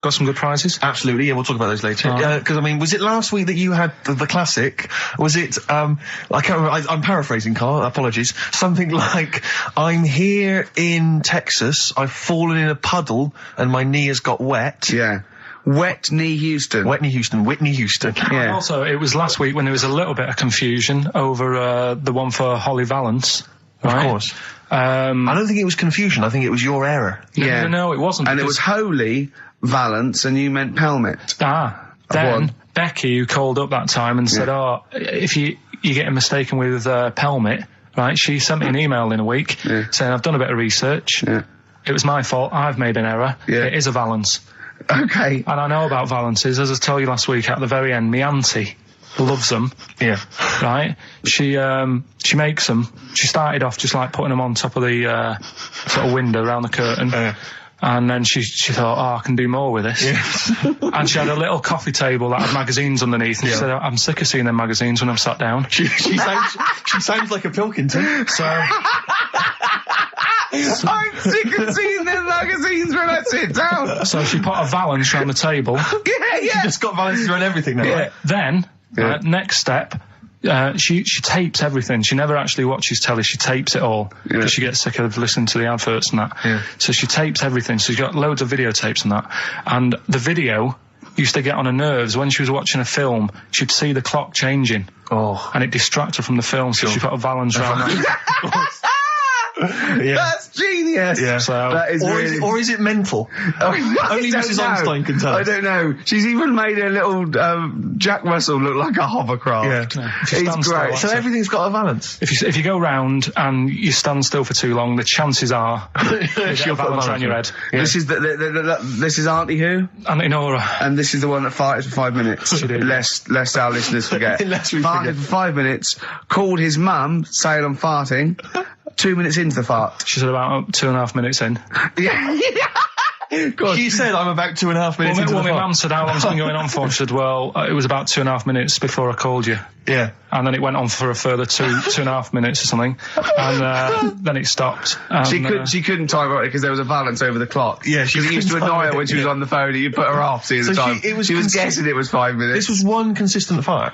Got some good prizes? Absolutely, yeah, we'll talk about those later. Because, I mean, was it last week that you had the classic? Was it, I can't remember, I'm paraphrasing, Carl, apologies. Something like, I'm here in Texas, I've fallen in a puddle, and my knee has got wet. Yeah. Whitney Houston. Yeah. And also, it was last week when there was a little bit of confusion over the one for Holly Valance. Right? Of course. I don't think it was confusion, I think it was your error. No, it wasn't. And it was Holy Valance, and you meant Pelmet. Then Becky, who called up that time and said, if you're getting mistaken with Pelmet, right, she sent me an email in a week saying, I've done a bit of research. Yeah. It was my fault, I've made an error. Yeah. It is a Valance. Okay. And I know about Valances, as I told you last week at the very end, my auntie loves them. Yeah. Right? She makes them. She started off just like putting them on top of the sort of window around the curtain. And then she thought, I can do more with this. Yeah. And she had a little coffee table that had magazines underneath, and she said, I'm sick of seeing them magazines when I'm sat down. She sounds like a Pilkington. So I'm sick of seeing them magazines when I sit down. So she put a Valance around the table. She just got Valances around everything now. Right? Then, next step, she tapes everything. She never actually watches telly. She tapes it all because she gets sick of listening to the adverts and that. Yeah. So she tapes everything. So she's got loads of videotapes and that. And the video used to get on her nerves. When she was watching a film, she'd see the clock changing. And it distracted her from the film. So she put a Valance around that. That's genius. Yeah. So that is or is it mental? Only Mrs. Einstein can tell. I don't know. She's even made a little Jack Russell look like a hovercraft. Yeah. It's great. So everything's got a Valance. If you go round and you stand still for too long, the chances are she'll put a Valance around your head. Yeah. This is this is Auntie who? Auntie Nora. And this is the one that farted for 5 minutes. Lest our listeners forget. Farted for 5 minutes. Called his mum, saying I'm farting. 2 minutes into the fart. She said about 2.5 minutes in. Yeah. God. She said I'm about 2.5 minutes into the fart. My mum said how long's it been going on for? She said, well, it was about 2.5 minutes before I called you. Yeah. And then it went on for a further 2.5 minutes or something. And then it stopped. And, she couldn't time it because there was a Valance over the clock. Yeah, she used to annoy her when she was on the phone and you put her off seeing the time. She was guessing it was 5 minutes. This was one consistent fart.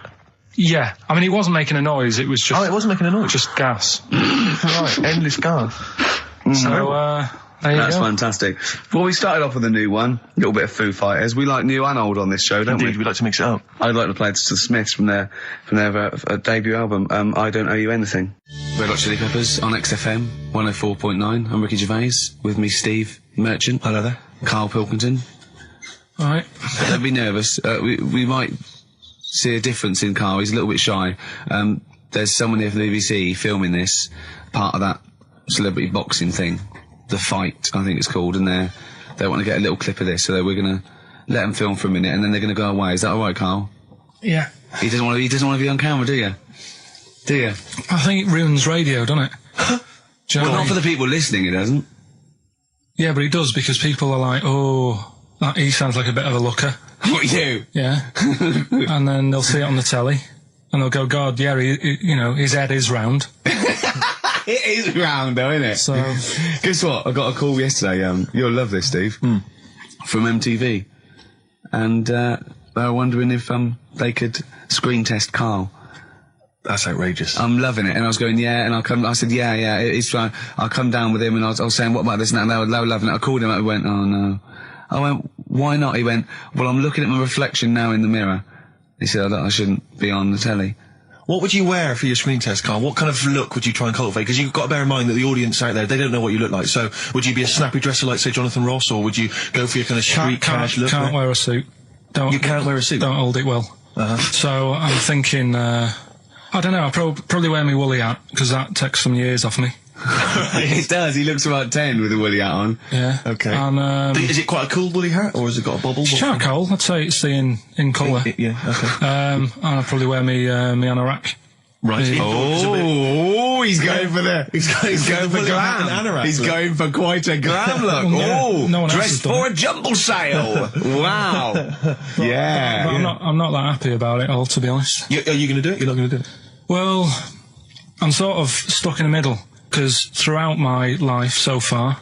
Yeah, I mean, it wasn't making a noise, it was just... Oh, it wasn't making a noise? Just gas. Right, endless gas. So, there you That's go. fantastic. Well, we started off with a new one, a little bit of Foo Fighters. We like new and old on this show, don't we? Indeed, we like to mix it up. I'd like to play the Smiths from their debut album, I Don't Owe You Anything. Red Hot Chili Peppers on XFM 104.9. I'm Ricky Gervais, with me Steve Merchant. Hello there. Karl Pilkington. Alright. Don't be nervous. We might see a difference in Karl. He's a little bit shy. There's someone here from the BBC filming this, part of that celebrity boxing thing, The Fight, I think it's called, and they want to get a little clip of this, so we're going to let them film for a minute, and then they're going to go away. Is that all right, Karl? Yeah. He doesn't want to be on camera, do you? Do you? I think it ruins radio, doesn't it? Do you know Well, not for the people listening, it doesn't. Yeah, but it does, because people are like, he sounds like a bit of a looker. What, you? Yeah. And then they'll see it on the telly, and they'll go, God, yeah, his head is round. It is round, though, isn't it? So, guess what? I got a call yesterday. You'll love this, Steve. From MTV, and they were wondering if they could screen test Karl. That's outrageous. I'm loving it, and I was going, yeah, and I said, yeah, it's fine. I'll come down with him, and I was saying, what about this and that, and they were loving it. I called him up, and went, oh no. I went, why not? He went, well, I'm looking at my reflection now in the mirror. He said, I shouldn't be on the telly. What would you wear for your screen test, Karl? What kind of look would you try and cultivate? Because you've got to bear in mind that the audience out there, they don't know what you look like. So, would you be a snappy dresser like, say, Jonathan Ross, or would you go for your kind of street cash look? Can't wear a suit. You can't wear a suit? Don't hold it well. So, I'm thinking, I don't know, I'll probably wear my woolly hat, because that takes some years off me. It does. He looks about 10 with a woolly hat on. Yeah. Okay. And, is it quite a cool woolly hat, or has it got a bubble? Charcoal. I'd say it's in colour. Yeah. Okay. And I'll probably wear me anorak. Right. He's going for he's going for glam. He's going for quite a glam look. No one dressed for a jumble sale. Wow. Yeah. But I'm not that happy about it all, to be honest. Are you going to do it? You're not going to do it? Well, I'm sort of stuck in the middle, because throughout my life so far,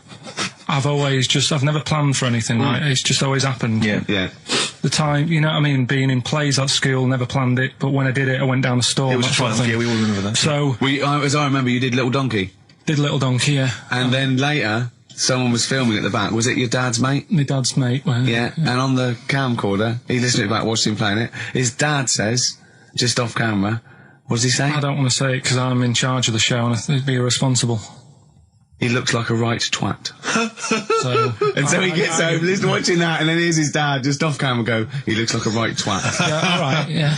I've never planned for anything, right? It's just always happened. Yeah. The time, you know what I mean, being in plays at school, never planned it, but when I did it, I went down the store. It was fun, yeah, we all remember that. So... As I remember, you did Little Donkey. Did Little Donkey, yeah. And then later, someone was filming at the back. Was it your dad's mate? My dad's mate, well, yeah, and on the camcorder, he listened to it back, watched him playing it. His dad says, just off camera, what does he say? I don't want to say it because I'm in charge of the show and I'd be irresponsible. He looks like a right twat. So he gets home, listening, watching that, and then here's his dad just off camera go, he looks like a right twat. Yeah, alright, yeah.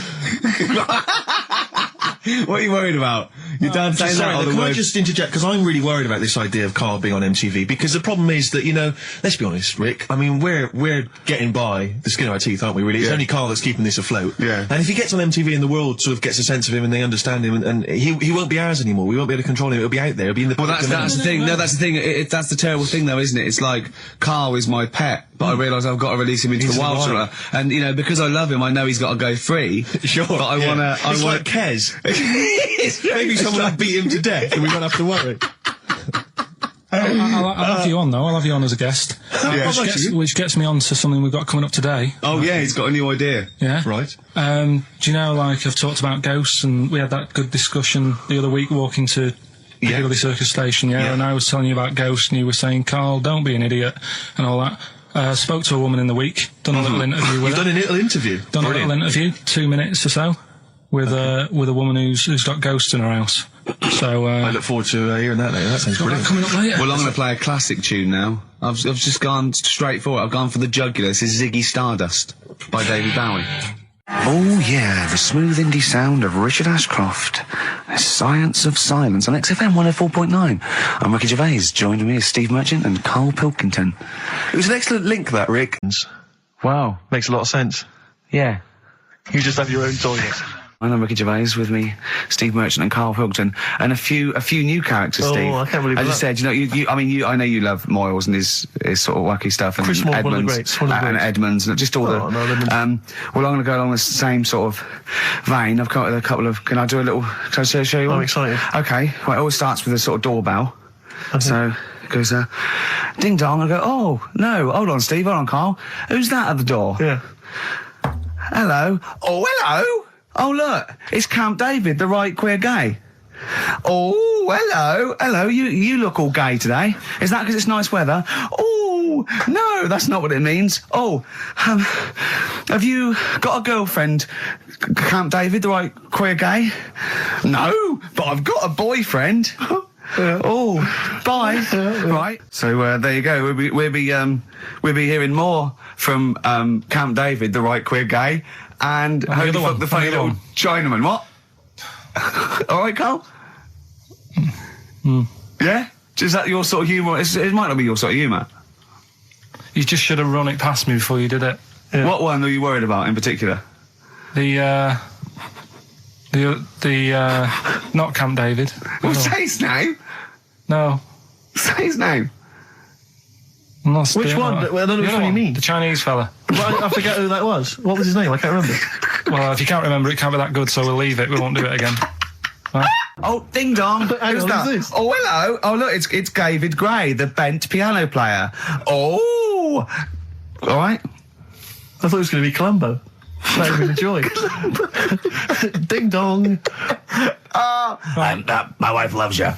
What are you worried about? Your dad saying that? Can I just interject? Because I'm really worried about this idea of Karl being on MTV. Because the problem is that, you know, let's be honest, Rick. I mean, we're getting by the skin of our teeth, aren't we? Really, it's only Karl that's keeping this afloat. Yeah. And if he gets on MTV and the world sort of gets a sense of him and they understand him, and he won't be ours anymore. We won't be able to control him. It'll be out there. It'll be in the. Well, that's the thing. No, that's the thing. That's the terrible thing, though, isn't it? It's like Karl is my pet, but I realise I've got to release him into the wild. And you know, because I love him, I know he's got to go free. Sure. But I want to. It's like Kez. Maybe someone will beat him to death and we won't have to worry. I'll have you on, though. I'll have you on as a guest. Which gets me on to something we've got coming up today. Oh, yeah, he's got a new idea. Yeah. Right. Do you know, like, I've talked about ghosts, and we had that good discussion the other week walking to Piccadilly Circus Station, and I was telling you about ghosts, and you were saying, Karl, don't be an idiot, and all that. Spoke to a woman in the week, done a little interview with her. You've done a little interview? Done a little interview, 2 minutes or so. With a woman who's got ghosts in her house. So I look forward to hearing that later. That sounds brilliant. Coming up later. Well, I'm going to play a classic tune now. I've just gone straight for it. I've gone for the jugular. This is Ziggy Stardust by David Bowie. Oh yeah, the smooth indie sound of Richard Ashcroft. The Science of Silence on XFM 104.9. I'm Ricky Gervais. Joining me is Steve Merchant and Karl Pilkington. It was an excellent link, that, Rick. Wow. Makes a lot of sense. Yeah. You just have your own toilet. I'm Ricky Gervais, with me, Steve Merchant and Karl Pilkington, and a few new characters, Steve. I can't believe that. As I said, you know, I know you love Moyles and his sort of wacky stuff, and Chris Moore, Edmonds, one of the greats, and Edmonds, and just all well, I'm going to go along the same sort of vein. I've got a couple of. Can I show you one? I'm excited. Okay. Well, it always starts with a sort of doorbell. Okay. So it goes, ding dong. I go, oh no, hold on, Steve, hold on, Karl. Who's that at the door? Yeah. Hello. Oh, hello. Oh, look, it's Camp David, the right queer gay. Oh, hello, you look all gay today. Is that because it's nice weather? Oh, no, that's not what it means. Oh, have you got a girlfriend, Camp David, the right queer gay? No, but I've got a boyfriend. Oh, bye. Right. So there you go. We'll be hearing more from Camp David, the right queer gay, and Holy Fuck the Funny Little Chinaman. What? All right, Karl. Yeah. Is that your sort of humour? It might not be your sort of humour. You just should have run it past me before you did it. Yeah. What one are you worried about in particular? The not Camp David. Well, say his name. No. Say his name. Which one? I don't know which one you mean. The Chinese fella. Well, I forget who that was. What was his name? I can't remember. Well, if you can't remember, it can't be that good, so we'll leave it. We won't do it again. Right? Oh, ding dong. Who's that? This? Oh, hello. Oh, look, it's David Gray, the bent piano player. Oh. All right. I thought it was going to be Columbo. That would be the joy. Ding dong. And my wife loves you.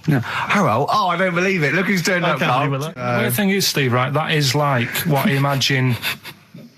No. Hello. Oh, I don't believe it. Look who's turned up, Karl. The weird thing is, Steve, right, that is like what I imagine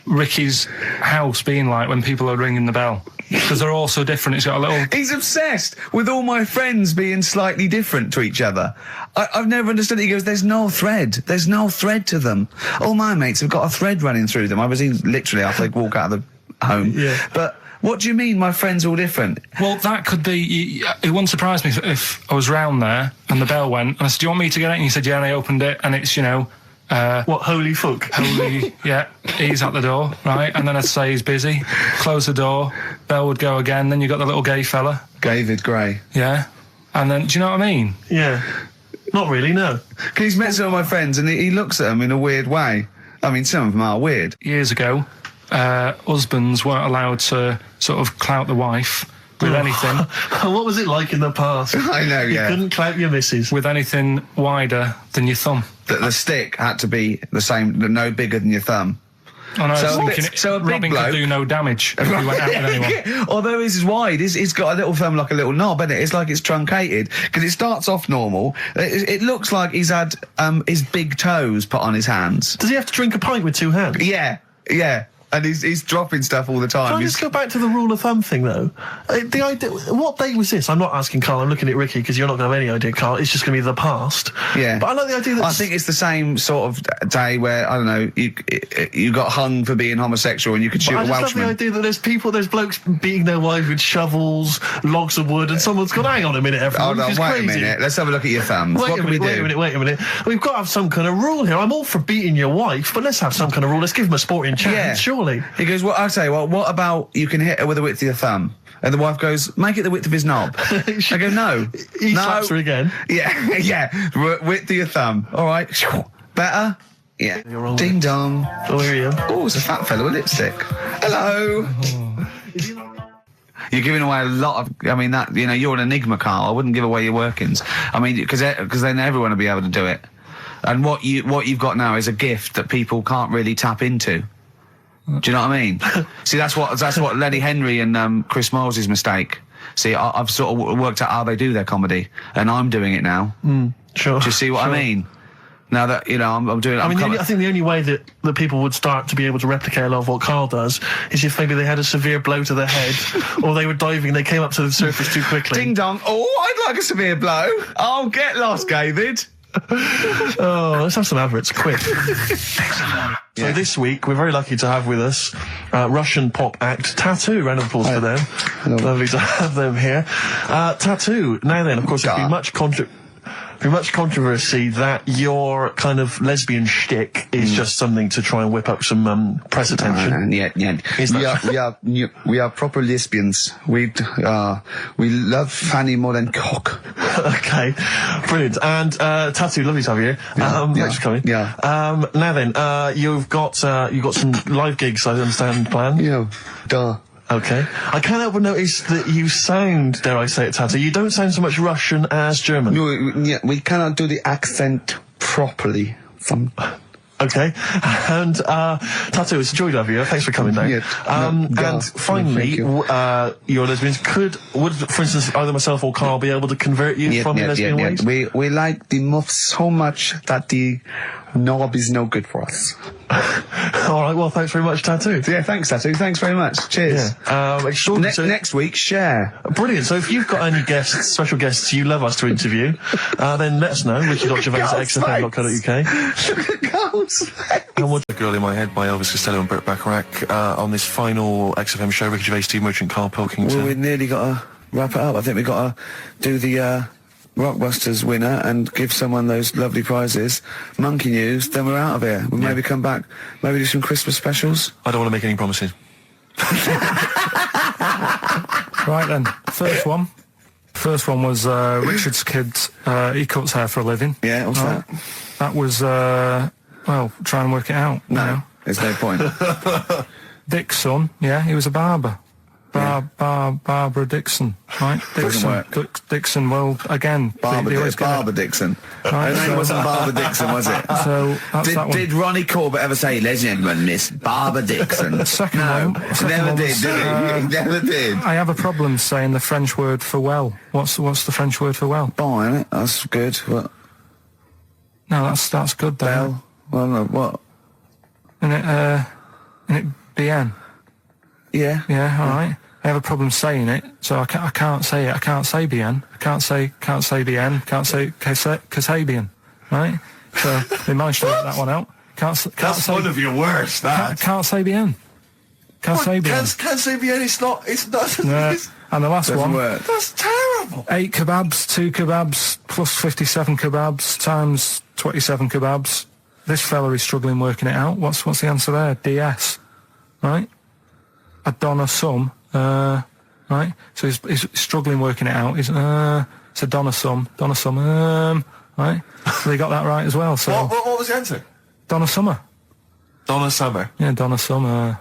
Ricky's house being like when people are ringing the bell. Because they're all so different. It's got a little... He's obsessed with all my friends being slightly different to each other. I've never understood it. He goes, there's no thread. There's no thread to them. All my mates have got a thread running through them. I was literally after they walk out of the home. Yeah. But what do you mean my friends all different? Well, that could be... It wouldn't surprise me if I was round there and the bell went and I said, do you want me to get it? And you said, yeah, and I opened it and it's, you know... what, holy fuck? Holy, yeah, he's at the door, right? And then I'd say he's busy, close the door, bell would go again, then you got the little gay fella. David Gray. Yeah. And then, do you know what I mean? Yeah. Not really, no. Because he's met some of my friends and he looks at them in a weird way. I mean, some of them are weird. Years ago, husbands weren't allowed to sort of clout the wife with anything. What was it like in the past? I know, yeah. You couldn't clout your missus. With anything wider than your thumb. that the stick had to be the same, no bigger than your thumb. Oh, no, So a big Robin bloke could do no damage if he went out with anyone. Although his is wide, he's got a little thumb like a little knob, isn't it? It's like it's truncated because it starts off normal. It looks like he's had his big toes put on his hands. Does he have to drink a pint with 2 hands? Yeah. And he's dropping stuff all the time. Can I just go back to the rule of thumb thing, though? The idea, what date was this? I'm not asking Carl, I'm looking at Ricky, because you're not going to have any idea, Carl. It's just going to be the past. Yeah. But I like the idea that... I think it's the same sort of day where, I don't know, you got hung for being homosexual and you could shoot a Welshman. I just love the idea that there's blokes beating their wives with shovels, logs of wood, and someone's gone, hang on a minute, everyone. Hold on, wait a minute. Let's have a look at your thumbs. What can we do? Wait a minute. We've got to have some kind of rule here. I'm all for beating your wife, but let's have some kind of rule. Let's give him a sporting chance, surely. He goes, well, I'll say, well, what about you can hit her with the width of your thumb? And the wife goes, make it the width of his knob. I go, no. He slaps her again. Yeah. Width of your thumb. All right. Better? Yeah. Ding dong. Oh, here you are. Oh, it's a fat fella with lipstick. Hello. You're giving away a lot of, I mean, that, you're an enigma, Carl. I wouldn't give away your workings. I mean, because then everyone will be able to do it. And what you've got now is a gift that people can't really tap into. Do you know what I mean? See, that's what Lenny Henry and Chris Miles' mistake. See, I've sort of worked out how they do their comedy, and I'm doing it now. Sure. Do you see what I mean? Now that, I'm doing it. I think the only way that people would start to be able to replicate a lot of what Carl does is if maybe they had a severe blow to the head, or they were diving and they came up to the surface too quickly. Ding dong. Oh, I'd like a severe blow. Oh, get lost, David. Oh, let's have some adverts, quick. So this week, we're very lucky to have with us Russian pop act Tattoo. Round of applause for them. Hello. Lovely to have them here. Tattoo. Now then, of course, there's been much controversy that your kind of lesbian shtick is just something to try and whip up some press attention. We are proper lesbians. We love fanny more than cock. Okay, brilliant. And Tattoo, lovely to have you here. Thanks for coming. Yeah. Now then, you've got some live gigs, I understand, planned. Yeah. Duh. Okay. I can't help but notice that you sound, dare I say it, Tattoo, you don't sound so much Russian as German. No, we cannot do the accent properly. Okay. And, Tattoo, it's a joy to have you. Thanks for coming down. And finally, your lesbians would, for instance, either myself or Carl be able to convert you from your lesbian ways? We like the muff so much that the knob is no good for us. All right, well, thanks very much, Tattoo. Yeah, thanks, Tattoo. Thanks very much. Cheers. Next week, share. Brilliant. So if you've got any special guests you love us to interview, then let us know. Ricky.Gervais@xfm.co.uk. And what's The Girl in My Head by Elvis Costello and Burt Bacharach on this final XFM show. Ricky Gervais, Steve Merchant, Karl Pilkington. Well, we nearly got to wrap it up. I think we've got to do the Rockbusters winner and give someone those lovely prizes. Monkey News, then we're out of here. We'll maybe come back, maybe do some Christmas specials. I don't want to make any promises. Right then, first one was Richard's kid. He cuts hair for a living. Yeah, what's that? That was try and work it out. No, there's no point. Dick's son, he was a barber. Barbara Dixon, right? Dixon, well, again, Barbara Dixon. Right, her name wasn't Barbara Dixon, was it? So that's that one. Did Ronnie Corbett ever say, ladies and gentlemen, Miss Barbara Dixon? The second one. Never did he? Never did. I have a problem saying the French word for well. What's the French word for well? Bon, isn't it? That's good. What? No, that's good though. Bell? Well, no, what? Isn't it bien? Yeah. Yeah, all right. I have a problem saying it, so I can't say it. I can't say bien. I can't say bien. Can't say Kasabian, right? So they managed to work that one out. That's one of your worst. Can't say bien. Can't say bien. Can't say bien. It's not. No. And the last one. Work. That's terrible. 8 kebabs, 2 kebabs, plus 57 kebabs times 27 kebabs. This fella is struggling working it out. What's the answer there? DS, right? A Donna sum, right? So he's struggling working it out. It's a Donna sum, right? So they got that right as well. So what was the answer? Donna Summer. Donna Summer. Yeah, Donna Summer.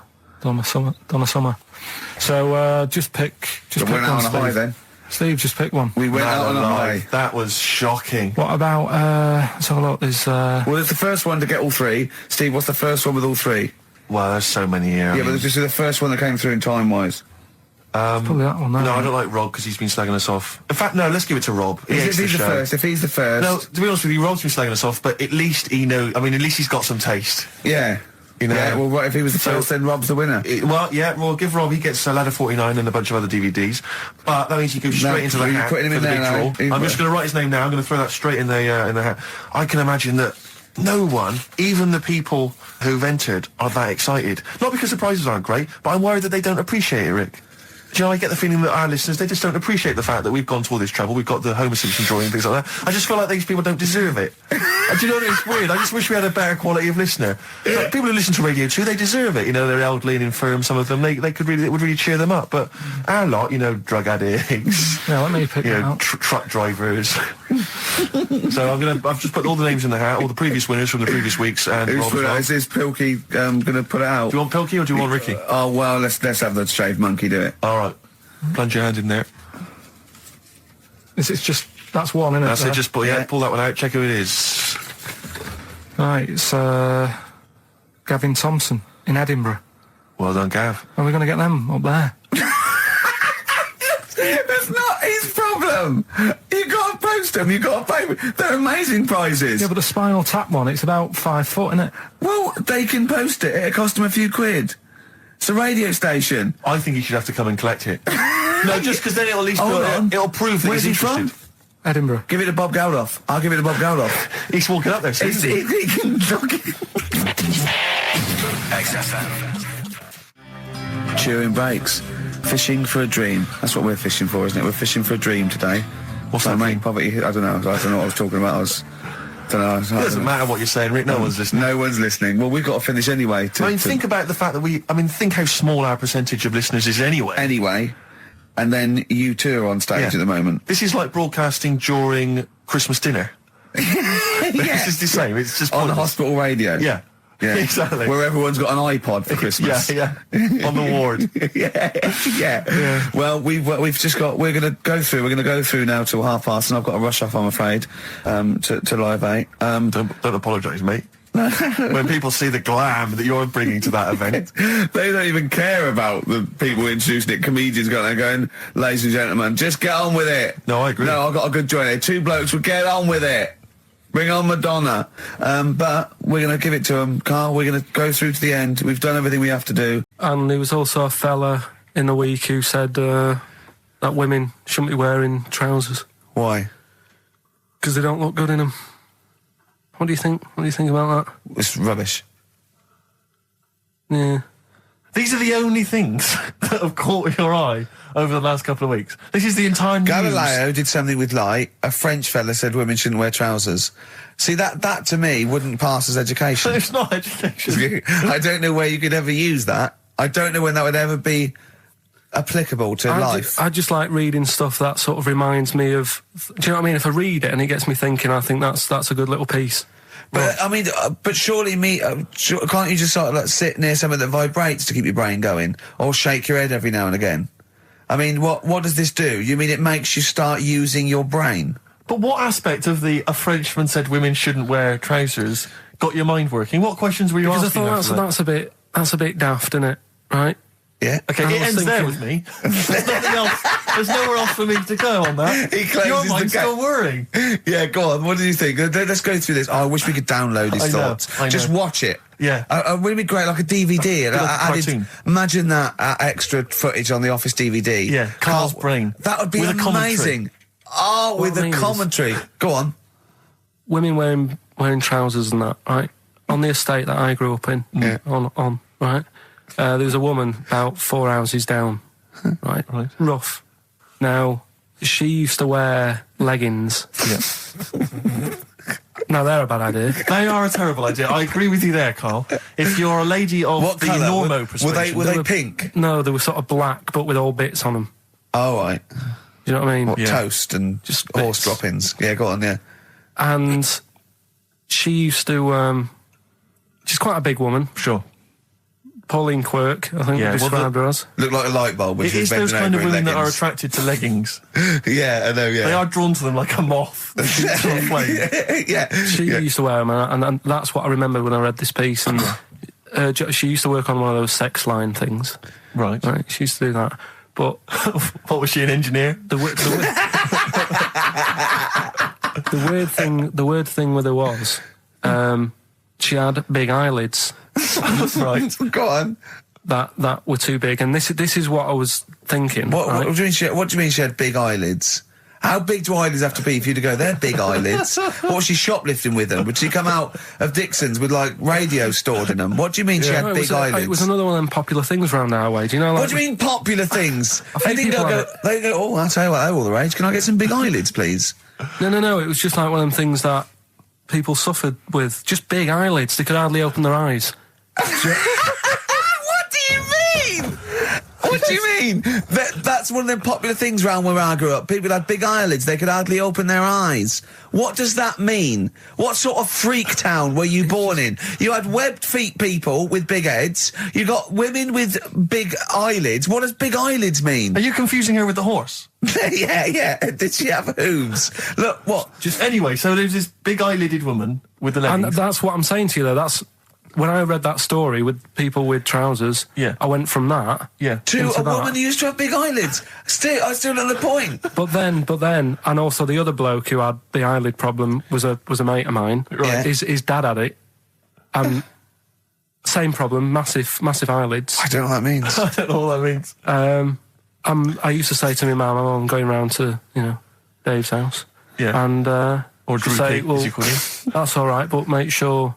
So just pick went out one, on a high then. Steve, just pick one. We went out on a high. That was shocking. What about, let's have a look, there's, Well, it's the first one to get all three. Steve, what's the first one with all three? Well, there's so many here. Yeah, but this is the first one that came through in time-wise. probably that one, No, I don't like Rob because he's been slagging us off. In fact, no, let's give it to Rob. If he's the first, if he's the first... No, to be honest with you, Rob's been slagging us off, but at least he knows... I mean, at least he's got some taste. Yeah. You know? Yeah, well, what if he was the first, then Rob's the winner? Well, give Rob, he gets Ladder 49 and a bunch of other DVDs, but that means he goes straight into the hat putting him for in the there big draw. I'm just going to write his name now, I'm going to throw that straight in the hat. I can imagine that no one, even the people who've entered, are that excited. Not because the prizes aren't great, but I'm worried that they don't appreciate it, Rick. Do you know, I get the feeling that our listeners, they just don't appreciate the fact that we've gone to all this trouble, we've got the Homer Simpson drawing and things like that. I just feel like these people don't deserve it. Do you know what, it's weird? I just wish we had a better quality of listener. Like, people who listen to Radio 2, they deserve it. You know, they're elderly and infirm, some of them, it would really cheer them up. But our lot, you know, drug addicts, Yeah, let me pick that out. Truck drivers. So I've just put all the names in the hat, all the previous winners from the previous weeks, and Rob as well. Is this Pilky gonna put it out? Do you want Pilky or do you want Ricky? Oh, well, let's have the shaved monkey do it. Alright. Plunge your hand in there. This is just, that's one, isn't it? That's it, just pull that one out, check who it is. Right, it's Gavin Thompson in Edinburgh. Well done, Gav. Are we going to get them up there? That's not his problem. You got to post them. You got to pay. They're amazing prizes. Yeah, but the Spinal Tap one, it's about 5 foot, isn't it? Well, they can post it. It'll cost them a few quid. It's a radio station. I think he should have to come and collect it. No, just because then it'll at least it'll prove that Where's he he's interested. from? Edinburgh. Give it to Bob Geldof. I'll give it to Bob Geldof. He's walking up there. So He can look it. XFM. Chewing breaks. Fishing for a dream. That's what we're fishing for, isn't it? We're fishing for a dream today. What's that, that mate? mean? Poverty. I don't know what I was talking about. It doesn't matter what you're saying, Rick. No one's listening. No one's listening. Well, we've got to finish anyway. Think about the fact that think how small our percentage of listeners is anyway. Anyway, and then you two are on stage at the moment. This is like broadcasting during Christmas dinner. This is the same. It's just on pointless. hospital radio. Yeah. Yeah, exactly. Where everyone's got an iPod for Christmas. Yeah. On the ward. yeah. Well, we're going to go through now till 5:30, and I've got to rush off, I'm afraid, to Live 8. Don't apologise, mate. When people see the glam that you're bringing to that event, they don't even care about the people introducing it. Comedians going, ladies and gentlemen, just get on with it. No, I agree. No, I've got a good joint here. Two blokes will get on with it. Bring on Madonna. But we're going to give it to them, Carl. We're going to go through to the end. We've done everything we have to do. And there was also a fella in the week who said that women shouldn't be wearing trousers. Why? Because they don't look good in them. What do you think? What do you think about that? It's rubbish. Yeah. these are the only things that have caught your eye over the last couple of weeks. This is the entire news. Galileo did something with light. A French fella said women shouldn't wear trousers. See, that to me wouldn't pass as education. It's not education. I don't know where you could ever use that. I don't know when that would ever be applicable to life. I just like reading stuff that sort of reminds me of... Do you know what I mean? If I read it and it gets me thinking, I think that's a good little piece. But, I mean, but surely can't you just sort of like sit near something that vibrates to keep your brain going? Or shake your head every now and again? I mean, what does this do? You mean it makes you start using your brain? But what aspect of a Frenchman said women shouldn't wear trousers got your mind working? What questions were you asking? Because I thought that's a bit daft, isn't it? Right? Yeah. Okay, it ends there with me. There's nothing else. There's nowhere else for me to go on that. He closes your mind's the still worrying. Yeah, go on. What do you think? Let's go through this. Oh, I wish we could download his thoughts. I know. Just watch it. Yeah. Wouldn't it be great, like a DVD? Like a cartoon. Imagine that extra footage on the Office DVD. Yeah, Carl's brain. That would be with amazing. Oh, with the commentary. Go on. Women wearing trousers and that, right? On the estate that I grew up in, on right? There was a woman about 4 houses down, right? Rough. Now, she used to wear leggings. Yeah. Now, they're a bad idea. They are a terrible idea. I agree with you there, Carl. If you're a lady of What the colour? normo persuasion... Were they pink? No, they were sort of black, but with all bits on them. Oh, right. Do you know what I mean? What, toast and just horse droppings? Yeah, go on, yeah. And she used to... she's quite a big woman. Sure. Pauline Quirk, I think we described her as. Look like a light bulb. It is those kind of women that are attracted to leggings. Yeah, I know, yeah. They are drawn to them like a moth. Yeah. She used to wear them, and that's what I remember when I read this piece. And she used to work on one of those sex line things. Right. She used to do that. But what, was she, an engineer? The weird thing with her was, she had big eyelids. Right. Go on. That were too big, and this is what I was thinking. What do you mean she had big eyelids? How big do eyelids have to be for you to go, they're big eyelids? What was she shoplifting with them? Would she come out of Dixon's with, like, radio stored in them? What do you mean she had big eyelids? It was another one of them popular things around our way. Do you know, like... What do you mean popular things? They go, oh, I'll tell you what, they're all the rage. Can I get some big eyelids, please? No. It was just like one of them things that people suffered with. Just big eyelids. They could hardly open their eyes. What do you mean? What do you mean? That's one of them popular things around where I grew up. People had big eyelids. They could hardly open their eyes. What does that mean? What sort of freak town were you born in? You had webbed feet people with big heads. You got women with big eyelids. What does big eyelids mean? Are you confusing her with the horse? Yeah. Did she have hooves? Look, what? Anyway, so there's this big eyelidded woman with the leggings. And that's what I'm saying to you, though. That's... When I read that story with people with trousers, I went from that to a woman who used to have big eyelids. I still not the point. But then, and also the other bloke who had the eyelid problem was a mate of mine. Right. His dad had it, and same problem, massive eyelids. I don't know what that means. I don't know what that means. I used to say to my mum, I'm going round to Dave's house, and or Drew say, King, as you call him. That's all right, but make sure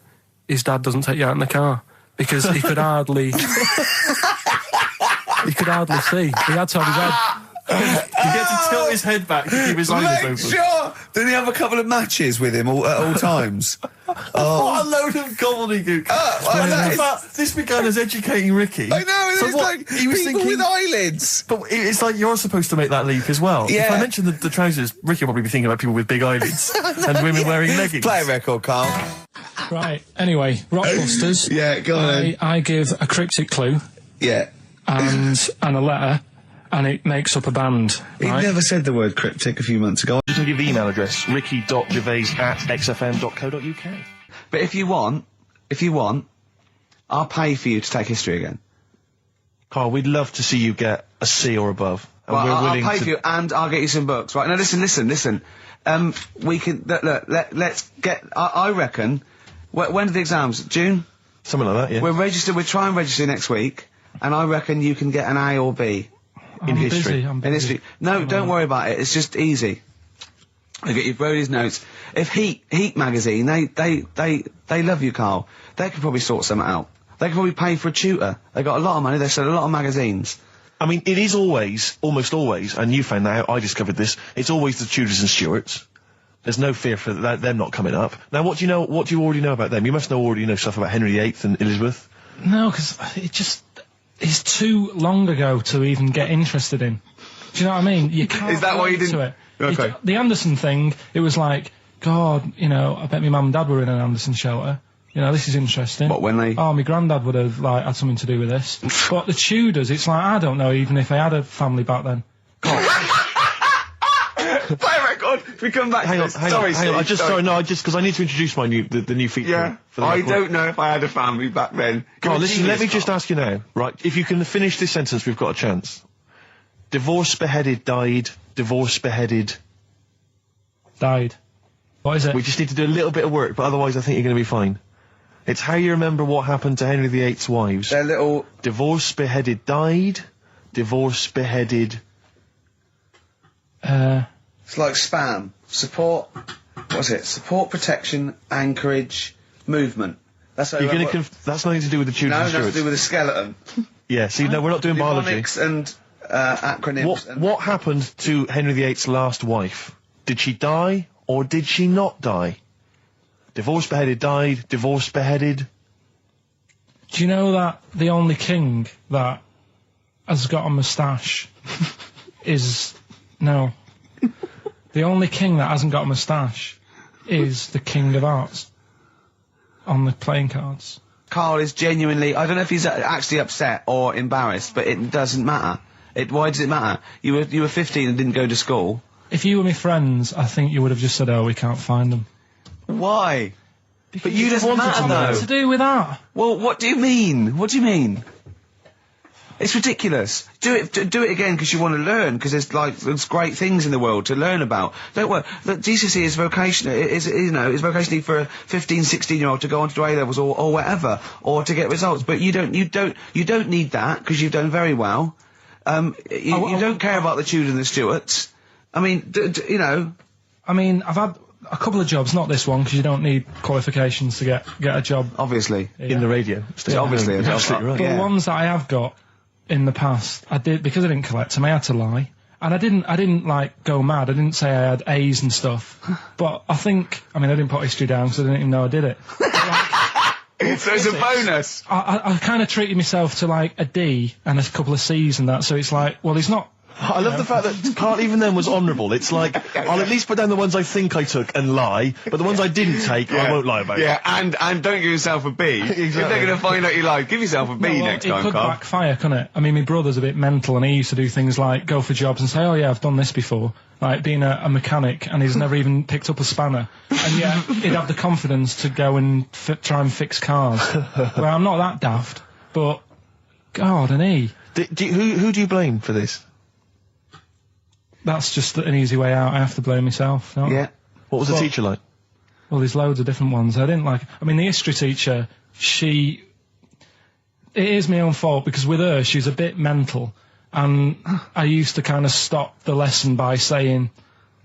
his dad doesn't take you out in the car, because he could hardly... he could hardly see. He had to have his head... You get to tilt his head back to keep his eyelids open. Sure! Did he have a couple of matches with him at all times? What a load of gobbledygook. This began as educating Ricky. I know, so it's like he was people thinking, with eyelids. But it's like you're supposed to make that leap as well. Yeah. If I mentioned the trousers, Ricky will probably be thinking about people with big eyelids and women wearing leggings. Play a record, Carl. Right, anyway, Rockbusters. Yeah, go on. I give a cryptic clue. Yeah. And a letter, and it makes up a band. He never said the word cryptic a few months ago. Just give the email address, ricky.gervais@xfm.co.uk. But if you want, I'll pay for you to take history again. Carl, we'd love to see you get a C or above. And Well, we're I'll willing pay to... for you, and I'll get you some books. Right, now listen. We can, let's get, I reckon, when are the exams? June? Something like that, yeah. We'll try and register next week, and I reckon you can get an A or B. I'm history. I'm In history. No, don't worry about it, it's just easy. I get you Brody's notes. If Heat magazine, they love you, Carl. They could probably sort something out. They could probably pay for a tutor. They got a lot of money, they sell a lot of magazines. I mean, it is always, almost always, and you found that out, I discovered this, it's always the Tudors and Stuarts. There's no fear for them not coming up. Now, what do you already know about them? You must already know stuff about Henry VIII and Elizabeth. No, because it's too long ago to even get interested in. Do you know what I mean? You can't. Is that why you relate didn't? to it. Okay. The Anderson thing, it was like, God, I bet my mum and dad were in an Anderson shelter. This is interesting. What, when they... Oh, my granddad would have, had something to do with this. But the Tudors, it's like, I don't know even if they had a family back then. Play a record. We come back. Hang on. Sorry. Just because I need to introduce the new feature. Yeah. I don't know if I had a family back then. Carl, listen. Let me just ask you now, right? If you can finish this sentence, we've got a chance. Divorced, beheaded, died. Divorced, beheaded, died. What is it? We just need to do a little bit of work, but otherwise, I think you're going to be fine. It's how you remember what happened to Henry VIII's wives. They're little... Divorced, beheaded, died. Divorced, beheaded... It's like spam. Support... What's it? Support, protection, anchorage, movement. That's how you're going to... That's nothing to do with the Tudors and Stuarts. No, nothing to do with the skeleton. Yeah, see, no, we're not doing biology. Mnemonics and acronyms. What happened to Henry VIII's last wife? Did she die, or did she not die? Divorced, beheaded, died. Divorced, beheaded. Do you know that the only king that has got a moustache is... No. The only king that hasn't got a moustache is the King of Hearts on the playing cards. Karl is genuinely, I don't know if he's actually upset or embarrassed, but it doesn't matter. Why does it matter? You were 15 and didn't go to school. If you were my friends, I think you would have just said, oh, we can't find them. Why? But you just matter, though. What's to do with that? Well, what do you mean? What do you mean? It's ridiculous. Do it again because you want to learn, because there's great things in the world to learn about. Don't worry. The GCSE is vocational, is vocationally for a 15, 16-year-old to go on to do A-levels or whatever, or to get results. But you don't need that, because you've done very well. You don't care about the Tudors and the Stuarts. I mean, you know. I mean, I've had a couple of jobs, not this one, because you don't need qualifications to get a job. Obviously. In the radio. Yeah, obviously. Absolutely right. But the ones that I have got in the past, I did, because I didn't collect them, I had to lie. And I didn't like go mad. I didn't say I had A's and stuff. But I didn't put history down because I didn't even know I did it. So it's a bonus. I kind of treated myself to like a D and a couple of C's and that, so it's like, well, he's not. I love the fact that Karl even then was honourable. It's like, I'll at least put down the ones I think I took and lie, but the ones I didn't take, I won't lie about. Yeah, and don't give yourself a B. Exactly. If they're going to find out you lied, give yourself a B next time, Karl. It could backfire, couldn't it? I mean, my brother's a bit mental, and he used to do things like go for jobs and say, oh yeah, I've done this before. Like being a mechanic, and he's never even picked up a spanner. And yet, he'd have the confidence to go and try and fix cars. Well, I'm not that daft, but, God, and he. Who do you blame for this? That's just an easy way out. I have to blame myself. No? Yeah. What was the teacher like? Well, there's loads of different ones. I didn't like... I mean, the history teacher, it is my own fault, because with her, she's a bit mental. And I used to kind of stop the lesson by saying,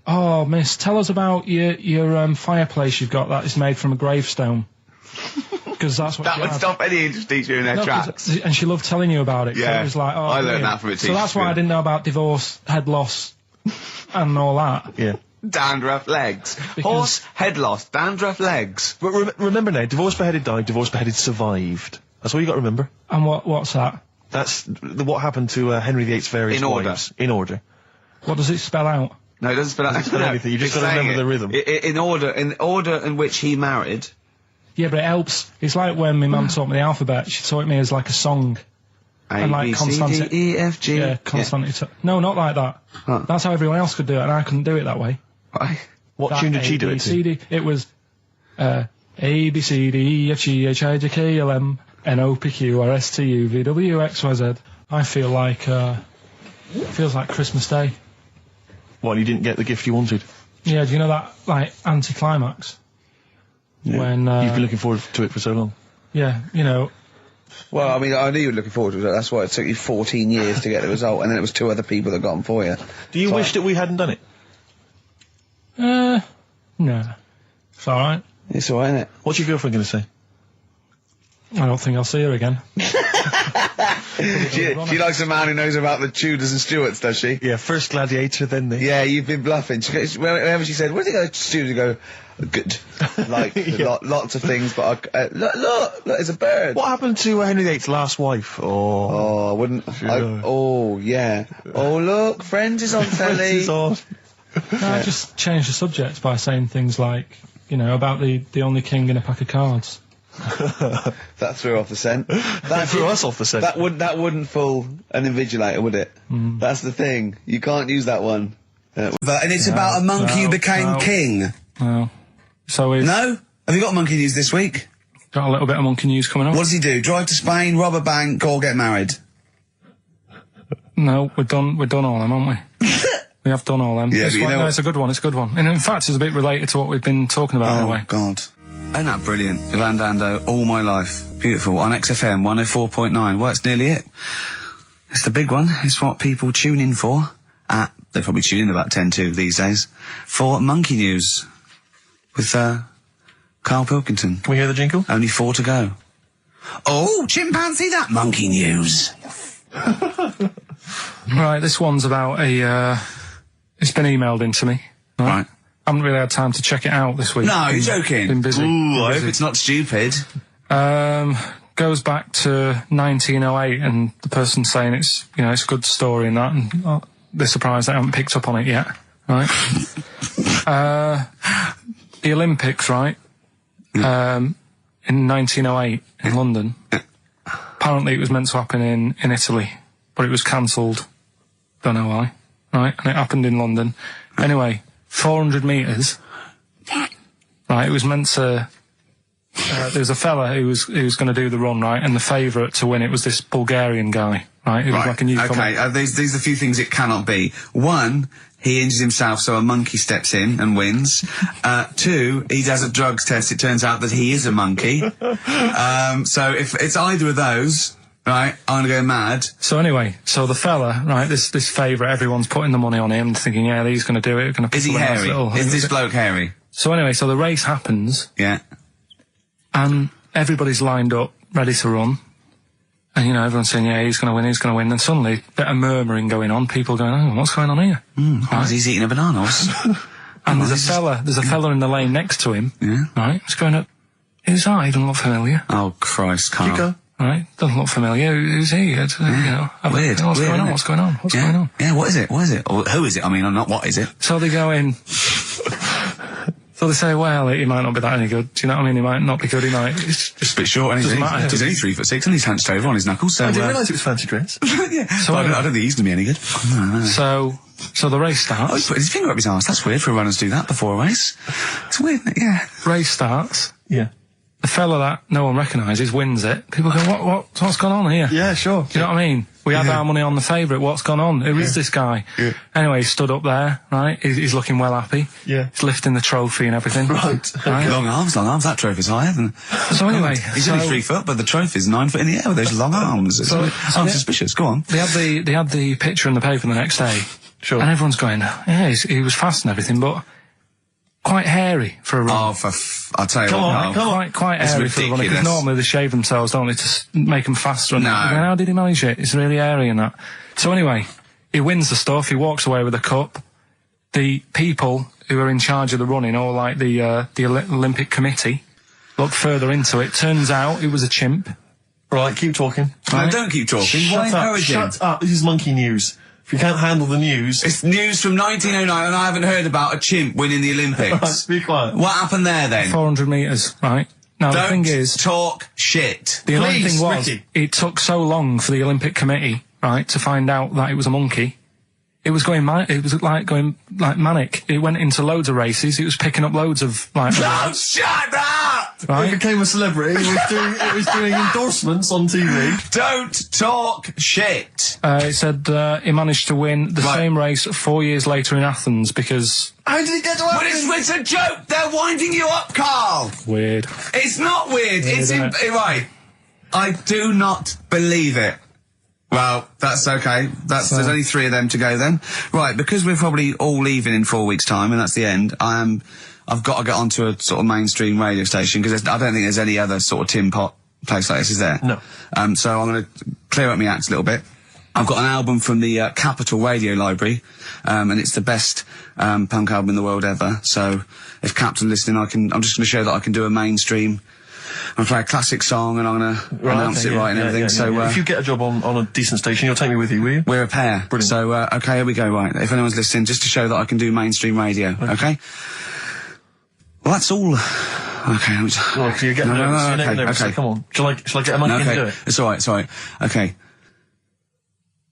oh, miss, tell us about your fireplace you've got that is made from a gravestone. Because that's what that would stop any English teacher in their tracks. And she loved telling you about it. Yeah. It was like, oh, I learned that from a teacher. So that's why I didn't know about divorce, head loss, and all that. Yeah. Dandruff legs. Horse, head loss, dandruff legs. But remember now, divorced, beheaded, died, divorced, beheaded, survived. That's all you got to remember. And what's that? That's what happened to Henry VIII's various wives. In order. What does it spell out? No, it doesn't spell out. It doesn't spell anything. You just got to remember the rhythm. In order in which he married. Yeah, but it helps. It's like when my mum taught me the alphabet. She taught me as like a song. A, B, C, D, E, F, G. Yeah, constant. Yeah. No, not like that. Huh. That's how everyone else could do it, and I couldn't do it that way. Why? What tune did she do it to? It was A, B, C, D, E, F, G, H, I, J, K, L, M, N, O, P, Q, R, S, T, U, V, W, X, Y, Z. I feel like, it feels like Christmas Day. What, you didn't get the gift you wanted? Yeah, do you know that, like, anticlimax? Yeah. When, you've been looking forward to it for so long. Yeah, you know. Well, I mean, I knew you were looking forward to it. That's why it took you 14 years to get the result, and then it was 2 other people that got them for you. Do you wish that we hadn't done it? No. It's alright. It's alright, isn't it? What's your girlfriend going to say? I don't think I'll see her again. She likes a man who knows about the Tudors and Stuarts, does she? Yeah, first gladiator, then the... Yeah, you've been bluffing. Whenever she said, where did you go to Stuarts? You go, good. Like, lots of things, but look, there's a bird. What happened to Henry VIII's last wife? Oh, I wouldn't... oh, yeah. Oh, look, Friends is on telly. Friends is on. No, I just changed the subject by saying things like, you know, about the only king in a pack of cards. That threw off the scent. That threw us off the scent. That wouldn't fool an invigilator, would it? Mm. That's the thing. You can't use that one. And it's about a monkey who became king. No. So No? Have you got monkey news this week? Got a little bit of monkey news coming up. What does he do? Drive to Spain, rob a bank, or get married? No, we've done all them, haven't we? We have done all them. Yeah, no, it's a good one. It's a good one. And in fact, it's a bit related to what we've been talking about anyway. Oh, God. Isn't that brilliant? Van Dando, All My Life. Beautiful. On XFM 104.9. Well, that's nearly it. It's the big one. It's what people tune in for. They probably tune in about 10 to these days. For Monkey News. With, Karl Pilkington. Can we hear the jingle? Only 4 to go. Oh, chimpanzee, that Monkey News. Right, this one's about it's been emailed in to me. Right. I haven't really had time to check it out this week. No, you're joking. Been busy. Ooh, I hope it's not stupid. Goes back to 1908, and the person's saying it's a good story and that, and they're surprised they haven't picked up on it yet. Right? The Olympics, right? In in 1908 in London. Apparently it was meant to happen in Italy, but it was cancelled. Don't know why. Right, and it happened in London. Anyway, 400 metres. Right, it was meant to... there was a fella who was going to do the run, right, and the favourite to win it was this Bulgarian guy, right? Who was like a newcomer. Okay, these are a few things it cannot be. One, he injures himself, so a monkey steps in and wins. Two, he does a drugs test. It turns out that he is a monkey. So if it's either of those, right, I'm gonna go mad. So anyway, so the fella, right, this favourite, everyone's putting the money on him, thinking, yeah, he's going to do it. Is he hairy? Is this bloke hairy? So anyway, so the race happens. Yeah. And everybody's lined up, ready to run. And, you know, everyone's saying, yeah, he's going to win, he's going to win. And suddenly, a bit of murmuring going on. People going, oh, what's going on here? Right. He's eating a banana. And there's a fella in the lane next to him. Yeah. Right? He's going up, who's that? He doesn't look familiar. Oh, Christ, Carl. Keep going. Right? Doesn't look familiar. Who's he? You know, weird. What's going on? What's going on? What's going on? Yeah, what is it? What is it? Or who is it? I mean, not what is it? So they go in. So they say, well, he might not be that any good. Do you know what I mean? He might not be good. He might. It's just a bit short. And doesn't matter. He's only 3'6", and he's hunched over on his knuckles. So I didn't realise it was fancy dress. Yeah. So I don't think he's going to be any good. No. So the race starts. Oh, he's put his finger up his arse. That's weird for runners to do that before a race. It's weird, isn't it? Yeah. Race starts. Yeah. The fella that no one recognises wins it. People go, what's gone on here? Yeah, sure. Do you know what I mean? We had our money on the favourite. What's gone on? Who is this guy? Yeah. Anyway, he stood up there, right? He's looking well happy. Yeah. He's lifting the trophy and everything. Right. Long arms. That trophy's higher than... So anyway... He's only 3 foot, but the trophy's 9 foot in the air with those long arms. I'm suspicious. Go on. They had the picture in the paper the next day. Sure. And everyone's going, yeah, he was fast and everything, but... quite hairy for a run. Oh, I'll tell you Come what. on. Quite hairy for a run. Because normally they shave themselves, don't they, to make them faster. And No. Going, how did he manage it? It's really hairy and that. So anyway, he wins the stuff. He walks away with a cup. The people who are in charge of the running, or like the Olympic Committee, look further into it. Turns out it was a chimp. Right, keep talking. No, don't keep talking. Why encourage him? Shut up. This is monkey news. If you can't handle the news... It's news from 1909 and I haven't heard about a chimp winning the Olympics. Right, be quiet. What happened there then? 400 metres, right? Now the thing is... talk shit. The annoying Please, thing was, Ricky. it took so long for the Olympic Committee, right, to find out that it was a monkey. It was going manic. It went into loads of races. It was picking up loads of, like... Oh, shut up! Right? It became a celebrity. It was doing endorsements on TV. Don't talk shit. It said he managed to win the same race 4 years later in Athens because... How did he get to But Athens? it's a joke. They're winding you up, Carl. Weird. It's not weird. It's isn't it? right. I do not believe it. Well, that's okay. There's only 3 of them to go then. Right, because we're probably all leaving in 4 weeks' time, and that's the end. I've got to get onto a sort of mainstream radio station because I don't think there's any other sort of tin pot place like this, is there? No. So I'm going to clear up my act a little bit. I've got an album from the Capitol Radio Library, and it's the best punk album in the world ever. So if Captain listening, I'm just going to show that I can do a mainstream. I'm going to play a classic song and I'm going to announce it right and everything. So if you get a job on a decent station, you'll take me with you, will you? we're a pair. Brilliant. So, okay, here we go, right. If anyone's listening, just to show that I can do mainstream radio, okay? Well, that's all. Okay, I'm just... Well, you're getting nervous. You're okay, nervous, okay. so come on. Shall I get a monkey and do it? It's alright. Okay.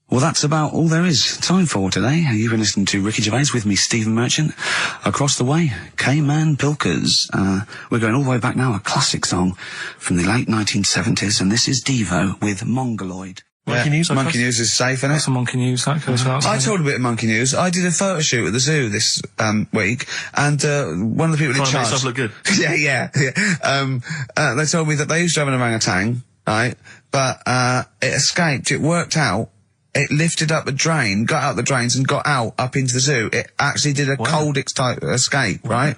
Well, that's about all there is time for today. You've been listening to Ricky Gervais with me, Stephen Merchant. Across the way, K-Man Pilkers. We're going all the way back now, a classic song from the late 1970s, and this is Devo with Mongoloid. Monkey news, I Monkey trust? news is safe, isn't it? That's a monkey news, that goes without saying. I told a bit of monkey news. I did a photo shoot at the zoo this week, and one of the people in Trying to charge... make yourself look good. yeah. They told me that they used to have an orangutan, right? But it escaped. It worked out. It lifted up a drain, got out the drains, and got out up into the zoo. It actually did a Coldix type escape, right?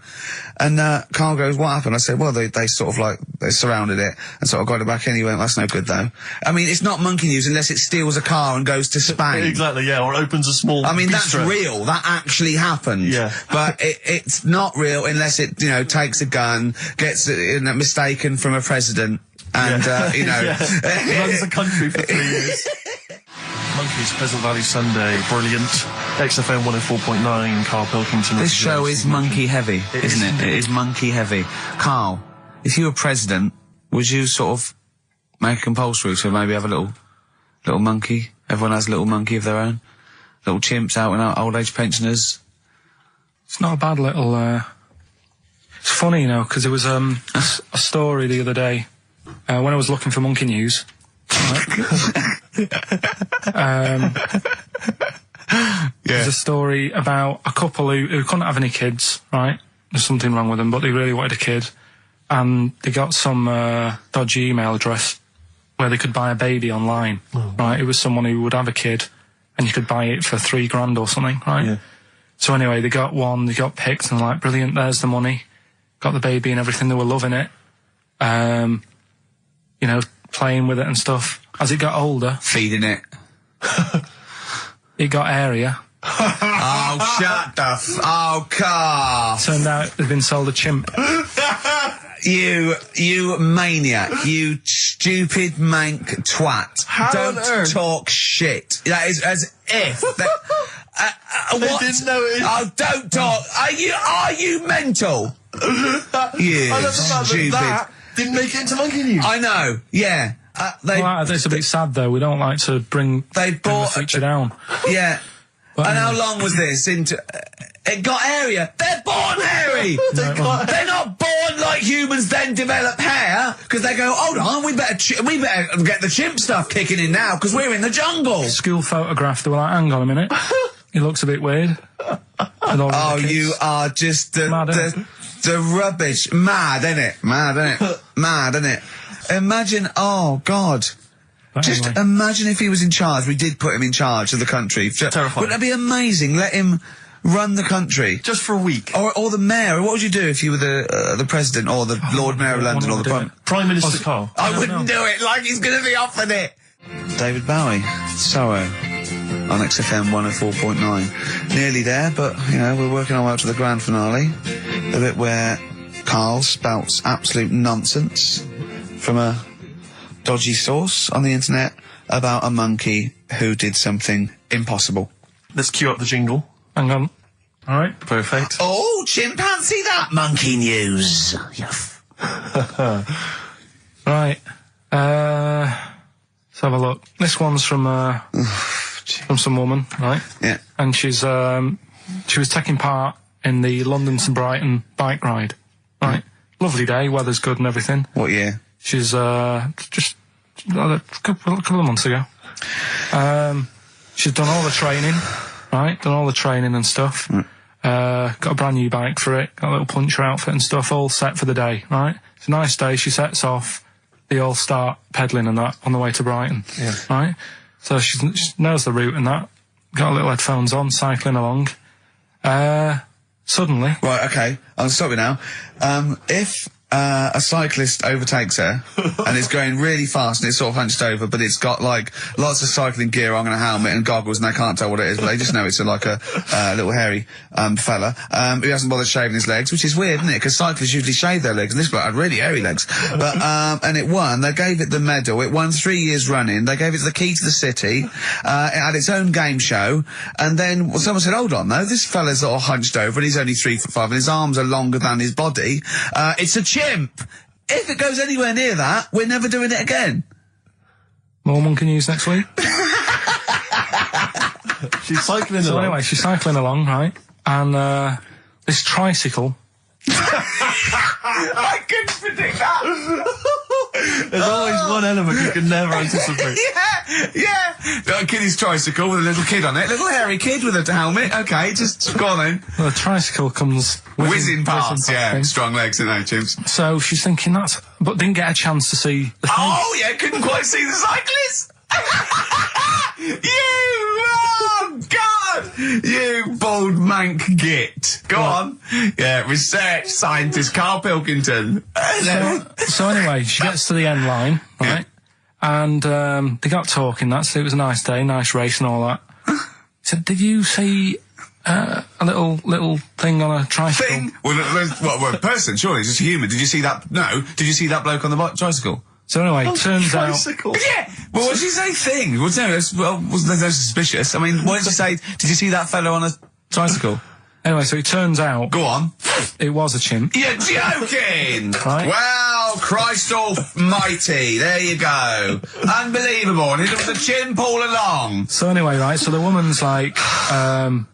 And Carl goes, "What happened?" I said, "Well, they sort of like they surrounded it and sort of got it back anyway." That's no good though. I mean, it's not monkey news unless it steals a car and goes to Spain. Exactly, yeah, or opens a small I mean, bistro. that's real. That actually happened. Yeah. But it's not real unless it, takes a gun, gets mistaken from a president, and runs the country for 3 years. Monkeys, Pleasant Valley Sunday, brilliant. XFM 104.9, Karl Pilkington. This show is monkey heavy, isn't it? It is monkey heavy. Carl, if you were president, would you sort of make it compulsory to maybe have a little monkey? Everyone has a little monkey of their own. Little chimps out and old age pensioners. It's not a bad little, it's funny, you know, because there was, a story the other day, when I was looking for monkey news. There's a story about a couple who couldn't have any kids, right? There's something wrong with them, but they really wanted a kid. And they got some, dodgy email address where they could buy a baby online, right? It was someone who would have a kid, and you could buy it for $3,000 or something, right? Yeah. So anyway, they got one, they got picked, and like, brilliant, there's the money. Got the baby and everything, they were loving it. You know, playing with it and stuff. As it got older... Feeding it. It got airier. Oh, shut the oh, Carl. Turned out they'd been sold a chimp. You maniac. You stupid mank twat. Don't talk shit. That is as if... what? Didn't know it. Oh, don't talk. Are you mental? You stupid. That didn't make it into monkey news. I know, yeah. It's a bit sad though. We don't like to bring the feature down. Yeah. But and how long was this? It got hairier. They're born hairy. They're not born like humans, then develop hair because they go, hold on, we better get the chimp stuff kicking in now because we're in the jungle. School photograph. They were like, hang on a minute. He looks a bit weird. Oh, you are just the rubbish. Mad, innit? Mad, innit? Mad, innit? Imagine, oh, God. But just anyway. imagine if he was in charge. We did put him in charge of the country. Terrifying. Wouldn't that be amazing? Let him run the country. Just for a week. Or the mayor. What would you do if you were the president or the Lord Mayor of London or the Prime Minister Carl? I wouldn't do it like he's going to be offered it. David Bowie, Sorrow, on XFM 104.9. Nearly there, but, you know, we're working our way up to the grand finale. The bit where Karl spouts absolute nonsense from a dodgy source on the internet about a monkey who did something impossible. Let's cue up the jingle. Hang on. All right. Perfect. Oh, chimpanzee that monkey news. Right. Let's have a look. This one's from some woman, right? Yeah. And she was taking part in the London to Brighton bike ride, right? Lovely day, weather's good and everything. What year? She's just a couple of months ago. She's done all the training, right? Done all the training and stuff. Got a brand new bike for it. Got a little puncher outfit and stuff, all set for the day, right? It's a nice day. She sets off. They all start pedalling and that on the way to Brighton, right? So she knows the route and that. Got a little headphones on, cycling along. Suddenly... Right, okay, I'll stop you now. If a cyclist overtakes her and is going really fast and it's sort of hunched over, but it's got like lots of cycling gear on and a helmet and goggles and they can't tell what it is, but they just know it's like a little hairy fella who hasn't bothered shaving his legs, which is weird, isn't it? Because cyclists usually shave their legs and this bloke had really hairy legs. But and it won. They gave it the medal. It won 3 years running. They gave it the key to the city. It had its own game show, and then someone said, hold on though, this fella's all hunched over and he's only 3'5" and his arms are longer than his body. It's a chimp. If it goes anywhere near that, we're never doing it again. More monkey news next week. She's cycling along. So anyway, she's cycling along, right? And this tricycle... I couldn't predict that. There's always one element you can never anticipate. Yeah. A kiddie's tricycle with a little kid on it. Little hairy kid with a helmet. Okay, just go on then. Well, the tricycle comes... Whizzing past, yeah. Strong legs, isn't it, chimps? So she's thinking that, but didn't get a chance to see the thing. Oh, yeah, couldn't quite see the cyclist. Oh, God! You bald mank git. Go on. Yeah, research scientist Karl Pilkington. So anyway, she gets to the end line, right? And they got talking, so it was a nice day, nice race and all that. He said, did you see a little thing on a tricycle? Thing? Well, a person, surely, just a human. Did you see that? No. Did you see that bloke on the tricycle? So anyway, turns out... Yeah! Well, what did she say? Thing? Well, no, wasn't no suspicious. I mean, what did she say? Did you see that fellow on a tricycle? Anyway, so it turns out... Go on. It was a chimp. You're joking! Right? Well Oh, Christ almighty. There you go. Unbelievable. And it was a chimp all along. So anyway, right, so the woman's like,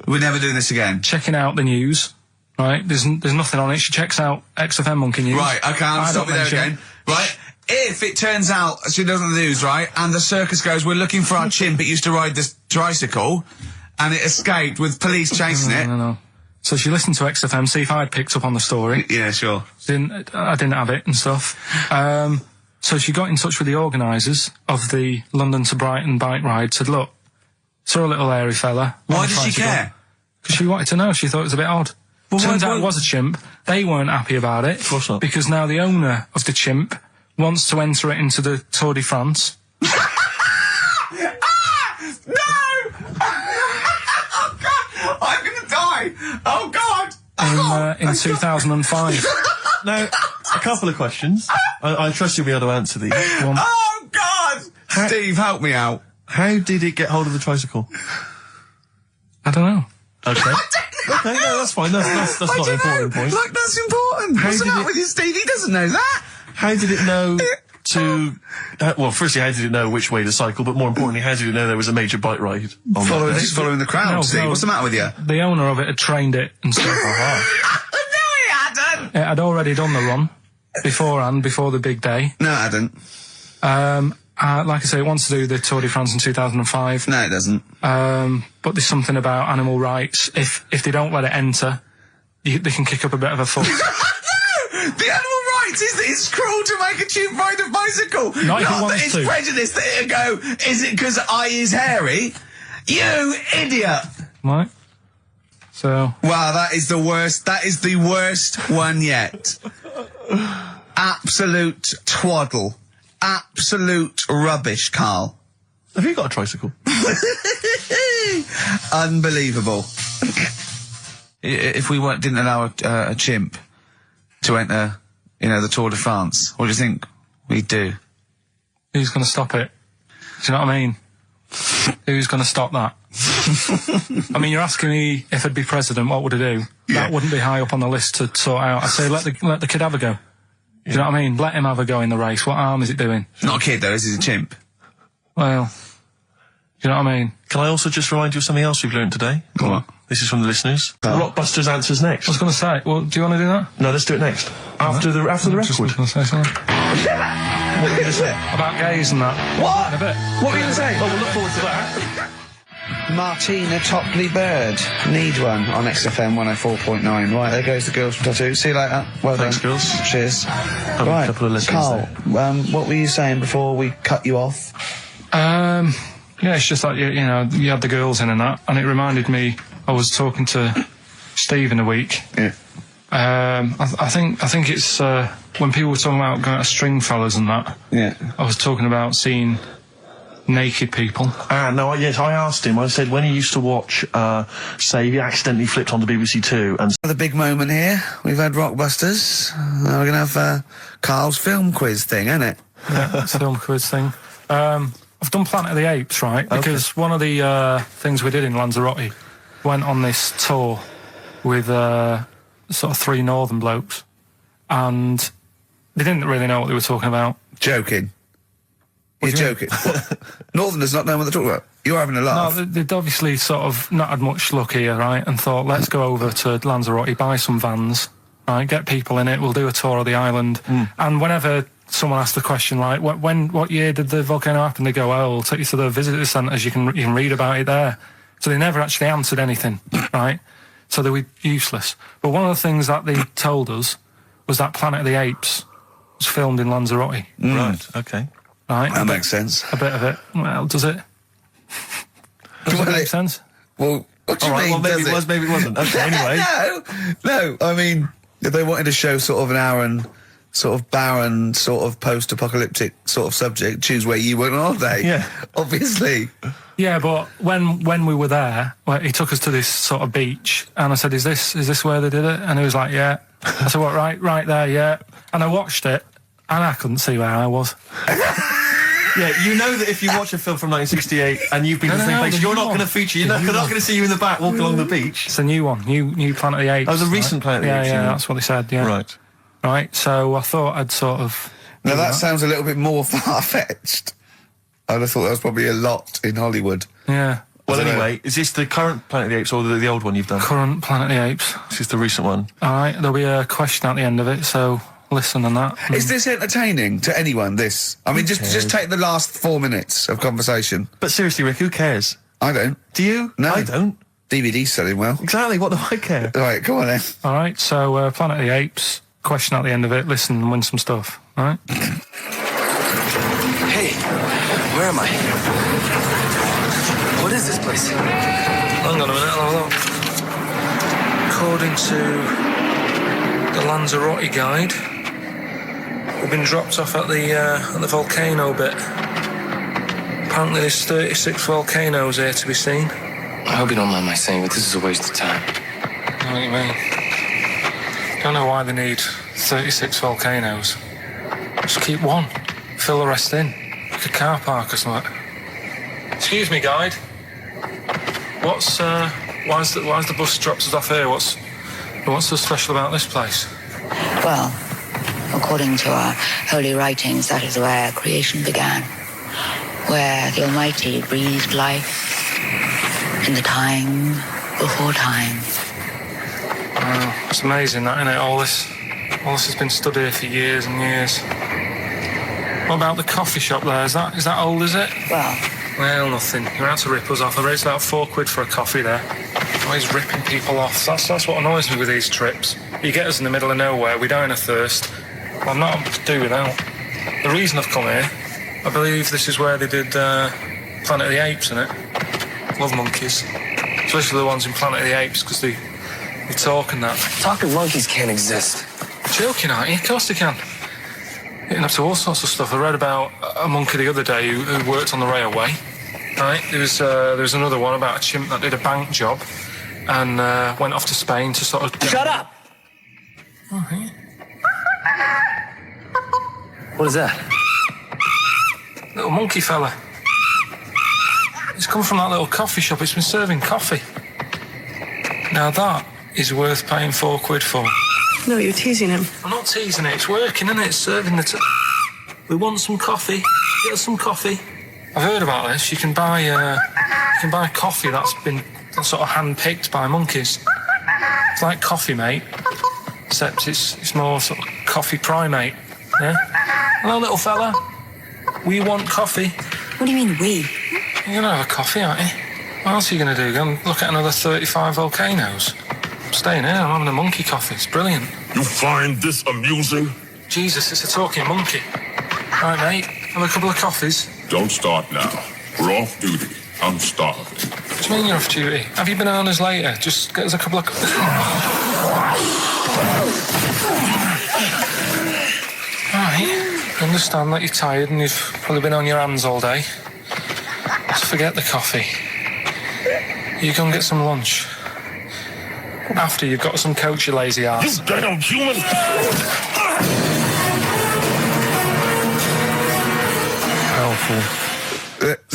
we're never doing this again. checking out the news, right? There's nothing on it. She checks out XFM Monkey News. Right, okay, I'll stop you there again. Right, if it turns out she doesn't the news, right, and the circus goes, we're looking for our chimp, it used to ride this tricycle, and it escaped with police chasing it. No. So she listened to XFM, see if I'd picked up on the story. Yeah, sure. I didn't have it and stuff. So she got in touch with the organisers of the London to Brighton bike ride, said, look, saw a little hairy fella. Why did she care? Because she wanted to know. She thought it was a bit odd. Well, turns out it was a chimp. They weren't happy about it. Of course not. Because now the owner of the chimp wants to enter it into the Tour de France. No! Oh, God! I'm gonna die! Oh, God! In 2005. Now, a couple of questions. I trust you'll be able to answer these. Oh, God! Steve, help me out. How did it get hold of the tricycle? I don't know. Okay. Okay, no, that's fine. That's not an important point. Look, that's important. What's the matter with you, Steve? He doesn't know that. How did it know to... well, firstly, how did it know which way to cycle, but more importantly, how did it know there was a major bike ride? Following the crowd, Steve. What's the matter with you? The owner of it had trained it and stuff. No, he hadn't. It had already done the run beforehand, before the big day. No, it hadn't. Like I say, it wants to do the Tour de France in 2005. No, it doesn't. But there's something about animal rights. If they don't let it enter, they can kick up a bit of a fuss. No! The animal rights is that it's cruel to make a chimp ride a bicycle. Not if he that wants it's to. prejudice that it'll go, is it because I is hairy? You idiot! Right? So... Wow, that is the worst. That is the worst one yet. Absolute twaddle. Absolute rubbish, Carl. Have you got a tricycle? Unbelievable. If we didn't allow a chimp to enter, the Tour de France, what do you think we'd do? Who's going to stop it? Do you know what I mean? Who's going to stop that? I mean, you're asking me if I'd be president, what would I do? Yeah. That wouldn't be high up on the list to sort out. I'd say let the kid have a go. Do you know what I mean? Let him have a go in the race. What harm is it doing? Not a kid, though, is he? A chimp? Well, do you know what I mean? Can I also just remind you of something else we've learned today? What? This is from the listeners. Rockbusters answers next. I was going to say, well, do you want to do that? No, let's do it next. After the record. Just going to say something. What were you going to say? About gays and that. What? In a bit. What were you going to say? Oh, we'll look forward to that. Martina Topley Bird. Need one on XFM 104.9. Right, there goes the girls from Tattoo. See you later. Well Thanks, done. girls. Cheers. A couple of listeners Carl, what were you saying before we cut you off? Yeah, it's just like, you had the girls in and that, and it reminded me, I was talking to Steve in a week. Yeah. I think it's, when people were talking about going to Stringfellas and that. Yeah. I was talking about seeing naked people. No, yes, I asked him, I said, when he used to watch, say, he accidentally flipped onto BBC Two and... The big moment here. We've had Rockbusters. Now we're going to have Carl's film quiz thing, isn't it? Yeah, it's a film quiz thing. I've done Planet of the Apes, right? Because one of the things we did in Lanzarote went on this tour with sort of 3 northern blokes, and they didn't really know what they were talking about. Joking. You're joking. Northerners not know what they're talking about. You're having a laugh. No, they'd obviously sort of not had much luck here, right? And thought, let's go over to Lanzarote, buy some vans, right? Get people in it. We'll do a tour of the island. And whenever someone asked the question, like, what year did the volcano happen? They go, oh, we'll take you to the visitor centres. You can read about it there. So they never actually answered anything, right? So they were useless. But one of the things that they told us was that Planet of the Apes was filmed in Lanzarote. Right, okay. Right? That makes sense. A bit of it. Well, does it? Does it make sense? Well, what do you mean? Well, maybe it was, maybe it wasn't. Okay, anyway. No. I mean, if they wanted to show sort of an barren, sort of post-apocalyptic sort of subject, choose where you went on holiday. Yeah. Obviously. Yeah, but when we were there, he took us to this sort of beach, and I said, is this where they did it? And he was like, yeah. I said, what, right there, yeah. And I watched it, and I couldn't see where I was. Yeah, you know that if you watch a film from 1968 and you've been to the same place, you're not going to feature. You're not going to see you in the back walking along the beach. It's a new one, new Planet of the Apes. Oh, the recent Planet of the Apes. Yeah, that's what they said. Yeah. Right. right? So I thought I'd sort of... Now that sounds a little bit more far-fetched. I'd have thought that was probably a lot in Hollywood. Yeah. Well, anyway, is this the current Planet of the Apes or the old one you've done? Current Planet of the Apes. This is the recent one. All right, there'll be a question at the end of it, so listen on that. Is this entertaining to anyone, this? I mean, just take the last 4 minutes of conversation. But seriously, Rick, who cares? I don't. Do you? No. I don't. DVD's selling well. Exactly, what do I care? Right, come on then. All right, so Planet of the Apes, question at the end of it, listen and win some stuff, all right? Hey, where am I? What is this place? Hang on a minute, I'll have a look. According to the Lanzarote guide, we've been dropped off at the volcano bit. Apparently there's 36 volcanoes here to be seen. I hope you don't mind my saying, but this is a waste of time. I know what you mean. Don't know why they need 36 volcanoes. Just keep one. Fill the rest in. Like a car park or something. Excuse me, guide. Why's the bus dropped us off here? What's so special about this place? Well, according to our holy writings, that is where creation began, where the Almighty breathed life in the time before time. Wow, it's amazing that, isn't it? All this has been stood here for years and years. What about the coffee shop there? Is that old, is it? Well, nothing. You're out to rip us off. I raised about £4 for a coffee there. Always ripping people off. That's what annoys me with these trips. You get us in the middle of nowhere, we die in a thirst. Well, I'm not to do without. The reason I've come here, I believe this is where they did Planet of the Apes, innit? Love monkeys. Especially the ones in Planet of the Apes, because they talk and that. Talking monkeys can't exist. You're joking, aren't you? Of course they can. Getting up to all sorts of stuff. I read about a monkey the other day who worked on the railway. Right, there was another one about a chimp that did a bank job and went off to Spain to sort of... Shut up! Oh, yeah. What is that? Little monkey fella. It's come from that little coffee shop. It's been serving coffee. Now that is worth paying £4 for. No, you're teasing him. I'm not teasing it. It's working, isn't it? It's serving the... We want some coffee. Get us some coffee. I've heard about this. You can buy coffee that's been sort of hand-picked by monkeys. It's like Coffee Mate, except it's more sort of coffee primate. Yeah. Hello, little fella. We want coffee. What do you mean, we? You're gonna have a coffee, aren't you? What else are you gonna do? Go and look at another 35 volcanoes? I'm staying here. I'm having a monkey coffee. It's brilliant. You find this amusing? Jesus, it's a talking monkey. Right, mate. Have a couple of coffees. Don't start now. We're off duty. I'm starving. What do you mean you're off duty? Have you been on us later? Just get us a couple of... Right. I understand that you're tired and you've probably been on your hands all day. Just forget the coffee. You go and get some lunch. After you've got some coach, you lazy ass. You damn human! Powerful.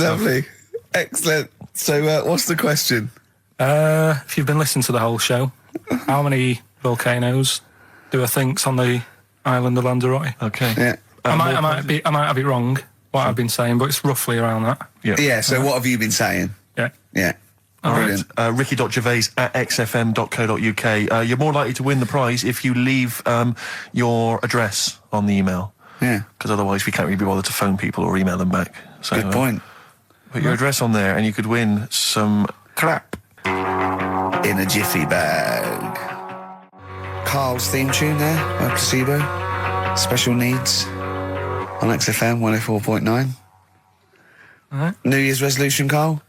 Lovely. Excellent. So, what's the question? If you've been listening to the whole show, how many volcanoes do I think's on the island of Lanzarote? Okay. Yeah. I might have it wrong, what I've been saying, but it's roughly around that. Yeah, so what have you been saying? Yeah. Yeah. Brilliant. Ricky.gervais@xfm.co.uk. You're more likely to win the prize if you leave your address on the email. Yeah. Because otherwise we can't really be bothered to phone people or email them back. So, Good point. Put your address on there and you could win some crap. In a jiffy bag. Carl's theme tune there by Placebo. Special Needs on XFM 104.9. Alright. New Year's resolution, Carl?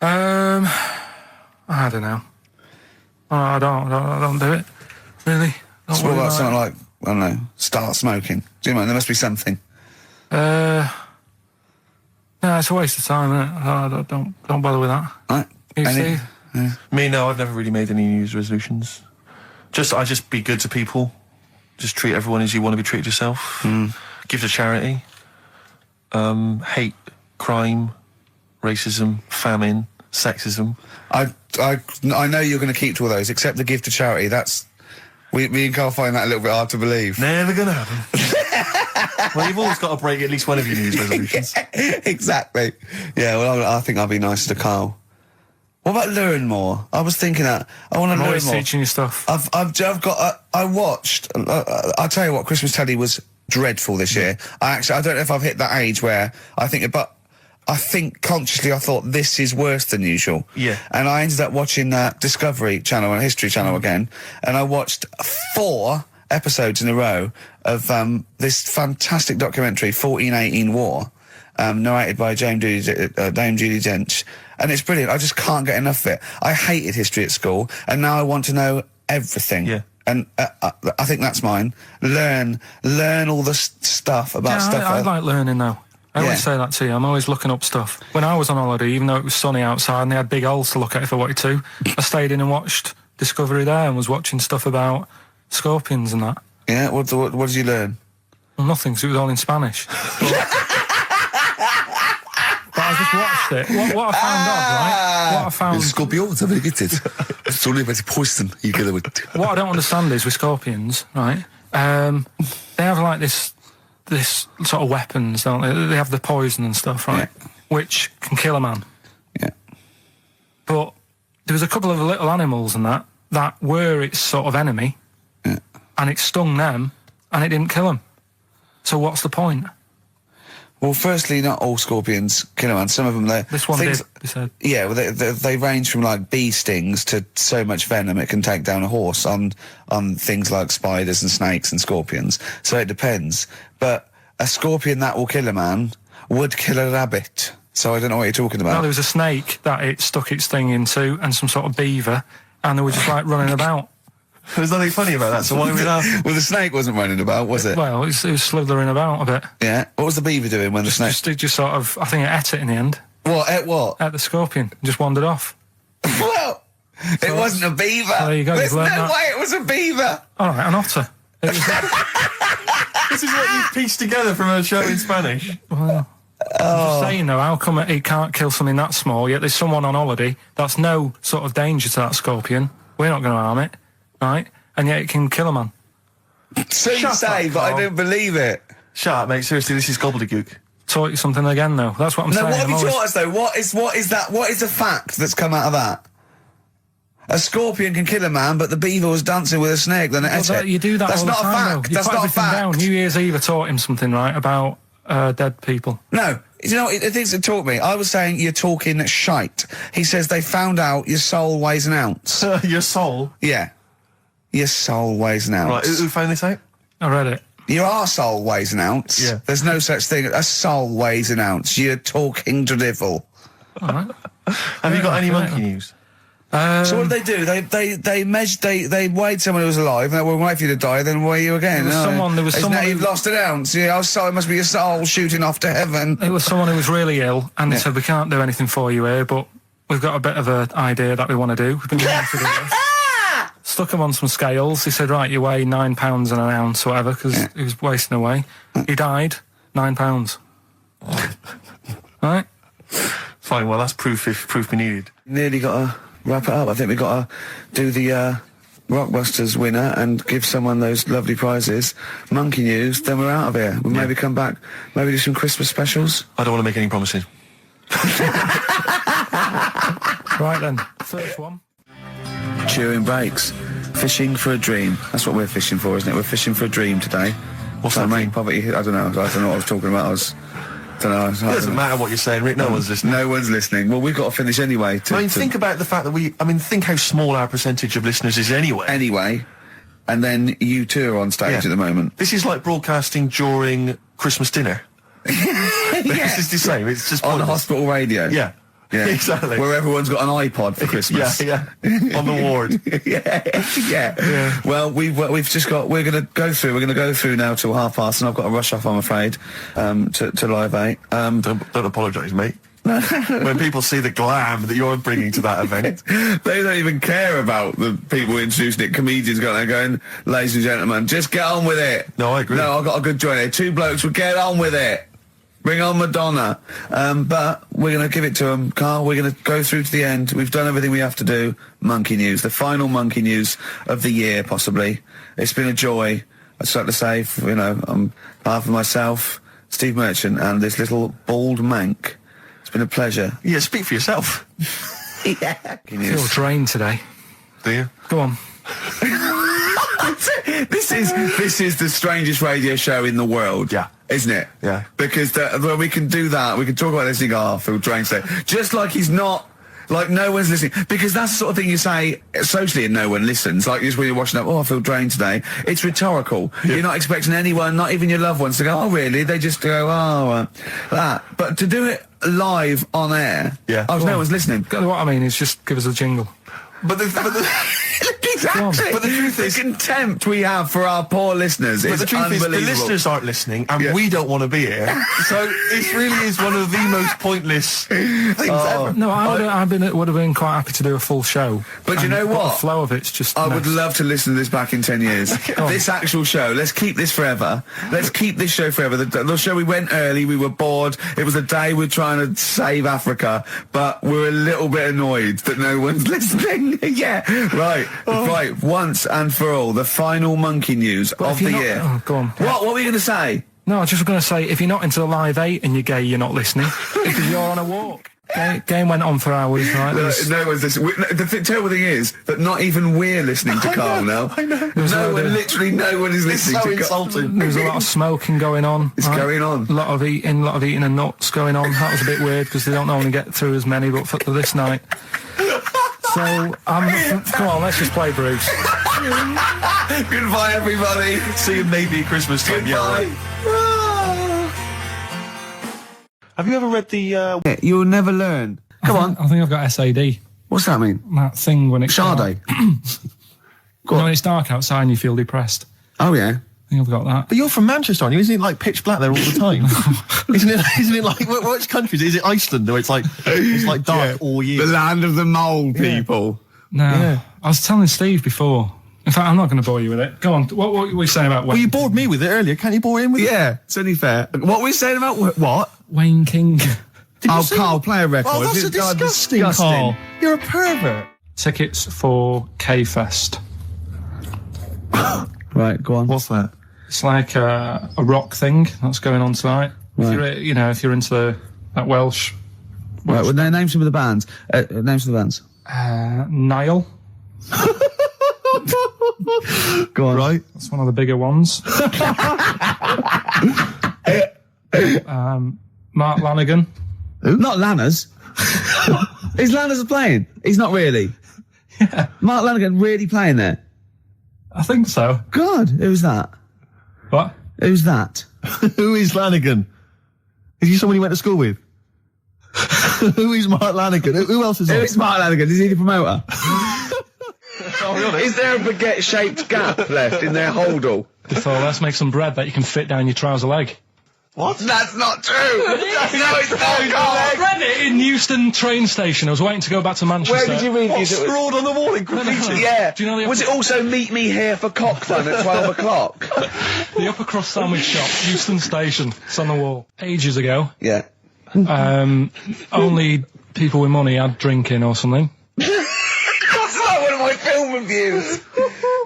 I don't know. I don't do it. Really. It's more like something like, I don't know, start smoking. Do you know, there must be something. No, it's a waste of time, isn't it? Don't bother with that. Right. You, Steve? Yeah. Me, no, I've never really made any New Year's resolutions. I just be good to people. Just treat everyone as you want to be treated yourself. Give to charity. Hate, crime, racism, famine, sexism. I know you're going to keep to all those, except the give to charity. That's Me and Carl find that a little bit hard to believe. Never gonna happen. Well, you've always got to break at least one of your New Year's resolutions. Exactly. Yeah, well, I think I'll be nicer to Carl. What about learn more? I was thinking that. I want to learn more. I'm always teaching you stuff. I've got, I watched, I'll tell you what, Christmas telly was dreadful this year. I don't know if I've hit that age where I think, but I think consciously I thought this is worse than usual. Yeah. And I ended up watching Discovery Channel and History Channel again, and I watched 4 episodes in a row of this fantastic documentary, 1418 War, narrated by Dame Judi Dench, and it's brilliant. I just can't get enough of it. I hated history at school, and now I want to know everything. Yeah. And I think that's mine. Learn all the stuff about stuff. I like learning though. I always say that to you. I'm always looking up stuff. When I was on holiday, even though it was sunny outside and they had big holes to look at if I wanted to, I stayed in and watched Discovery there and was watching stuff about scorpions and that. Yeah, what did you learn? Well, nothing, because it was all in Spanish. But I just watched it. What I found out, right? What I found... Scorpions, I'm going to get it. It's only about poison you get with. What I don't understand is with scorpions, right? They have like this sort of weapons, don't they? They have the poison and stuff, right? Yeah. Which can kill a man. Yeah. But there was a couple of little animals and that were its sort of enemy. Yeah. And it stung them, and it didn't kill them. So what's the point? Well, firstly, not all scorpions kill a man. Some of them, this one did, they said. Yeah, well, they range from like bee stings to so much venom it can take down a horse on things like spiders and snakes and scorpions. So it depends. But a scorpion that will kill a man would kill a rabbit. So I don't know what you're talking about. No, there was a snake that it stuck its thing into, and some sort of beaver, and they were just like running about. There's nothing funny about that, so why are we laughing? Well, the snake wasn't running about, was it? Well, it was slithering about a bit. Yeah. What was the beaver doing when the snake... Just sort of... I think it ate it in the end. What? Ate what? Ate the scorpion. Just wandered off. Well, it wasn't a beaver. There you go. There's no way it was a beaver. All right, an otter. It was This is what you've pieced together from a show in Spanish. Well... I'm just saying though, how come it can't kill something that small, yet there's someone on holiday that's no sort of danger to that scorpion. We're not going to harm it, right? And yet it can kill a man. So you say, but I don't believe it. Shut up, mate. Seriously, this is gobbledygook. Taught you something again, though. That's what I'm saying. No, what have you taught us, though? What is that? What is the fact that's come out of that? A scorpion can kill a man, but the beaver was dancing with a snake, then it ate it. You do that That's all the not time, a fact. though. That's not a fact. Down. New Year's Eve, I taught him something, right, about dead people. No. You know, it things that taught me. I was saying you're talking shite. He says they found out your soul weighs an ounce. Your soul? Yeah. Your soul weighs an ounce. Right, who found this out? I read it. Your arsehole weighs an ounce. Yeah. There's no such thing. A soul weighs an ounce. You're talking drivel. All right. Have you got any monkey news? So what did they do? They measured. They weighed someone who was alive, and they would wait for you to die, then weigh you again. There was someone. You've lost an ounce. Yeah, it must be your soul shooting off to heaven. It was someone who was really ill, and they said, we can't do anything for you here, but we've got a bit of an idea that we want to do. We've been wanting to do this. Stuck him on some scales. He said, right, you weigh 9 pounds and an ounce or whatever, because he was wasting away. He died, 9 pounds. Right? Fine, well, that's proof if proof be needed. Nearly got to wrap it up. I think we've got to do the Rockbusters winner and give someone those lovely prizes. Monkey news, then we're out of here. We'll maybe come back, maybe do some Christmas specials. I don't want to make any promises. Right then, first one. Chewing breaks. Fishing for a dream. That's what we're fishing for, isn't it? We're fishing for a dream today. What's that mean? Poverty. I don't know. I don't know what I was talking about. It doesn't matter what you're saying, Rick. No one's listening. No one's listening. Well, we've got to finish anyway. Think about the fact that think how small our percentage of listeners is anyway. Anyway. And then you two are on stage at the moment. This is like broadcasting during Christmas dinner. This is the same. It's just on hospital radio. Yeah. Yeah, exactly. Where everyone's got an iPod for Christmas. Yeah. On the ward. yeah. Well, we've just got. We're going to go through now till 5:30, and I've got to rush off, I'm afraid, to Live 8. Don't apologise, mate. When people see the glam that you're bringing to that event, they don't even care about the people introducing it. Comedians going, ladies and gentlemen, just get on with it. No, I agree. No, I've got a good joint here. 2 blokes will get on with it. Bring on Madonna. But we're going to give it to him, Carl. We're going to go through to the end. We've done everything we have to do. Monkey news. The final monkey news of the year, possibly. It's been a joy, I'd like to say, on behalf of myself, Steve Merchant, and this little bald mank. It's been a pleasure. Yeah, speak for yourself. Yeah. I feel drained today. Do you? Go on. This is the strangest radio show in the world. Yeah. Isn't it? Yeah. Because when we can do that, we can talk about this and go, oh, I feel drained today. Just like he's not, like no one's listening. Because that's the sort of thing you say socially and no one listens. Like just when you're watching up, oh, I feel drained today. It's rhetorical. Yeah. You're not expecting anyone, not even your loved ones, to go, oh, really? They just go, that. But to do it live on air, no one's listening. What I mean is just give us a jingle. But the exactly. But the truth is, the contempt we have for our poor listeners is unbelievable. The listeners aren't listening, and we don't want to be here. So it really is one of the most pointless things ever. No, would have been quite happy to do a full show. But you know what? The flow of it's just. I would love to listen to this back in 10 years. This actual show. Let's keep this forever. Let's keep this show forever. The show, we went early. We were bored. It was a day we're trying to save Africa, but we're a little bit annoyed that no one's listening. Yeah, right. Right, once and for all, the final monkey news of the year. Oh, go on. What were you going to say? No, I was just going to say, if you're not into the Live 8 and you're gay, you're not listening. Because you're on a walk. Game went on for hours, right? No one's listening. The terrible thing is that not even we're listening to Carl now. I know. Literally no one is listening to Carl. Insulting. There was a lot of smoking going on. It's going on. A lot of eating and nuts going on. That was a bit weird because they don't normally get through as many, but for this night. So, come on, let's just play Bruce. Goodbye, everybody. See you maybe at Christmas time. Goodbye. Have you ever read the... You'll never learn. Come on. I think I've got SAD. What's that mean? That thing when it's... Sade. When it's dark outside and you feel depressed. Oh, yeah. I think I've got that. But you're from Manchester, aren't you? Isn't it like pitch black there all the time? Isn't it like which country is it? Iceland, where it's like dark all year. The land of the mole people. No, I was telling Steve before. In fact, I'm not going to bore you with it. Go on. What were we saying about Wayne? Well, you bored me with it earlier. Can't you bore him with it? Yeah, it's only fair. What were we saying about what? Wayne King. Carl, play a record. Oh, that's disgusting, Carl. You're a pervert. Tickets for K-Fest. Right, go on. What's that? It's like a rock thing that's going on tonight. Right. If you're into that Welsh. Right, well, name some of the bands. Names of the bands. Nile. Go on. Right. That's one of the bigger ones. Mark Lanigan. Who? Not Lanners. Is Lanners playing? He's not really. Yeah. Mark Lanigan really playing there? I think so. God, who's that? What? Who's that? Who is Lanigan? Is he someone you went to school with? Who is Mark Lanigan? Who else is Who on? is Mark Lanigan? Is he the promoter? Oh, is there a baguette-shaped gap left in their holdall? Before, let's make some bread that you can fit down your trouser leg. What? That's not true! No, it's not, I read it in Euston train station. I was waiting to go back to Manchester. Where did you read What, these? scrawled on the wall in graffiti? Yeah. Do you know the Was it also meet me here for cock fun at 12 o'clock? The upper crust sandwich shop, Euston Station. It's on the wall. Ages ago. Yeah. Only people with money had drinking or something. That's like one of my film reviews.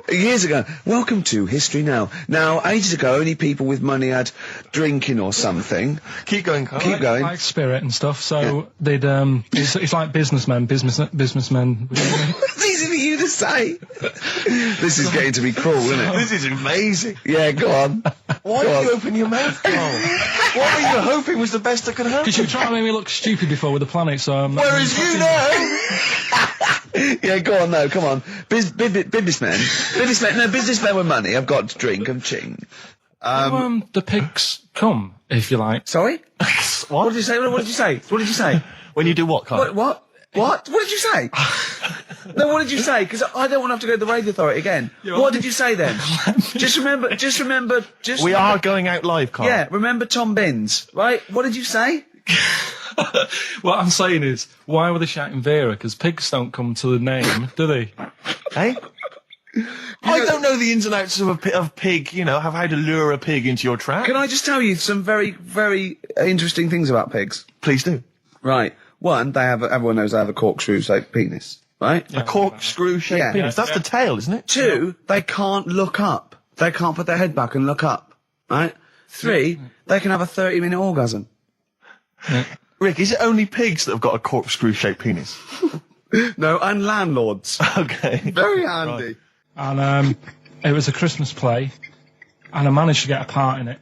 Years ago. Welcome to History Now. Now, ages ago, only people with money had drinking or something. Keep going, Carl. Keep going. Like spirit and stuff. So they'd it's like businessmen. Businessmen. It's easy for you to say. This is getting to be cruel, isn't it? This is amazing. Yeah, go on. Why did you open your mouth, Carl? What were you hoping was the best that could happen? Because you were trying to make me look stupid before with the planet, so Whereas you know. Yeah, go on, no, come on. Businessmen with money. I've got to drink, I'm ching. the pigs come, if you like. Sorry? What did you say? What did you say? What did you say? When you do what, Carl? What? What did you say? No, what did you say? Because I don't want to have to go to the radio authority again. What did you say then? Just remember. We are going out live, Carl. Yeah, remember Tom Binns, right? What did you say? What I'm saying is, why were they shouting Vera? Because pigs don't come to the name, do they? Hey? I don't know the ins and outs of pig, have how to lure a pig into your trap. Can I just tell you some very, very interesting things about pigs? Please do. Right. One, everyone knows they have a corkscrew-shaped penis, right? A corkscrew-shaped penis. That's the tail, isn't it? 2, they can't look up. They can't put their head back and look up, right? 3, they can have a 30-minute orgasm. Rick, is it only pigs that have got a corkscrew-shaped penis? No, and landlords. Okay. Very handy. Right. And it was a Christmas play, and I managed to get a part in it.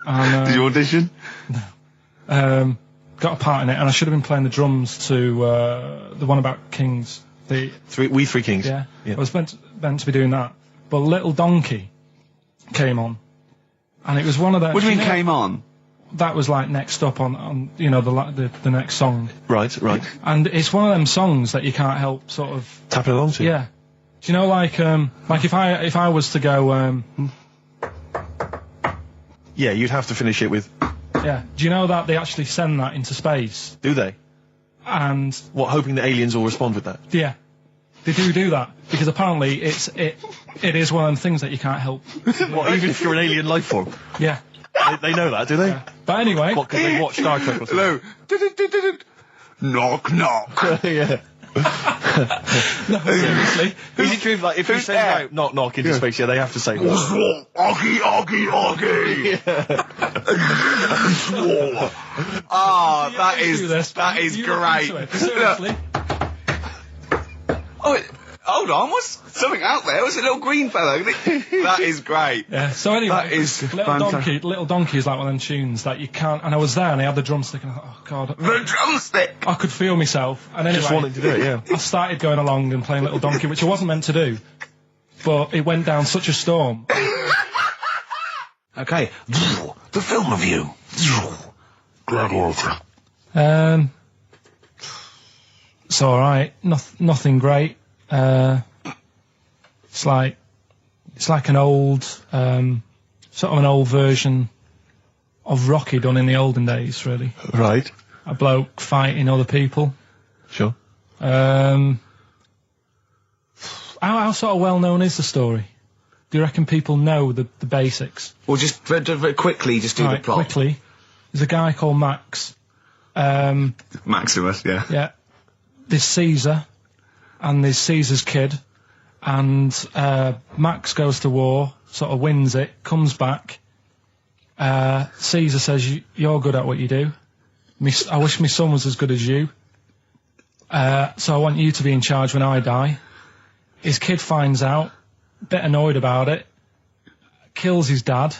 And, did you audition? No. Got a part in it, and I should have been playing the drums to the one about kings. We Three Kings. Yeah. I was meant to be doing that, but Little Donkey came on, and it was one of those. What do you mean came on? That was like next up on the next song. Right. And it's one of them songs that you can't help sort of tapping along to. Yeah. Do you know like if I was to go yeah, you'd have to finish it with. Yeah. Do you know that they actually send that into space? Do they? And what, hoping that aliens will respond with that? Yeah. They do that because apparently it is one of them things that you can't help. What, even if you're an alien life form? Yeah. They know that, do they? Yeah. But anyway, what, because they watch Star Trek or something? Hello. Knock knock. Yeah. No, seriously. Is it true? Like if you send out knock knock into space, they have to say Oggy. Oh, that is great. Seriously. Oh, hold on, what's something out there? Was it a little green fellow? That is great. Yeah, so anyway, that is Little Donkey is like one of them tunes that you can't, and I was there and I had the drumstick and I thought, oh god. The drumstick! I could feel myself. And anyway, just wanting to do it, yeah. I started going along and playing Little Donkey, which I wasn't meant to do, but it went down such a storm. Okay, the film review. Gladiator. It's alright, nothing great. It's like an old, sort of an old version of Rocky done in the olden days, really. Right. A bloke fighting other people. Sure. How sort of well known is the story? Do you reckon people know the basics? Well, just very quickly, just do the plot. Quickly. There's a guy called Max. Maximus, yeah. Yeah. There's Caesar, and there's Caesar's kid, and Max goes to war, sort of wins it, comes back. Caesar says, you're good at what you do. I wish my son was as good as you. So I want you to be in charge when I die. His kid finds out, a bit annoyed about it, kills his dad,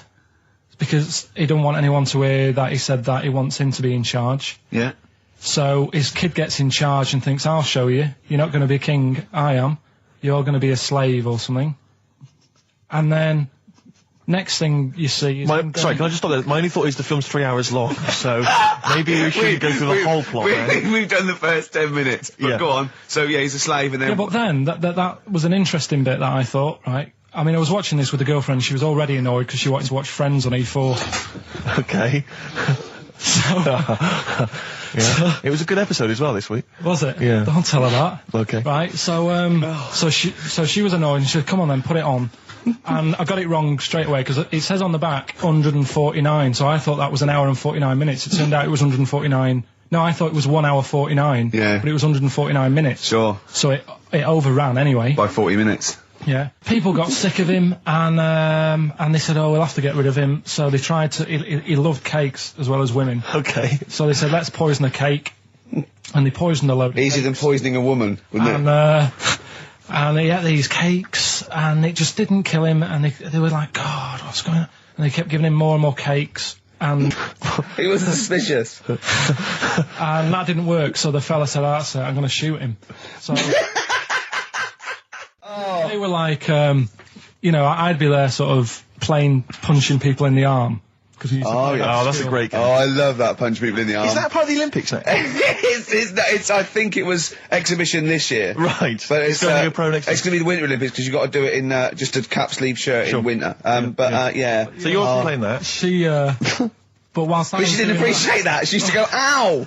because he don't want anyone to hear that he said that he wants him to be in charge. Yeah. So his kid gets in charge and thinks, I'll show you. You're not going to be king, I am. You're going to be a slave or something. And then, next thing you see is... Sorry, can I just stop there? My only thought is the film's 3 hours long, so maybe we shouldn't go through the whole plot. We've done the first 10 minutes, but go on. So yeah, he's a slave and then... Yeah, but then, that was an interesting bit that I thought, right? I mean, I was watching this with a girlfriend, she was already annoyed because she wanted to watch Friends on E4. Okay. Yeah. It was a good episode as well this week. Was it? Yeah. Don't tell her that. Okay. Right, so she was annoyed and she said, come on then, put it on. And I got it wrong straight away because it says on the back 149, so I thought that was an hour and 49 minutes. It turned out it was 149. No, I thought it was 1 hour 49. Yeah. But it was 149 minutes. Sure. So it overran anyway. By 40 minutes. Yeah. People got sick of him and they said, oh, we'll have to get rid of him. So they tried to, he loved cakes as well as women. Okay. So they said, let's poison a cake. And they poisoned a load of Easier cakes. than poisoning a woman, wouldn't it? And he ate these cakes and it just didn't kill him. And they were like, God, what's going on? And they kept giving him more and more cakes. And he was suspicious. And that didn't work. So the fella said, that's it, I'm going to shoot him. So... They were like, I'd be there sort of punching people in the arm. That's a great game. Oh, I love that, punch people in the arm. Is that part of the Olympics now? it's I think it was exhibition this year. Right. But it's going to be a pro next year. It's going to be the Winter Olympics because you've got to do it in just a cap sleeve shirt in winter. Yeah. So you're playing that? She, but whilst I was she didn't appreciate that. She used to go, ow!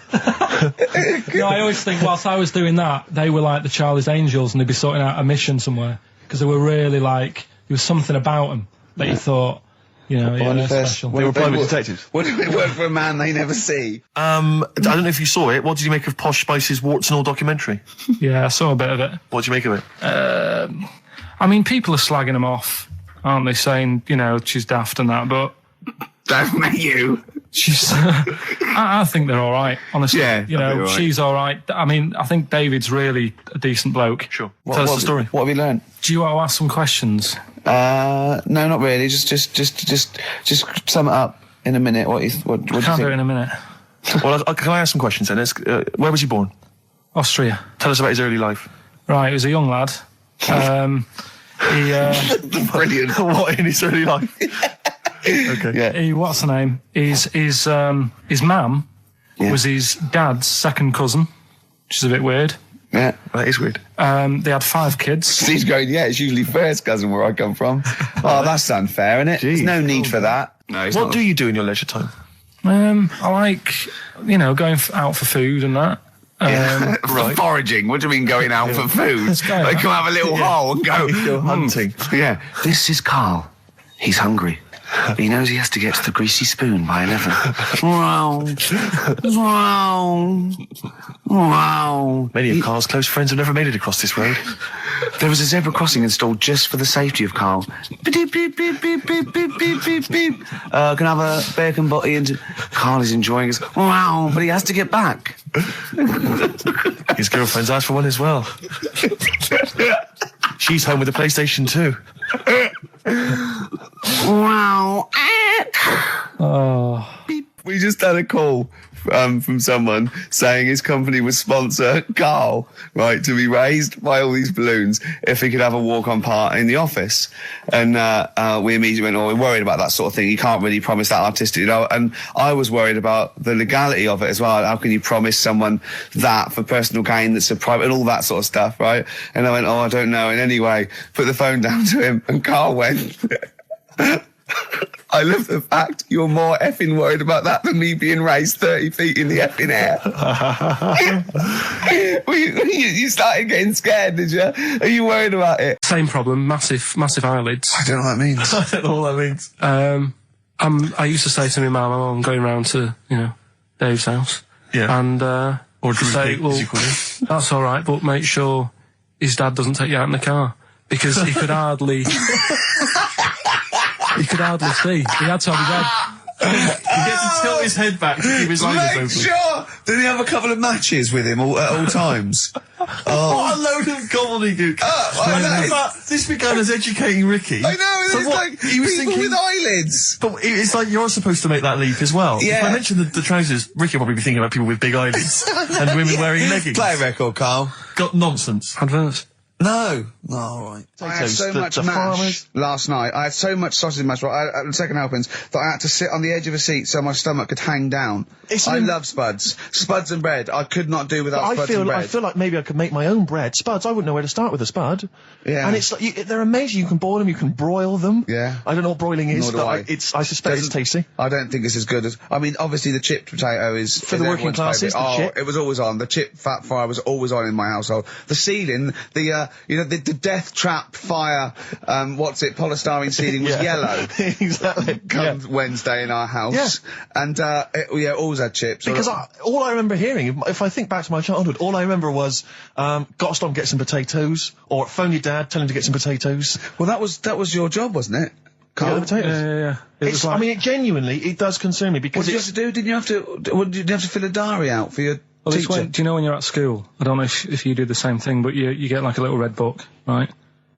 No, I always think whilst I was doing that, they were like the Charlie's Angels and they'd be sorting out a mission somewhere. because they were really like, there was something about them that you thought, you know, they're special. They were private detectives. What do they work for a man they never see? I don't know if you saw it. What did you make of Posh Spice's Warts and All documentary? Yeah, I saw a bit of it. What did you make of it? I mean, people are slagging them off, aren't they? Saying, you know, she's daft and that, but Don't you? she's. I think they're all right, honestly. Yeah, you know, all right. she's all right. I mean, I think David's really a decent bloke. Sure. Tell us What's the story? What have you learned? Do you want to ask some questions? No, not really. Just sum it up in a minute. What do you Can't do it think? in a minute. Well, can I ask some questions then? Where was he born? Austria. Tell us about his early life. Right, he was a young lad. He. Brilliant. What in his early life? Okay. Yeah. What's the name? His mum was his dad's second cousin, which is a bit weird. Yeah. That is weird. They had 5 kids. Steve's going, yeah, it's usually first cousin where I come from. Oh, that's unfair, isn't it? There's no need for that. No, it's What not. do you do in your leisure time? I like, you know, going out for food and that. Right. Foraging. What do you mean going out for food? going They out. come have a little hole and go, Go hunting. Yeah. This is Karl. He's hungry. He knows he has to get to the greasy spoon by 11. Wow. Wow. Wow. Many of Carl's close friends have never made it across this road. There was a zebra crossing installed just for the safety of Karl. Beep, beep, beep, beep, beep, beep, beep, beep, beep. Can I have a bacon butty? And Karl is enjoying his. Wow, but he has to get back. His girlfriend's asked for one as well. She's home with a PlayStation 2. Wow. Oh. We just had a call from someone saying his company would sponsor Karl, right, to be raised by all these balloons if he could have a walk-on part in the office. And we immediately went, we're worried about that sort of thing. You can't really promise that artistic, you know. And I was worried about the legality of it as well. How can you promise someone that for personal gain that's a private and all that sort of stuff, right? And I went, I don't know in any way. Put the phone down to him and Karl went... I love the fact you're more effing worried about that than me being raised 30 feet in the effing air. You started getting scared, did you? Are you worried about it? Same problem, massive eyelids. I don't know what that means. I don't know what that means. I used to say to my mum, I'm going round to, you know, Dave's house. Yeah. And, Or to say, Drew, well, as you call him. that's all right, but make sure his dad doesn't take you out in the car. Because he could hardly... He could hardly see. He had to have his head. He gets to tilt his head back to keep his eyes open. Make sure! Did he have a couple of matches with him at all times? What a load of gobbledygook. But this began as educating Ricky. I know, So it's what- like he was people thinking- with eyelids. But it's like you're supposed to make that leap as well. Yeah. If I mentioned the trousers, Ricky will probably be thinking about people with big eyelids and women wearing leggings. Play a record, Karl. Got nonsense. Adverts. No. No, all right. I had so much the mash farmers- last night. I had so much sausage mash at the second helpings that I had to sit on the edge of a seat so my stomach could hang down. I love spuds. Spuds and bread. I could not do without spuds and bread. I feel like maybe I could make my own bread. Spuds, I wouldn't know where to start with a spud. Yeah. And it's like, they're amazing. You can boil them, you can broil them. Yeah. I don't know what broiling is, Nor do but I. I suspect it's tasty. I don't think it's as good as... I mean, obviously the chipped potato is... For the working everyone's classes, favourite. the chip. It was always on. The chip fat fire was always on in my household. The ceiling, the death trap fire, polystyrene ceiling was yellow. Exactly. Come Wednesday in our house. Yeah. And, always had chips. Because all I remember hearing, if I think back to my childhood, all I remember was, gotta stop and get some potatoes, or phone your dad, tell him to get some potatoes. Well, that was your job, wasn't it? Get the potatoes. Yeah. It's, I mean, it does concern me What because did you have to do? Did you have to fill a diary out for your Well, it's teacher? when, do you know when you're at school? I don't know if you do the same thing, but you get like a little red book, right?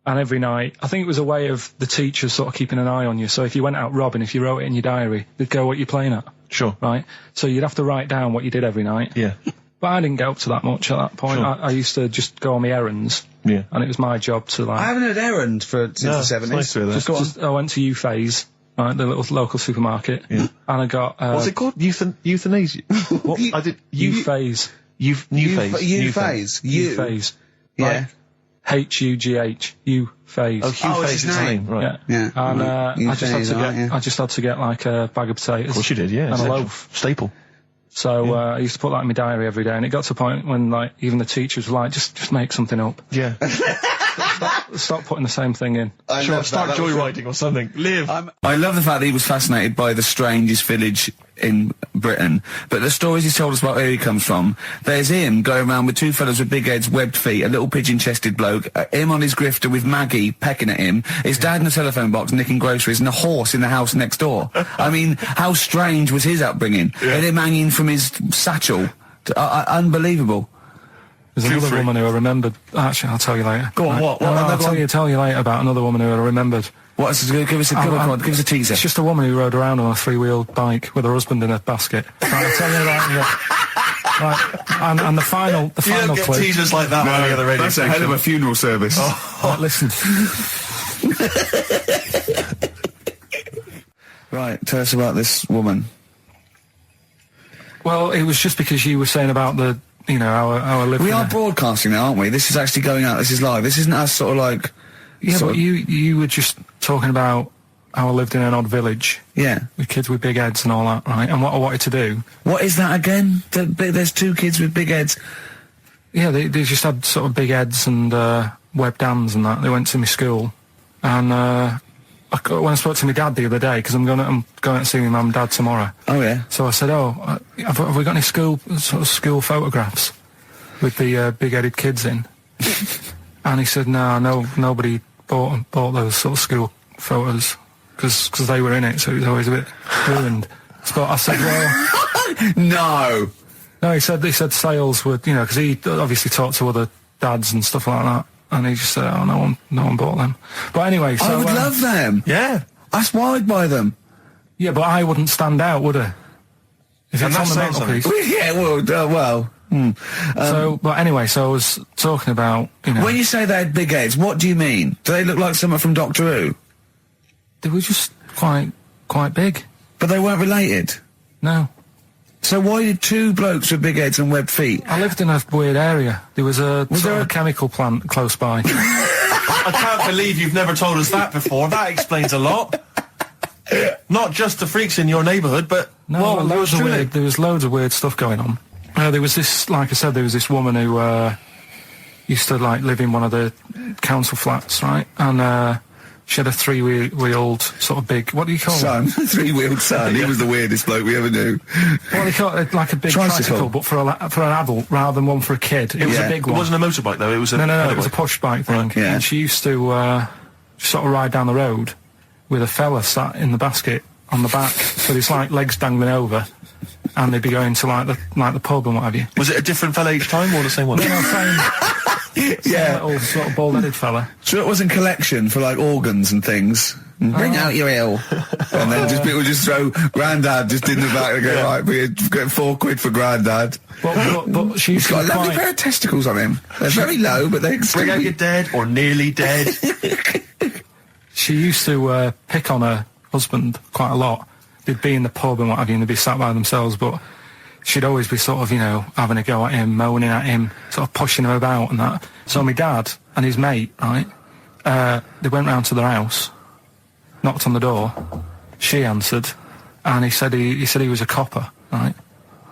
And every night, I think it was a way of the teachers sort of keeping an eye on you. So if you went out robbing, if you wrote it in your diary, they'd go, what you're playing at. Sure. Right? So you'd have to write down what you did every night. Yeah. But I didn't get up to that much at that point. Sure. I used to just go on my errands. Yeah. And it was my job to like... I haven't heard errand since the 70s. It's nice to hear that. I went to U-Phase, right, the little local supermarket. Yeah. And I got... What's it called? Euthanasia? What? I did... U-Phase. New phase. U-Phase. U-Phase. Yeah. H-U-G-H. U-Phase. Oh, Hugh Oh, Phase it's is his his name. name, right. Yeah. Yeah. And I Euthanasia, just had to get like a bag of potatoes. Of course you did, yeah. And a Essential. loaf. Staple. So I used to put that in my diary every day, and it got to a point when like even the teachers were like, just make something up. Yeah. Stop putting the same thing in. Start joyriding or something. Live. I love the fact that he was fascinated by the strangest village in Britain, but the stories he's told us about where he comes from, there's him going around with two fellas with big heads, webbed feet, a little pigeon-chested bloke, him on his grifter with Maggie pecking at him, his dad in a telephone box nicking groceries, and a horse in the house next door. I mean, how strange was his upbringing? And him hanging from his satchel. Unbelievable. There's another woman who I remembered. Actually, I'll tell you later. Go on, what? I'll tell you later about another woman who I remembered. Give us a teaser. It's just a woman who rode around on a three-wheeled bike with her husband in a basket. Right, I'll tell you that. Right, and the final you don't get clue. teasers like that on any other radio That's a hell of a funeral service. Right, listen. Right, tell us about this woman. Well, it was just because you were saying about the, our living. We are broadcasting now, aren't we? This is actually going out. This is live. This isn't us sort of like. Yeah, but you were just talking about how I lived in an odd village. Yeah. With kids with big heads and all that, right? And what I wanted to do. What is that again? There's two kids with big heads. Yeah, they just had sort of big heads and webbed hands and that. They went to my school, and when I spoke to my dad the other day, because I'm going to see my mum and dad tomorrow. Oh yeah. So I said, have we got any school photographs with the big-headed kids in? And he said, no, nobody bought those sort of school photos because they were in it, so it was always a bit ruined. So I said, well, no, he said sales were, because he obviously talked to other dads and stuff like that, and he just said, no one bought them. But anyway, so I would love them. Yeah, that's why I'd buy them. Yeah, but I wouldn't stand out, would I? If it's on the mantelpiece. Yeah, well. But anyway, so I was talking about, When you say they had big heads, what do you mean? Do they look like someone from Doctor Who? They were just quite big. But they weren't related? No. So why did two blokes with big heads and webbed feet? I lived in a weird area. There was a chemical plant close by. I can't believe you've never told us that before. That explains a lot. Not just the freaks in your neighbourhood, but... No, there was loads of weird stuff going on. There was this, like I said, there was this woman who used to live in one of the council flats, right? And she had a three-wheeled sort of big, what do you call it? Three-wheeled son. He was the weirdest bloke we ever knew. Well, they call it like a big tricycle, but for an adult rather than one for a kid. It was a big one. It wasn't a motorbike though. It was no. It was a push bike thing. Yeah. And she used to just sort of ride down the road with a fella sat in the basket on the back, with his legs dangling over. And they'd be going to the pub and what have you. Was it a different fella each time or the same one? No, same little sort of bald-headed fella. So it wasn't collection for organs and things. Bring out your ill. And then people just throw Grandad just in the back and go, right, we get £4 for Grandad. But she's got a lovely pair of testicles on him. They're very low, but they bring out your dead or nearly dead. She used to pick on her husband quite a lot. They'd be in the pub and what have you, and they'd be sat by themselves, but she'd always be sort of, having a go at him, moaning at him, sort of pushing him about and that. So my dad and his mate, right, they went round to their house, knocked on the door, she answered, and he said he was a copper, right?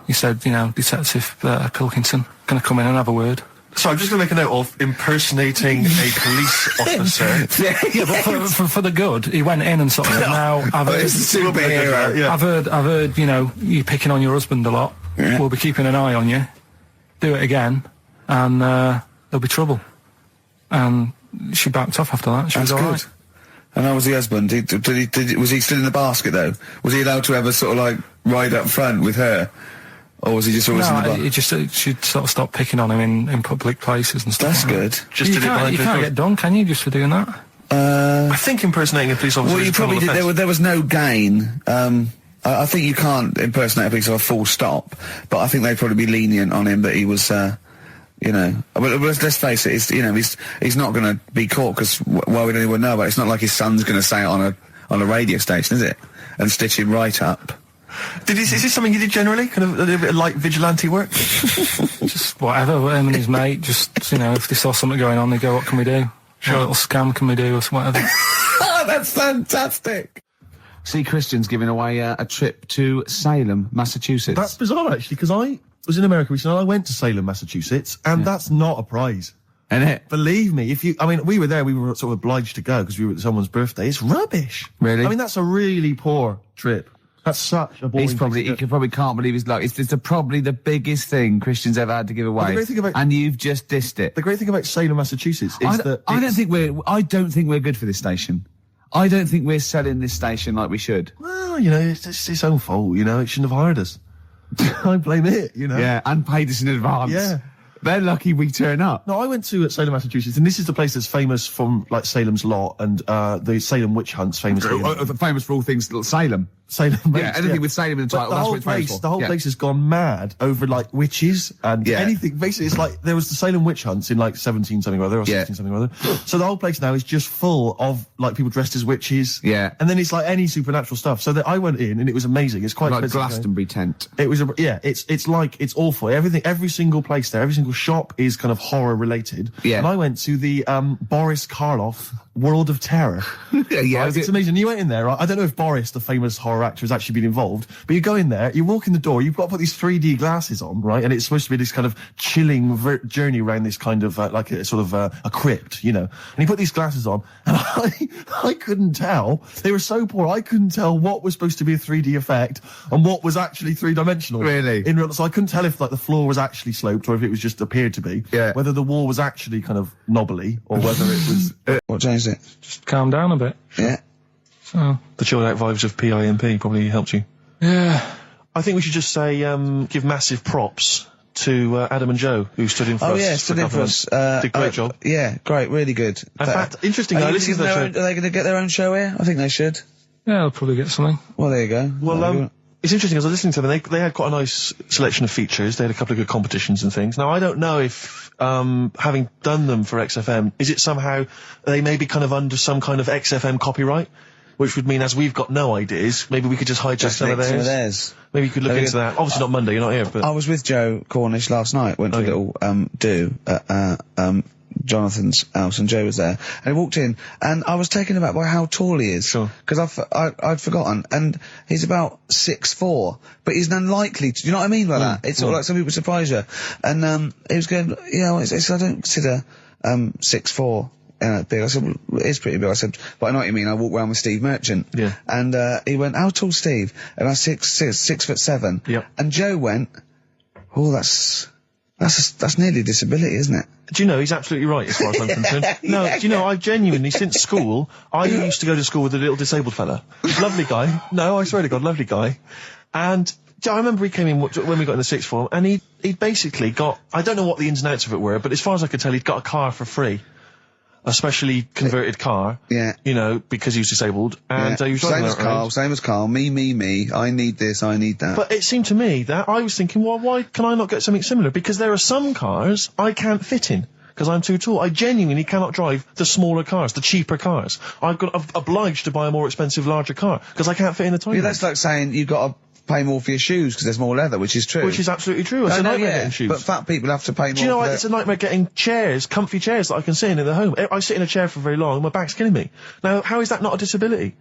He said, Detective Pilkington, gonna come in and have a word. So I'm just going to make a note of impersonating a police officer. Yeah, but for the good, he went in and sort of, now, I've heard, superhero. Yeah. I've heard, you picking on your husband a lot. Yeah. We'll be keeping an eye on you. Do it again, and there'll be trouble. And she backed off after that. She was all right. And how was the husband? Was he still in the basket though? Was he allowed to ever sort of ride up front with her? Or was he just always in the basket? She'd sort of stop picking on him in public places and stuff. That's good. Just you can't get done, can you, just for doing that? I think impersonating a police officer. Well, you probably did. There was no gain. I think you can't impersonate a police officer full stop, but I think they'd probably be lenient on him that he was, But let's face it, he's not going to be caught because why would anyone know about it? It's not like his son's going to say it on a radio station, is it? And stitch him right up. Is this something you did generally? Kind of a little bit of light vigilante work? Just whatever, him and his mate, just, if they saw something going on, they go, what can we do? Sure. What little scam can we do, or whatever. Oh, that's fantastic! See Christian's giving away a trip to Salem, Massachusetts. That's bizarre, actually, because I was in America recently, and I went to Salem, Massachusetts, and that's not a prize. Innit? Believe me, we were there, we were sort of obliged to go because we were at someone's birthday. It's rubbish. Really? I mean, that's a really poor trip. That's such a boring He probably can't believe his luck. It's probably the biggest thing Christian's ever had to give away. The great thing about, and you've just dissed it. The great thing about Salem, Massachusetts is I don't think we're good for this station. I don't think we're selling this station like we should. Well, it's its own fault, it shouldn't have hired us. I blame it, Yeah, and paid us in advance. Yeah. They're lucky we turn up. No, I went to Salem, Massachusetts, and this is the place that's famous from, like, Salem's Lot and the Salem witch hunts, famous for all things Salem. Salem. Yeah, anything with Salem in the title, that's what it's famous for. The whole place has gone mad over, like, witches and anything. Basically, it's like, there was the Salem witch hunts in, like, 17 something or other, or 16 something or other. So the whole place now is just full of, like, people dressed as witches. Yeah. And then it's, like, any supernatural stuff. So I went in, and it was amazing. It's quite like Glastonbury tent. It was, it's awful. Every single place there, every single shop is kind of horror related. Yeah. And I went to the, Boris Karloff World of Terror. It's amazing. You went in there, right? I don't know if Boris, the famous horror actor, has actually been involved, but you go in there, you walk in the door, you've got to put these 3D glasses on, right? And it's supposed to be this kind of chilling journey around this kind of, like a sort of, a crypt, And you put these glasses on, and I couldn't tell. They were so poor, I couldn't tell what was supposed to be a 3D effect and what was actually three-dimensional. Really? So I couldn't tell if, like, the floor was actually sloped or if it was just appeared to be. Yeah. Whether the wall was actually kind of knobbly or whether it was... What changed it? Just calm down a bit. Yeah. So. The chilled out vibes of PIMP probably helped you. Yeah. I think we should just say, give massive props to Adam and Joe, who stood in for us. Oh yeah, stood in for us. Did a great job. Yeah, great, really good. In fact, interesting. Are they going to get their own show here? I think they should. Yeah, they'll probably get something. Well, there you go. Well, it's interesting, as I was listening to them, they had quite a nice selection of features. They had a couple of good competitions and things. Now, I don't know if, having done them for XFM, is it somehow, they may be kind of under some kind of XFM copyright? Which would mean, as we've got no ideas, maybe we could just hijack some of theirs. Maybe you could look into that. Obviously not Monday, you're not here, but... I was with Joe Cornish last night, went to a little, do at, Jonathan's house, and Joe was there, and he walked in, and I was taken aback by how tall he is. Sure. Because I'd forgotten, and he's about 6'4", but he's unlikely to, do you know what I mean by that? It's sort of like some people surprise you. And, he was going, I don't consider, 6'4", big. I said, well, it is pretty big. I said, but I know what you mean. I walk around with Steve Merchant. Yeah. And, he went, how tall's Steve? And I said, 6'7". Yep. And Joe went, oh, that's nearly a disability, isn't it? Do you know, he's absolutely right as far as I'm concerned. No, do you know, I've genuinely, since school, I used to go to school with a little disabled fella. Lovely guy. No, I swear to God, lovely guy. And I remember he came in when we got in the sixth form, and he'd basically got, I don't know what the ins and outs of it were, but as far as I could tell, he'd got a car for free. A specially converted car. Yeah. Because he was disabled. And he was driving that around. Same as Carl. Me. I need this, I need that. But it seemed to me that I was thinking, well, why can I not get something similar? Because there are some cars I can't fit in. Because I'm too tall. I genuinely cannot drive the smaller cars, the cheaper cars. I'm obliged to buy a more expensive, larger car. Because I can't fit in the tiny one. That's like saying you've got to pay more for your shoes because there's more leather, which is true. Which is absolutely true. It's a nightmare getting shoes. But fat people have to pay more. Do you know what? It's a nightmare getting chairs, comfy chairs that I can sit in the home. I sit in a chair for very long and my back's killing me. Now, how is that not a disability?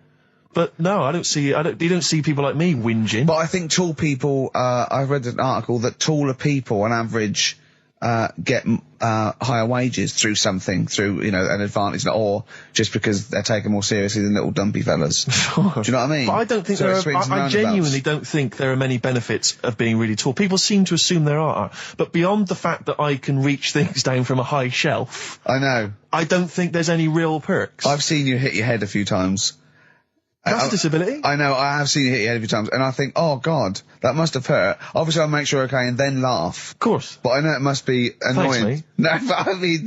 But no, you don't see people like me whinging. But I think tall people, I read an article that taller people on average, get higher wages through an advantage, or just because they're taken more seriously than little dumpy fellas. Sure. Do you know what I mean? But I don't think I genuinely don't think there are many benefits of being really tall. People seem to assume there are, but beyond the fact that I can reach things down from a high shelf, I know. I don't think there's any real perks. I've seen you hit your head a few times. That's a disability. I know, I have seen you hit your head a few times, and I think, oh God, that must have hurt. Obviously I'll make sure okay and then laugh. Of course. But I know it must be annoying. Thanks, mate. No, but I mean,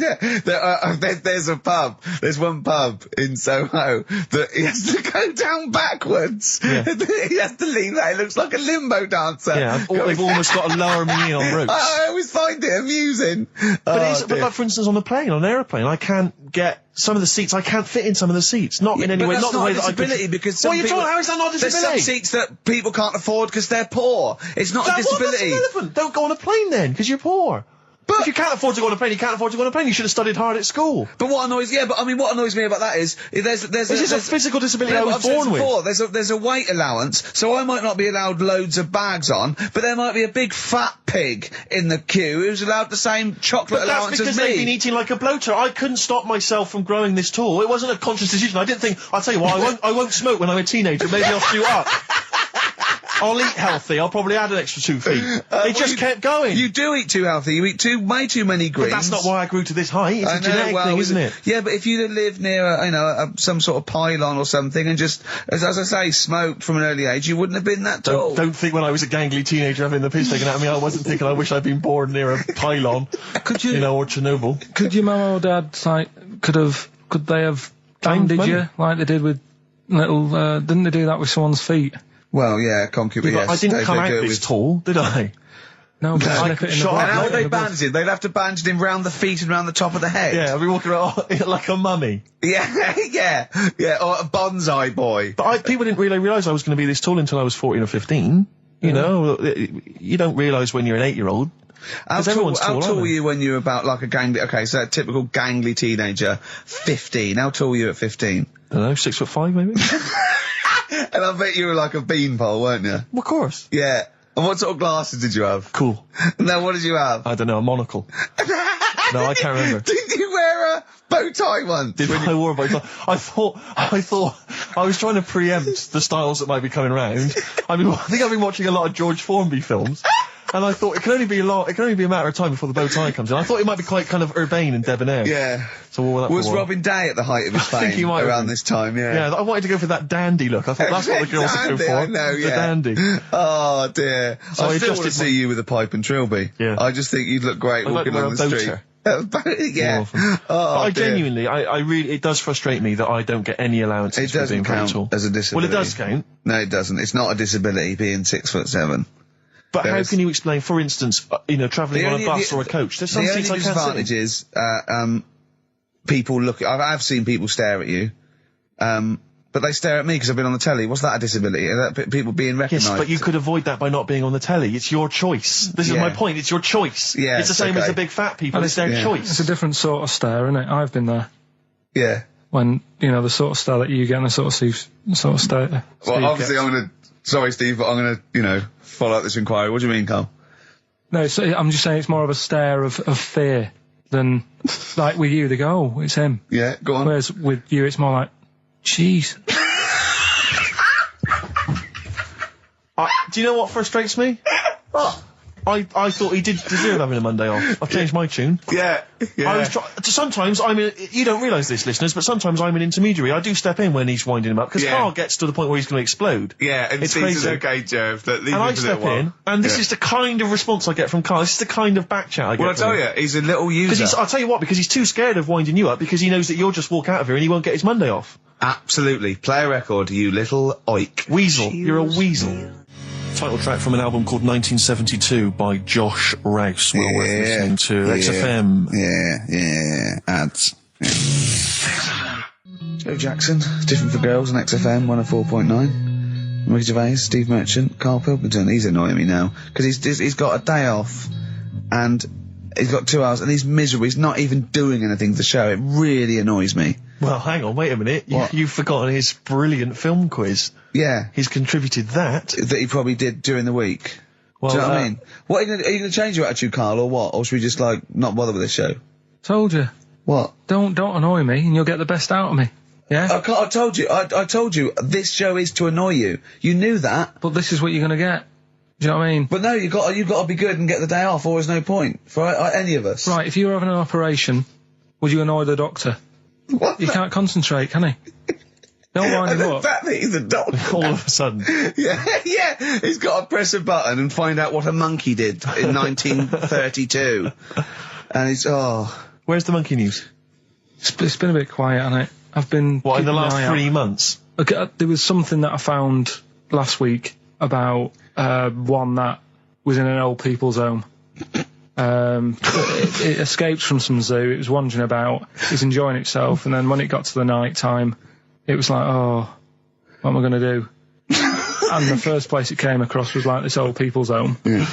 there's a pub, there's one pub in Soho that he has to go down backwards. Yeah. He has to lean that, it looks like a limbo dancer. Yeah, they've almost got to lower me in on ropes. I always find it amusing. But like, for instance, on an airplane, I can't get some of the seats, I can't fit in some of the seats. Not in any way, not the way that I could. Because how is that not a disability? There's some seats that people can't afford because they're poor. It's not a disability. That's irrelevant. Don't go on a plane then, because you're poor. But if you can't afford to go on a plane, you can't afford to go on a plane. You should have studied hard at school. But what annoys me about that is there's a physical disability I was born with. There's a weight allowance, so I might not be allowed loads of bags on, but there might be a big fat pig in the queue who's allowed the same chocolate allowance as me. That's because they've been eating like a bloater. I couldn't stop myself from growing this tall. It wasn't a conscious decision. I didn't think, I'll tell you what, I won't smoke when I'm a teenager. Maybe I'll shoot up. I'll eat healthy. I'll probably add an extra 2 feet. It just kept going. You do eat too healthy. You eat way too many greens. But that's not why I grew to this height. It's a genetic thing, isn't it? Yeah, but if you lived near, some sort of pylon or something and just, as I say, smoked from an early age, you wouldn't have been that tall. Don't think when I was a gangly teenager having the piss taken out of me, I wasn't thinking I wish I'd been born near a pylon. Or Chernobyl. Could your mum or dad, could they have banded you like they did with little, didn't they do that with someone's feet? Well, yeah, concubine, yes. I didn't come out this tall, did I? No, but how would they bandage him? They'd have to bandage him round the feet and round the top of the head. Yeah, I'd be walking around like a mummy. Yeah, or a bonsai boy. But people didn't really realise I was going to be this tall until I was 14 or 15. You know, you don't realise when you're an 8-year-old. How tall were you when you were about like a gangly, so a typical gangly teenager, 15. How tall were you at 15? I don't know, 6'5" maybe? And I bet you were like a beanpole, weren't you? Well, of course. Yeah. And what sort of glasses did you have? Cool. No, what did you have? I don't know, a monocle. No, I can't remember. Did you wear a bow tie once? I wore a bow tie? I thought I was trying to preempt the styles that might be coming around. I think I've been watching a lot of George Formby films. And I thought it can only be a matter of time before the bow tie comes in. I thought it might be quite kind of urbane and debonair. Yeah. So what was Robin Day at the height of his fame? I think he might around this time, yeah. Yeah, I wanted to go for that dandy look. I thought that's what the girls would go for. I know, yeah. The dandy. Oh dear. So I still want to see you with a pipe and trilby. Yeah. I just think you'd look great walking on the street. Yeah. I genuinely, I really, it does frustrate me that I don't get any allowances for being very tall. It doesn't count as a disability. Well, it does count. No, it doesn't. It's not a disability being 6'7". But how can you explain, for instance, travelling on a bus or a coach? There's some seats I can't sit in. The only disadvantage is, people look, I've seen people stare at you, but they stare at me because I've been on the telly. What's that a disability? People being recognised? Yes, but you could avoid that by not being on the telly. It's your choice. This is my point. It's your choice. Yeah, it's the same as the big fat people. It's their choice. It's a different sort of stare, isn't it? I've been there. Yeah. When, the sort of stare that you get and the sort of stare. Well, obviously sorry, Steve, but I'm gonna, follow up this inquiry. What do you mean, Carl? No, I'm just saying it's more of a stare of fear than, like with you, they go, oh, it's him. Yeah, go on. Whereas with you, it's more like, jeez. Do you know what frustrates me? What? I thought he did deserve having a Monday off. I've changed my tune. Yeah. Sometimes you don't realise this, listeners, but sometimes I'm an intermediary. I do step in when he's winding him up, because Carl gets to the point where he's going to explode. Yeah, and it's crazy. Okay, Jerv, and I step in, and this is the kind of response I get from Carl. This is the kind of back chat I get. Well, I tell you, he's a little user. I'll tell you what, because he's too scared of winding you up, because he knows that you'll just walk out of here and he won't get his Monday off. Absolutely. Play a record, you little oik. Weasel. You're a weasel. Title track from an album called 1972 by Josh Rouse. Well worth listening to. XFM. Yeah. Ads. Yeah. Joe Jackson, Different for Girls on XFM 104.9. Ricky Gervais, Steve Merchant, Karl Pilkington. He's annoying me now because he's got a day off and he's got 2 hours and he's miserable. He's not even doing anything to the show. It really annoys me. Well, hang on, wait a minute. You've forgotten his brilliant film quiz. Yeah. He's contributed that. That he probably did during the week. Well, do you know what I mean? What, are you going to change your attitude, Carl, or what? Or should we just, not bother with this show? Told you. What? Don't annoy me and you'll get the best out of me. Yeah? I told you. I told you. This show is to annoy you. You knew that. But this is what you're going to get. Do you know what I mean? But no, you've got to be good and get the day off, or there's no point for any of us. Right, if you were having an operation, would you annoy the doctor? What? He can't concentrate, can he? Don't wind him up. The fact that he's a doctor. All of a sudden. Yeah. He's got to press a button and find out what a monkey did in 1932. And he's, Where's the monkey news? It's been a bit quiet, hasn't it? I've been... What, in the last 3 months? Okay, there was something that I found last week about one that was in an old people's home. It escaped from some zoo. It was wandering about. It was enjoying itself, and then when it got to the night time, it was like, oh, what am I going to do? And the first place it came across was like this old people's home. Yeah.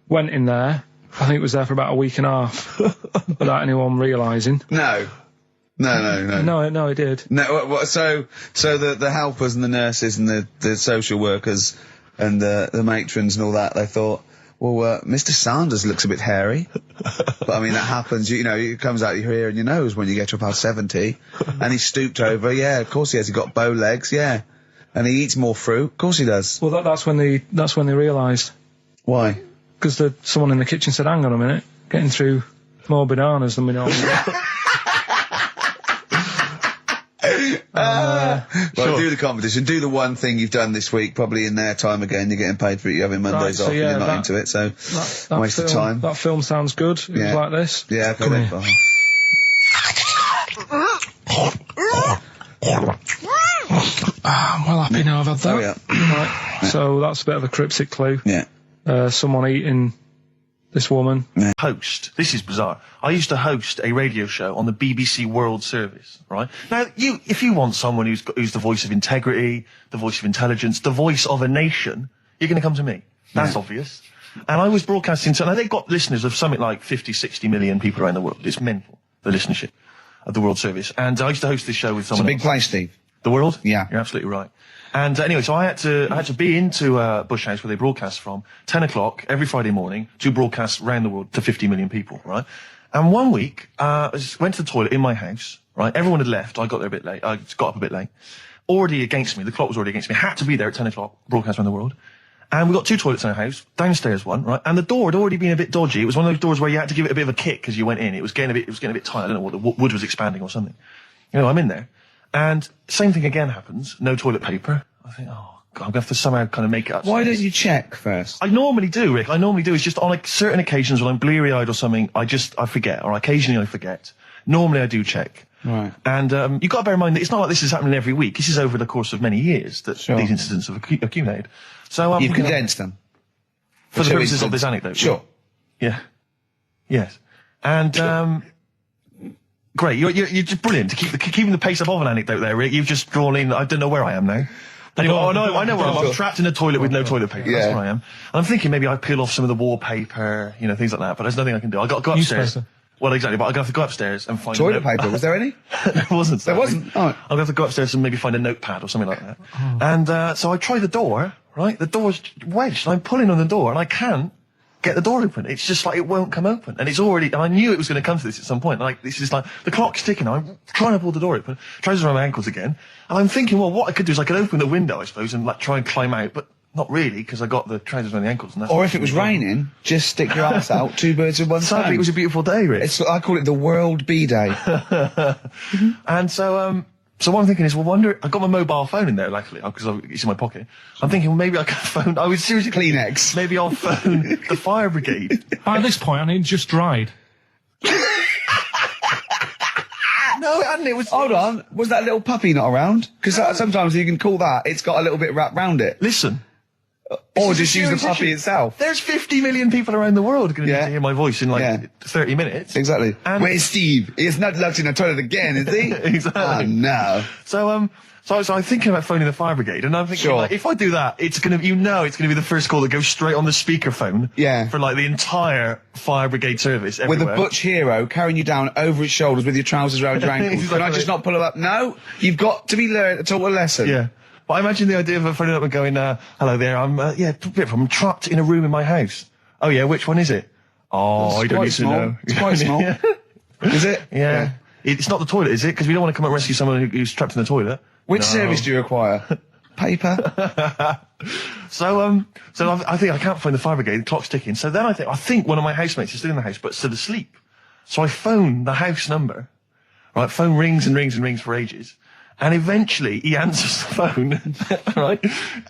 Went in there, I think it was there for about a week and a half without anyone realising. No, it did. No, so the helpers and the nurses and the social workers and the matrons and all that, they thought, well, Mr. Sanders looks a bit hairy. But I mean, that happens, you know, it comes out your ear and your nose when you get to about 70. And he's stooped over, yeah, of course he has. He's got bow legs, yeah. And he eats more fruit, of course he does. Well, that's when they realised. Why? Because someone in the kitchen said, hang on a minute, getting through more bananas than we normally do. Well, do the competition. Do the one thing you've done this week, probably in their time again. You're getting paid for it. You're having Mondays off. Yeah, you're not into it, so that waste of time. That film sounds good. It was like this. Yeah, come here. I'm well happy now I've had that. Oh, yeah. Right. So that's a bit of a cryptic clue. Yeah. Someone eating this woman. Yeah. Host. This is bizarre. I used to host a radio show on the BBC World Service, right? Now, if you want someone who's the voice of integrity, the voice of intelligence, the voice of a nation, you're going to come to me. That's obvious. And I was broadcasting, so now they've got listeners of something like 50, 60 million people around the world. It's mental, the listenership of the World Service. And I used to host this show with someone It's a big place, Steve. The World? Yeah. You're absolutely right. And anyway, so I had to be into Bush House where they broadcast from 10 o'clock every Friday morning to broadcast around the world to 50 million people, right? And one week, I just went to the toilet in my house, right? Everyone had left. I got there a bit late. I got up a bit late. Already against me. The clock was already against me. Had to be there at 10 o'clock, broadcast around the world. And we got 2 toilets in our house, downstairs one, right? And the door had already been a bit dodgy. It was one of those doors where you had to give it a bit of a kick as you went in. It was getting a bit tight. I don't know what the wood was expanding or something. You know, I'm in there. And same thing again happens. No toilet paper. I think, oh, God, I'm going to have to somehow kind of make it up. Why don't you check first? I normally do, Rick. It's just on like certain occasions when I'm bleary-eyed or something, I forget, or occasionally I forget. Normally I do check. Right. And you've got to bear in mind that it's not like this is happening every week. This is over the course of many years that these incidents have accumulated. So you've condensed them. For the purposes of this anecdote. Sure. Yeah. Yes. And great. You're just brilliant to keeping the pace up of an anecdote there, Rick. You've just drawn in. I don't know where I am now. Anyway, I know where I am. I'm trapped in a toilet with no toilet paper. Yeah. That's where I am. And I'm thinking maybe I peel off some of the wallpaper, you know, things like that. But there's nothing I can do. I got to go upstairs. Well, exactly. But I'm going to have to go upstairs and find toilet paper. Was there any? There wasn't. There wasn't. Oh. I'm going to have to go upstairs and maybe find a notepad or something like that. Oh. And so I try the door. Right, the door's wedged. I'm pulling on the door and I can't get the door open. It's just like it won't come open. And it's already, and I knew it was going to come to this at some point. Like, this is like, the clock's ticking. I'm trying to pull the door open, trousers around my ankles again. And I'm thinking, well, what I could do is I could open the window, I suppose, and like try and climb out, but not really, because I got the trousers around the ankles. And that's or if it was raining, just stick your ass out, 2 birds with one stone. Sadly, it was a beautiful day, Rich. I call it the World Bee Day. And so, so what I'm thinking is, well, I got my mobile phone in there, luckily, because it's in my pocket. I'm thinking, well, maybe I can phone, I was seriously... Kleenex. Maybe I'll phone the fire brigade. At this point, I need just dried. No, it hadn't, it was... Hold on, was that little puppy not around? Because sometimes you can call that, it's got a little bit wrapped round it. Listen. Or just use the puppy itself. There's 50 million people around the world going to need to hear my voice in 30 minutes. Exactly. And where's Steve? He's not locked in the toilet again, is he? Exactly. Oh, no. So I'm thinking about phoning the fire brigade, and I'm thinking, like, if I do that, it's going to be the first call that goes straight on the speakerphone. Yeah. For like the entire fire brigade service everywhere. With a butch hero carrying you down over his shoulders with your trousers around your ankles. Exactly. Can I just not pull him up? No. You've got to be taught a lesson. Yeah. But I imagine the idea of phoning up and going, hello there, I'm trapped in a room in my house. Oh yeah, which one is it? Oh, I don't need to know. It's quite small. Is it? Yeah. It's not the toilet, is it? Because we don't want to come and rescue someone who's trapped in the toilet. Which service do you require? Paper? So I think I can't find the fire brigade, the clock's ticking. So then I think one of my housemates is still in the house, but still asleep. So I phone the house number. Right, phone rings and rings and rings for ages. And eventually he answers the phone, right?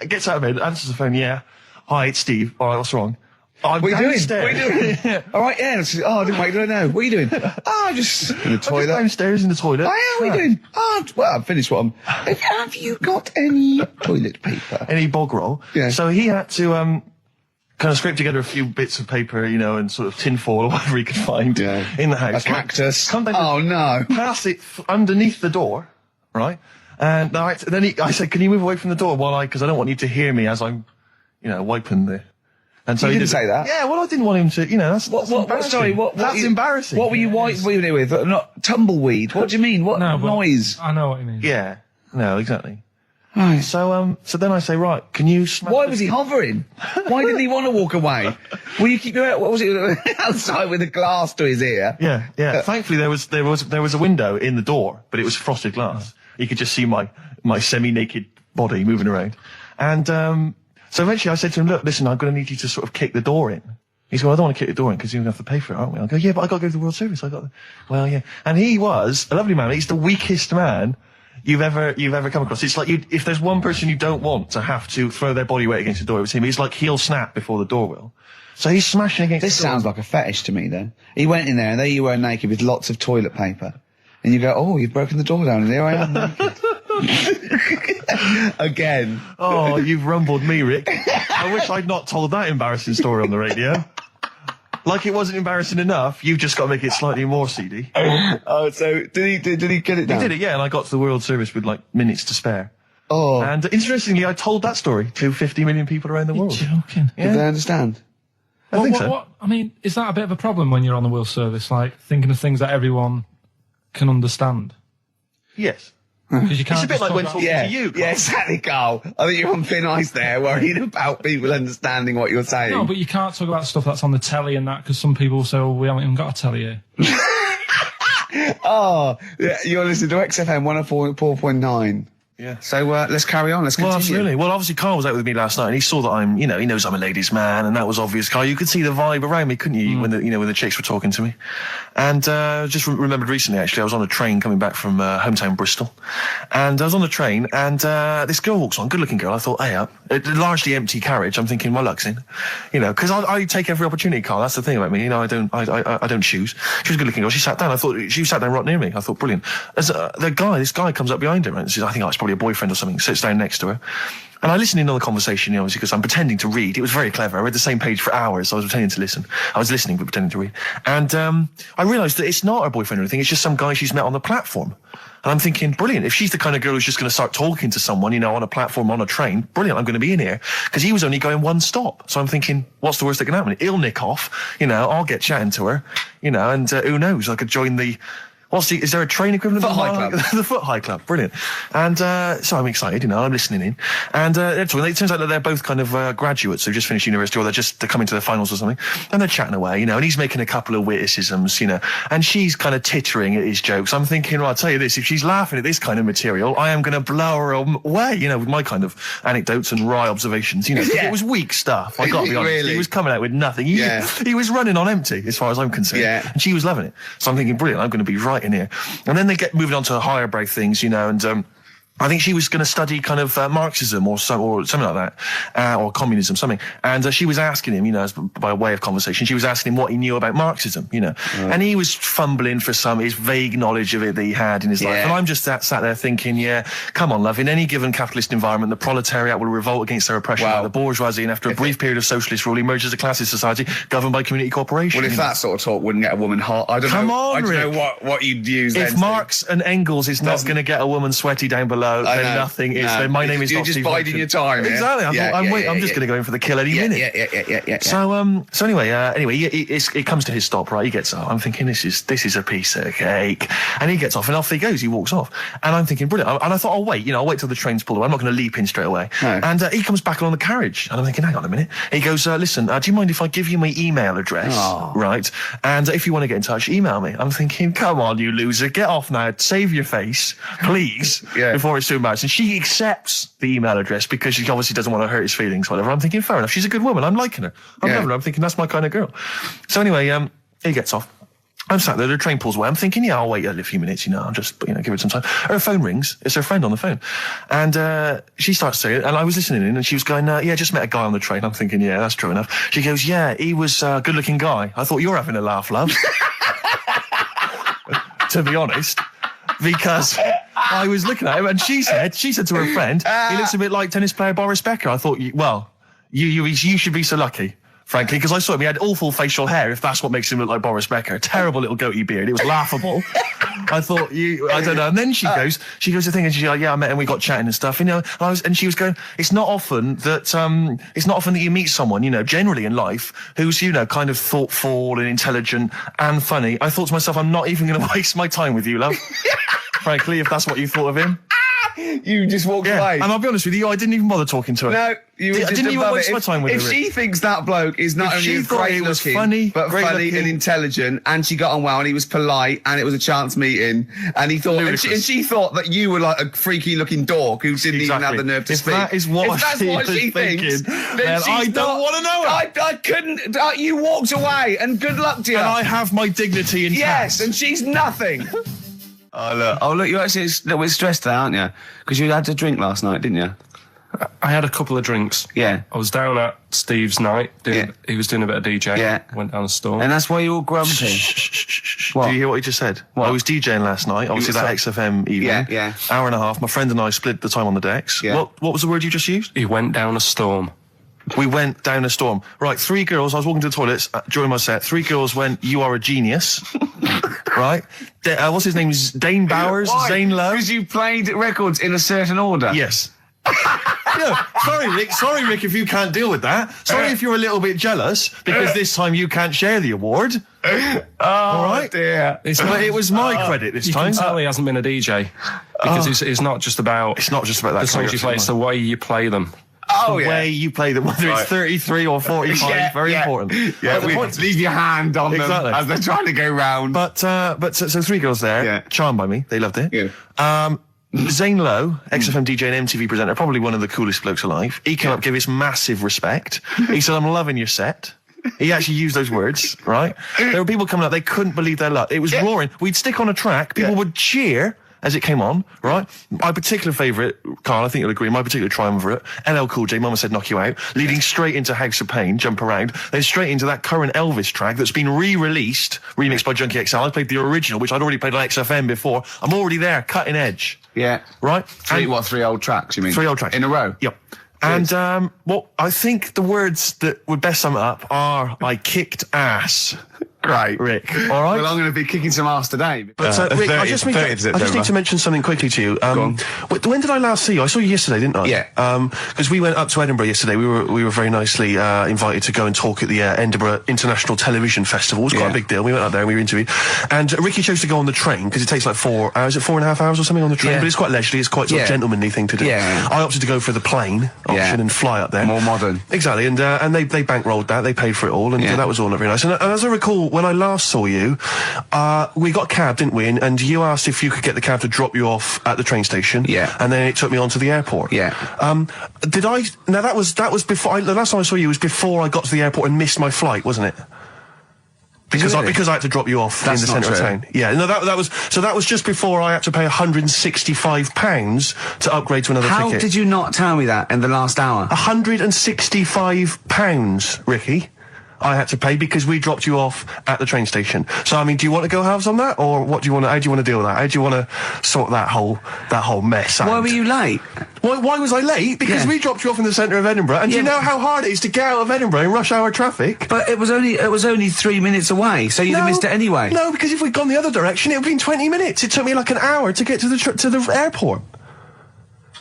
Gets out of bed, answers the phone, yeah. Hi, it's Steve. All right, what's wrong? I'm what are you downstairs. Doing? What are you doing? All right, yeah. Oh, I didn't wait, don't know. What are you doing? Oh, just in the toilet. Just downstairs in the toilet. Oh, yeah, what are you doing? Oh, well, I've finished what have you got any toilet paper? Any bog roll? Yeah. So he had to, kind of scrape together a few bits of paper, you know, and sort of tinfoil or whatever he could find in the house. A cactus. Come down no. Pass it underneath the door, right? And then I said, can you move away from the door because I don't want you to hear me as I'm, you know, wiping the... And so you he didn't say that. Yeah, well, I didn't want him to, that's embarrassing. Sorry, That's embarrassing. What were you wiping it with? Not tumbleweed. What do you mean? What noise? I know what you mean. Yeah. No, exactly. Right. So then I say, right, can you smash Why was he hovering? Why didn't he want to walk away? Will you keep your, what was it, outside with a glass to his ear? Yeah. Thankfully, there was a window in the door, but it was frosted glass. You could just see my semi-naked body moving around. And so eventually I said to him, look, listen, I'm going to need you to sort of kick the door in. He said, well, I don't want to kick the door in because you're going to have to pay for it, aren't we? I go, yeah, but I got to go to the World Service. Well, yeah. And he was a lovely man. He's the weakest man you've ever come across. It's like if there's one person you don't want to have to throw their body weight against the door, it was him. He's like he'll snap before the door will. So he's smashing against This the door. sounds like a fetish to me then. He went in there and there you were naked with lots of toilet paper. And you go, oh, you've broken the door down and there I am naked. Again. Oh, you've rumbled me, Rick. I wish I'd not told that embarrassing story on the radio. Like it wasn't embarrassing enough, you've just got to make it slightly more seedy. Oh, so did he get it down? He did it, yeah, and I got to the World Service with like minutes to spare. Oh. And interestingly, I told that story to 50 million people around the world. You're joking. Yeah. Did they understand? I think so. I mean, is that a bit of a problem when you're on the World Service, like thinking of things that everyone can understand? Yes. Because you can't. It's a bit like when talking to you, Carl. Yeah, exactly, Carl. I think you're on thin ice there, worrying about people understanding what you're saying. No, but you can't talk about stuff that's on the telly and that, because some people will say, oh, we haven't even got a telly here. Oh, yeah, you're listening to XFM 104.9. Yeah. So let's carry on. Let's continue. Well, absolutely. Well, obviously, Carl was out with me last night, and he saw that I'm, he knows I'm a ladies' man, and that was obvious. Carl, you could see the vibe around me, couldn't you? When the chicks were talking to me. And just remembered recently, actually, I was on a train coming back from hometown Bristol, and I was on the train, and this girl walks on, good-looking girl. I thought, hey up, a largely empty carriage. I'm thinking, my luck's in, because I take every opportunity, Carl. That's the thing about me. I don't choose. She was a good-looking girl. She sat down. I thought she sat down right near me. I thought, brilliant. As this guy comes up behind her, and says, I think it's probably a boyfriend or something, sits down next to her. And I listened in on the conversation, obviously, because I'm pretending to read. It was very clever. I read the same page for hours. So I was pretending to listen. I was listening, but pretending to read. And I realised that it's not her boyfriend or anything. It's just some guy she's met on the platform. And I'm thinking, brilliant. If she's the kind of girl who's just going to start talking to someone, on a platform, on a train, brilliant. I'm going to be in here. Because he was only going one stop. So I'm thinking, what's the worst that can happen? He'll nick off. I'll get chatting to her. And who knows? I could join the... is there a train equivalent? Foot High Club. The Foot High Club, brilliant. And so I'm excited, I'm listening in. And it turns out that they're both kind of graduates who've just finished university, or they're coming to their finals or something. And they're chatting away, and he's making a couple of witticisms, and she's kind of tittering at his jokes. I'm thinking, I'll tell you this, if she's laughing at this kind of material, I am going to blow her away, with my kind of anecdotes and wry observations, Yeah. It was weak stuff, I got to be honest. Really? He was coming out with nothing. He was running on empty, as far as I'm concerned. Yeah. And she was loving it. So I'm thinking, brilliant, I'm going to be right in here. And then they get moving on to higher brow things, and I think she was going to study kind of Marxism or something like that, or communism, something. And she was asking him, by way of conversation, she was asking him what he knew about Marxism, and he was fumbling for his vague knowledge of it that he had in his life. And I'm just sat there thinking, come on, love, in any given capitalist environment, the proletariat will revolt against their oppression by the bourgeoisie, and after a brief period of socialist rule, emerges a classist society governed by community cooperation. Well, if that sort of talk wouldn't get a woman hot, I don't know what you'd use. If Marx and Engels is not going to get a woman sweaty down below, then nothing is. Then my name is You're not just Steve biding your time. Exactly. I'm just going to go in for the kill any minute. Yeah. So anyway, it comes to his stop. Right, he gets up. I'm thinking this is a piece of cake, and he gets off, and off he goes. He walks off, and I'm thinking brilliant. And I thought, I'll wait. I'll wait till the train's pulled away. I'm not going to leap in straight away. No. And he comes back along the carriage, and I'm thinking, hang on a minute. He goes, listen, do you mind if I give you my email address? Oh. Right, and if you want to get in touch, email me. I'm thinking, come on, you loser, get off now. Save your face, please, before it's too embarrassing. She accepts the email address because she obviously doesn't want to hurt his feelings, whatever. I'm thinking, fair enough. She's a good woman. I'm liking her. I'm loving her. I'm thinking that's my kind of girl. So anyway, he gets off. I'm sat there, the train pulls away. I'm thinking, I'll wait a few minutes, I'll just, give it some time. Her phone rings. It's her friend on the phone. And she starts saying it, and I was listening in, and she was going, just met a guy on the train. I'm thinking, that's true enough. She goes, he was a good-looking guy. I thought, you're having a laugh, love. To be honest. Because I was looking at him, and she said to her friend, he looks a bit like tennis player Boris Becker. I thought, you should be so lucky. frankly, because I saw him. He had awful facial hair, if that's what makes him look like Boris Becker. Terrible little goatee beard. It was laughable. I thought, I don't know. And then she goes to thing, and she's like, yeah, I met him, we got chatting and stuff, you know. And she was going, it's not often that you meet someone, you know, generally in life, who's, you know, kind of thoughtful and intelligent and funny. I thought to myself, I'm not even going to waste my time with you, love. Frankly, if that's what you thought of him. You just walked away. And I'll be honest with you, I didn't even bother talking to her. No, you I didn't even waste my time with her. If she thinks that bloke is not only great looking, but funny and intelligent, and she got on well, and he was polite, and it was a chance meeting, and he thought, and she thought that you were like a freaky looking dork who didn't even have the nerve to speak. That is what she thinks, then I don't want to know her. I couldn't. You walked away, and good luck to you. And I have my dignity intact. Yes, and she's nothing. Oh look, you're actually a little bit stressed there, aren't you? Because you had to drink last night, didn't you? I had a couple of drinks. Yeah. I was down at Steve's night. He was doing a bit of DJing. Yeah. Went down the store. And that's why you're all grumpy. What? Do you hear what he just said? What? I was DJing last night, obviously that XFM evening. Yeah. Hour and a half. My friend and I split the time on the decks. Yeah. What was the word you just used? He went down a storm. We went down a storm. Right, 3 girls, I was walking to the toilets during my set. 3 girls went, you are a genius. Right? What's his name? Dane Bowers? Why? Zane Lowe? Because you played records in a certain order. Yes. No, sorry, Rick, if you can't deal with that. Sorry if you're a little bit jealous, because this time you can't share the award. All right? Dear. But it was my credit this time. You can tell he hasn't been a DJ. Because it's not just about... It's not just about that. The songs you play, it's the way you play them. The way you play them, whether it's 33 or 45, very important. Yeah, leave your hand on them as they're trying to go round. But so 3 girls there, charmed by me, they loved it. Yeah. Zane Lowe, XFM DJ and MTV presenter, probably one of the coolest blokes alive. He came up, gave us massive respect. He said, I'm loving your set. He actually used those words, right? There were people coming up, they couldn't believe their luck. It was roaring. We'd stick on a track, people would cheer as it came on, right? My particular favourite, Carl, I think you'll agree, my particular triumvirate, LL Cool J, Mama Said Knock You Out, leading straight into House of Pain, Jump Around, then straight into that current Elvis track that's been re-released, remixed by Junkie XL. I played the original, which I'd already played on XFM before. I'm already there, cutting edge. Yeah. Right? 3 old tracks, you mean? 3 old tracks. In a row? Yep. And, I think the words that would best sum it up are, I kicked ass. Great. Rick. All right. Well, I'm going to be kicking some ass today. But, Rick, I just need to mention something quickly to you. When did I last see you? I saw you yesterday, didn't I? Yeah. Because we went up to Edinburgh yesterday. We were very nicely invited to go and talk at the Edinburgh International Television Festival. It was quite a big deal. We went up there and we were interviewed. And Ricky chose to go on the train because it takes like 4 hours, 4.5 hours or something on the train. But it's quite leisurely. It's quite sort of gentlemanly thing to do. Yeah. I opted to go for the plane option and fly up there. More modern. Exactly. And they bankrolled that. They paid for it all, and that was all very nice. And as I recall, when I last saw you, we got a cab, didn't we? And you asked if you could get the cab to drop you off at the train station. Yeah. And then it took me on to the airport. Yeah. Did I? Now that was before. The last time I saw you was before I got to the airport and missed my flight, wasn't it? Because I had to drop you off in the centre of town. Yeah, no, that was just before I had to pay £165 to upgrade to another ticket. How did you not tell me that in the last hour? £165, Ricky. I had to pay because we dropped you off at the train station. So, I mean, do you want to go halves on that, or how do you want to deal with that? How do you want to sort that whole mess out? Why were you late? Why was I late? Because we dropped you off in the centre of Edinburgh, and do you know how hard it is to get out of Edinburgh in rush hour traffic? But it was only 3 minutes away, so you'd have missed it anyway. No, because if we'd gone the other direction, it would have been 20 minutes. It took me like an hour to get to the airport.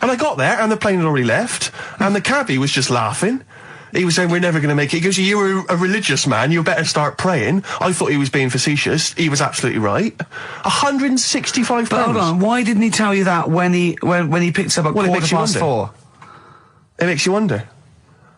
And I got there, and the plane had already left, and the cabbie was just laughing. He was saying, we're never going to make it. He goes, you were a religious man, you better start praying. I thought he was being facetious. He was absolutely right. £165. But hold on, why didn't he tell you that when he picked up at 4:15? It makes you wonder.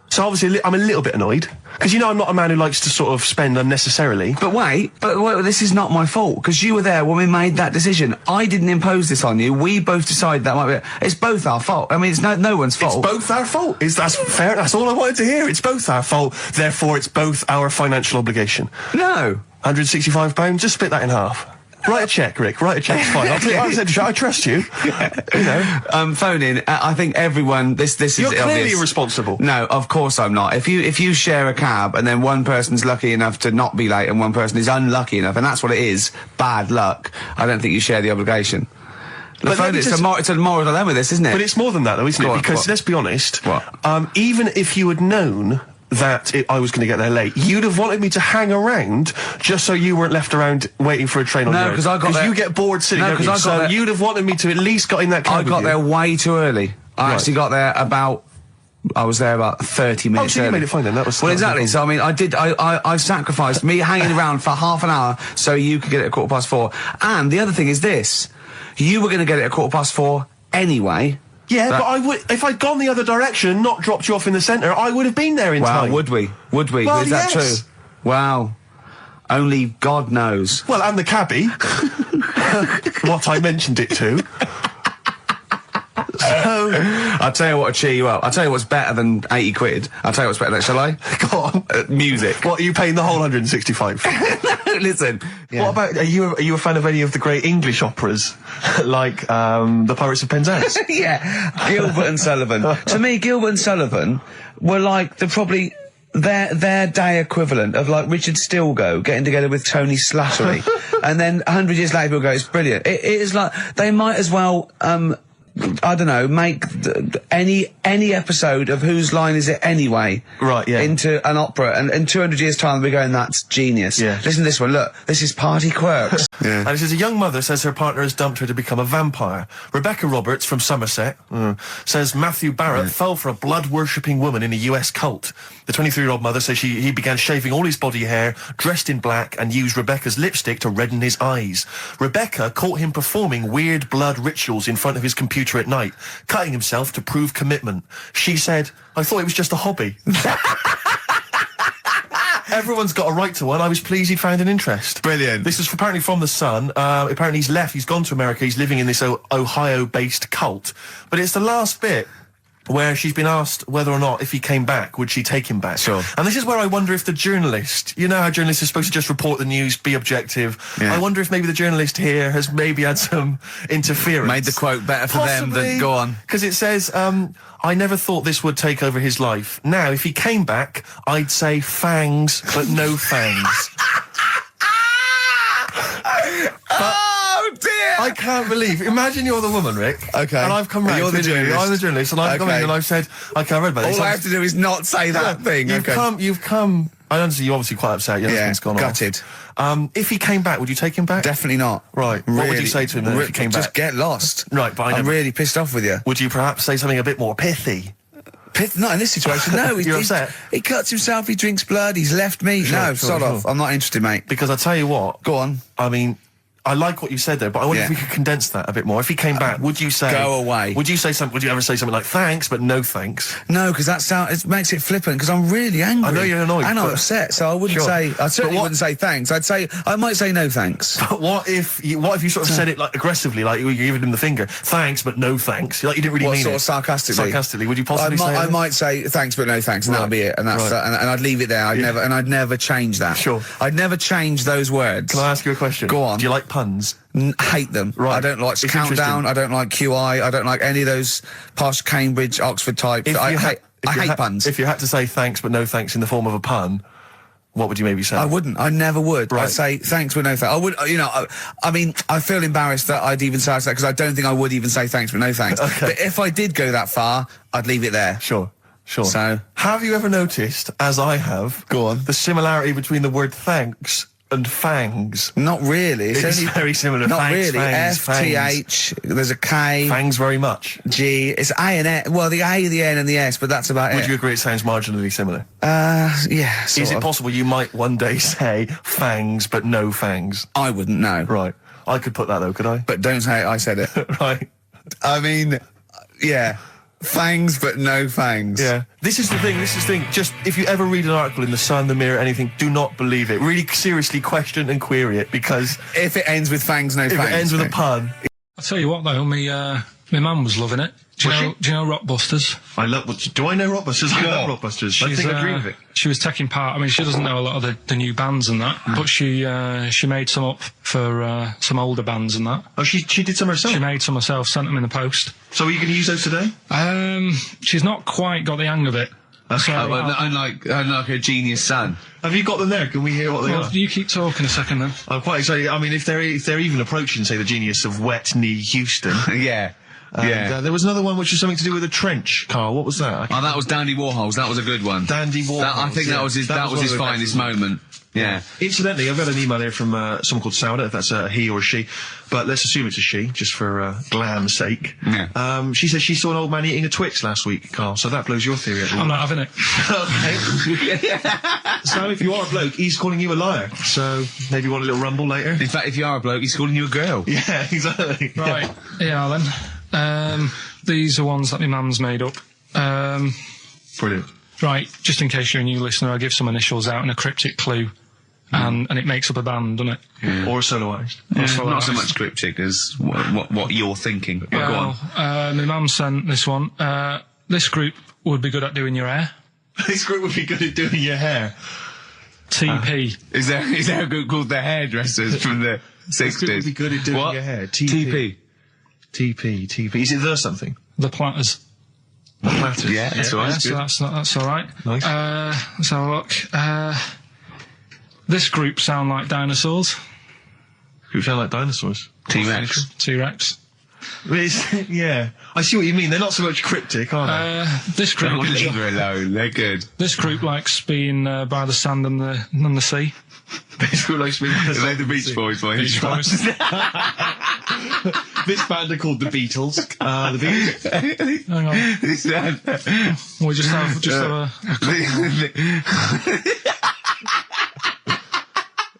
So obviously I'm a little bit annoyed. Because I'm not a man who likes to sort of spend unnecessarily. But wait, this is not my fault, because you were there when we made that decision. I didn't impose this on you. We both decided that might be... It's both our fault. I mean, it's no one's fault. It's both our fault. That's fair. That's all I wanted to hear. It's both our fault. Therefore, it's both our financial obligation. No. £165? Just split that in half. Write a check, Rick. Write a check. It's fine. I trust you. Phone in. I think everyone. This is. You're clearly obvious. irresponsible. No, of course I'm not. If you share a cab and then one person's lucky enough to not be late and one person is unlucky enough, and that's what it is, bad luck. I don't think you share the obligation. It's a moral dilemma, this, isn't it? But it's more than that, though, isn't it? Because let's be honest. What? Even if you had known that I was going to get there late, you'd have wanted me to hang around just so you weren't left around waiting for a train on the road. No, because I got there... you get bored sitting, No, because I got so there... you'd have wanted me to at least got in that cab I got there way too early. I actually got there about... I was there about 30 minutes so you early. made it fine then, that was... Well, exactly, so I mean, I sacrificed me hanging around for half an hour so you could get it at 4:15. And the other thing is this, you were going to get it at 4:15 anyway. Yeah, but I would, if I'd gone the other direction and not dropped you off in the centre, I would have been there in time. Wow, would we? Would we? Well, is that yes. true? Wow. Only God knows. Well, and the cabbie. What I mentioned it to. So, I'll tell you what will cheer you up. I'll tell you what's better than 80 quid. I'll tell you what's better than, shall I? Go on. Music. What, are you paying the whole 165? Listen. Yeah. What about, are you a fan of any of the great English operas? Like, The Pirates of Penzance? Yeah. Gilbert and Sullivan. To me, Gilbert and Sullivan were like probably their day equivalent of like Richard Stilgoe getting together with Tony Slattery. And then 100 years later people go, it's brilliant. It is like, they might as well, I don't know, make any episode of Whose Line Is It Anyway? Right, yeah. Into an opera, and in 200 years' time we're going, that's genius. Yeah. Listen to this one, look, this is Party Quirks. Yeah. And it says a young mother says her partner has dumped her to become a vampire. Rebecca Roberts from Somerset says Matthew Barrett fell for a blood-worshipping woman in a US cult. The 23-year-old mother says he began shaving all his body hair, dressed in black, and used Rebecca's lipstick to redden his eyes. Rebecca caught him performing weird blood rituals in front of his computer at night, cutting himself to prove commitment. She said, I thought it was just a hobby. Everyone's got a right to one. I was pleased he found an interest. Brilliant. This is apparently from The Sun. Apparently he's left. He's gone to America. He's living in this Ohio-based cult. But it's the last bit where she's been asked whether or not, if he came back, would she take him back? Sure. And this is where I wonder if the journalist, you know how journalists are supposed to just report the news, be objective. Yeah. I wonder if maybe the journalist here has maybe had some interference. Made the quote better for them than go on. Because it says, I never thought this would take over his life. Now, if he came back, I'd say fangs, but no fangs. Oh dear! I can't believe. Imagine you're the woman, Rick. Okay. And I've come round. You're the journalist. I'm the journalist, and I've come in and I've said, okay, I read about this. All I have to do is not say that thing. You've come. I understand you're obviously quite upset. Your husband's gone gutted. off. If he came back, would you take him back? Definitely not. Right. What would you say to him then if he came back? Just get lost. Right, but I'm really pissed off with you. Would you perhaps say something a bit more pithy? Not in this situation, no. You're upset? He cuts himself, he drinks blood, he's left me. No, sod off. I'm not interested, mate. Because I tell you what. Go on. I mean, I like what you said there, but I wonder if we could condense that a bit more. If he came back, would you say... Go away. Would you say something? Would you ever say something like, thanks, but no thanks? No, because it makes it flippant, because I'm really angry. I know you're annoyed. And I'm upset, so I wouldn't say... I certainly wouldn't say thanks. I might say no thanks. But what if you sort of said it like aggressively, like you're giving him the finger? Thanks, but no thanks. Like you didn't really mean sort it. of sarcastically? Sarcastically, would you possibly say I that? might say thanks, but no thanks, and that'll be it. And that's and I'd leave it there. I'd never change that. Sure. I'd never change those words. Can I ask you a question? Go on. Do you like puns? Hate them. Right. I don't like Countdown. I don't like QI. I don't like any of those posh Cambridge, Oxford types. I hate puns. If you had to say thanks but no thanks in the form of a pun, what would you maybe say? I wouldn't. I never would. Right. I'd say thanks but no thanks. I would. I mean, I feel embarrassed that I'd even say that because I don't think I would even say thanks but no thanks. Okay. But if I did go that far, I'd leave it there. Sure. So, have you ever noticed, as I have, go on, the similarity between the word thanks and fangs? Not really. It's very similar. Not thanks, really. Fangs, F-T-H, there's a K. Fangs very much. G, it's A and S. Well, the A, the N and the S, but that's about it. Would you agree it sounds marginally similar? Yeah, Is it possible you might one day say fangs but no fangs? I wouldn't know. Right. I could put that though, could I? But don't say I said it. Right. I mean, yeah. Fangs, but no fangs. Yeah. This is the thing. Just, if you ever read an article in The Sun, The Mirror, anything, do not believe it. Really seriously question and query it, because... If it ends with fangs, no fangs. If it ends with a pun... I'll tell you what, though, my mum was loving it. Do you know Rockbusters? Do I know Rockbusters? I love Rockbusters. I think I agree with it. She was taking part. I mean, she doesn't know a lot of the new bands and that, but she made some up for some older bands and that. Oh, she did some herself? She made some herself, sent them in the post. So are you going to use those today? She's not quite got the hang of it. Okay, unlike her genius son. Have you got them there? Can we hear what they are? You keep talking a second then. I'm quite excited. I mean, if they're even approaching, say, the genius of Wet Knee Houston. Yeah. And, there was another one which was something to do with a trench, Carl. What was that? Oh, that was Dandy Warhols. That was a good one. Dandy Warhols. I think that was his finest moment. Yeah. Incidentally, I've got an email here from someone called Sauda, if that's a he or a she, but let's assume it's a she, just for glam's sake. Yeah. She says she saw an old man eating a Twix last week, Carl, so that blows your theory out. I'm not having it. Okay. So if you are a bloke, he's calling you a liar, so maybe you want a little rumble later? In fact, if you are a bloke, he's calling you a girl. Yeah, exactly. Right, yeah then. These are ones that my mum's made up. Brilliant. Right, just in case you're a new listener, I'll give some initials out and a cryptic clue. And it makes up a band, doesn't it? Yeah. Or a soloist. Yeah, not so much cryptic as what you're thinking. Go on. My mum sent this one. This group would be good at doing your hair. This group would be good at doing your hair. TP. Is there a group called the Hairdressers from the 60s? This group would be good at doing your hair. TP. Is it the something? The Platters. The Platters. Yeah, that's all right. Yeah, so that's all right. Nice. Let's have a look. This group sound like dinosaurs. Group sound like dinosaurs. T-Rex. T-Rex. Yeah, I see what you mean. They're not so much cryptic, are they? This group. Don't leave her alone. They're good. This group likes being by the sand and the sea. This group likes being by the They're the Beach Boys, boy. Beach Boys. This band are called the Beatles. The Beatles. Hang on. We just have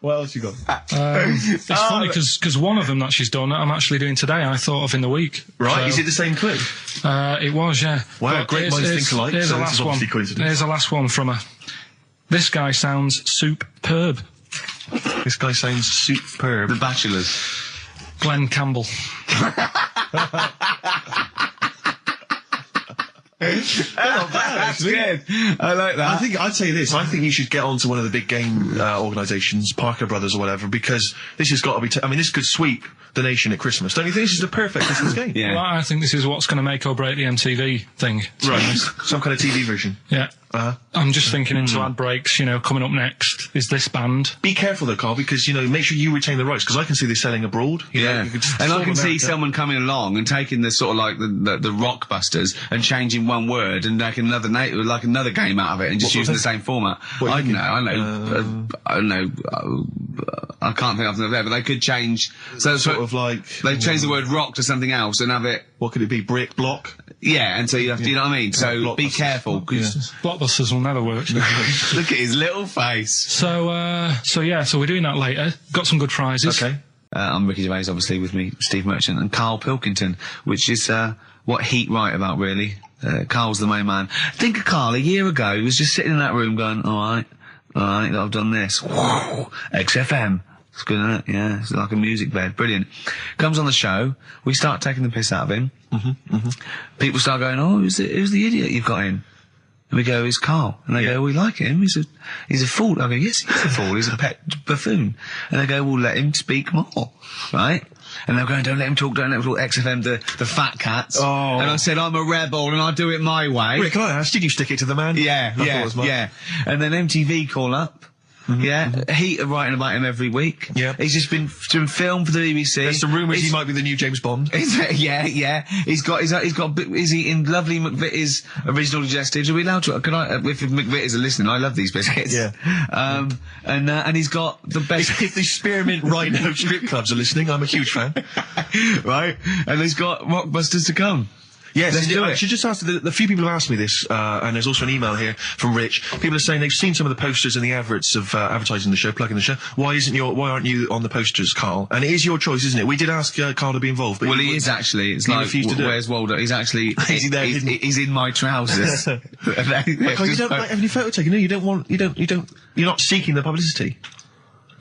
What else you got? It's funny because one of them that she's done, I'm actually doing today. I thought of in the week. Right? So, is it the same clue? It was, yeah. Wow, But great minds think alike. Here's So the this is last one. obviously coincidence. Here's the last one from her. This guy sounds superb. This guy sounds superb. The Bachelors. Glenn Campbell. That's good. I like that. I'd say this. I think you should get on to one of the big game organisations, Parker Brothers or whatever, because this has got to be. This could sweep the nation at Christmas. Don't you think this is the perfect Christmas game? Yeah. Well, I think this is what's going to make or break the MTV thing. Right. Some kind of TV version. Yeah. I'm just thinking into ad breaks, coming up next is this band. Be careful though, Carl, because, make sure you retain the rights, because I can see this selling abroad. And I can see someone coming along and taking the sort of like the Rockbusters and changing one word and making another game out of it and just using the same format. I don't know. I can't think of something there, but they could change. So sort of like they change the word rock to something else and have it. What could it be? Brick, block. Yeah, and so you have to, you know what I mean? So be careful. Blockbusters will never work. Look at his little face. So we're doing that later. Got some good prizes. Okay. I'm Ricky Gervais, obviously, with me, Steve Merchant, and Karl Pilkington, which is what Heat write about, really. Karl's the main man. Think of Karl a year ago. He was just sitting in that room going, all right, I've done this. Whoa, XFM. It's good, isn't it? Yeah, it's like a music bed. Brilliant. Comes on the show. We start taking the piss out of him. People start going, oh, who's the idiot you've got in? And we go, it's Karl. And they go, we like him. He's a fool. I go, yes, he's a fool. He's a pet buffoon. And they go, well, let him speak more. Right? And they're going, don't let him talk, XFM, the fat cats. Oh. And I said, I'm a rebel and I do it my way. Rick, can I ask, did you stick it to the man? Yeah. And then MTV call up. Heat are writing about him every week. Yeah. He's just been doing film for the BBC. There's some rumours he might be the new James Bond. Yeah. He's is eating lovely McVitie's original digestives. Are we allowed to? If McVitie's are listening, I love these biscuits. Yeah. And he's got the best. If the Spearmint Rhino strip clubs are listening, I'm a huge fan. Right. And he's got Rockbusters to come. Yes, let's do it. I should just ask, the few people have asked me this, and there's also an email here from Rich. People are saying they've seen some of the posters and the adverts of advertising the show, plugging the show. Why aren't you on the posters, Karl? And it is your choice, isn't it? We did ask Karl to be involved. But he is actually. It's like, where's Waldo? He's actually. He's in my trousers. You don't like having your photo taken. No, you don't want. You're not seeking the publicity.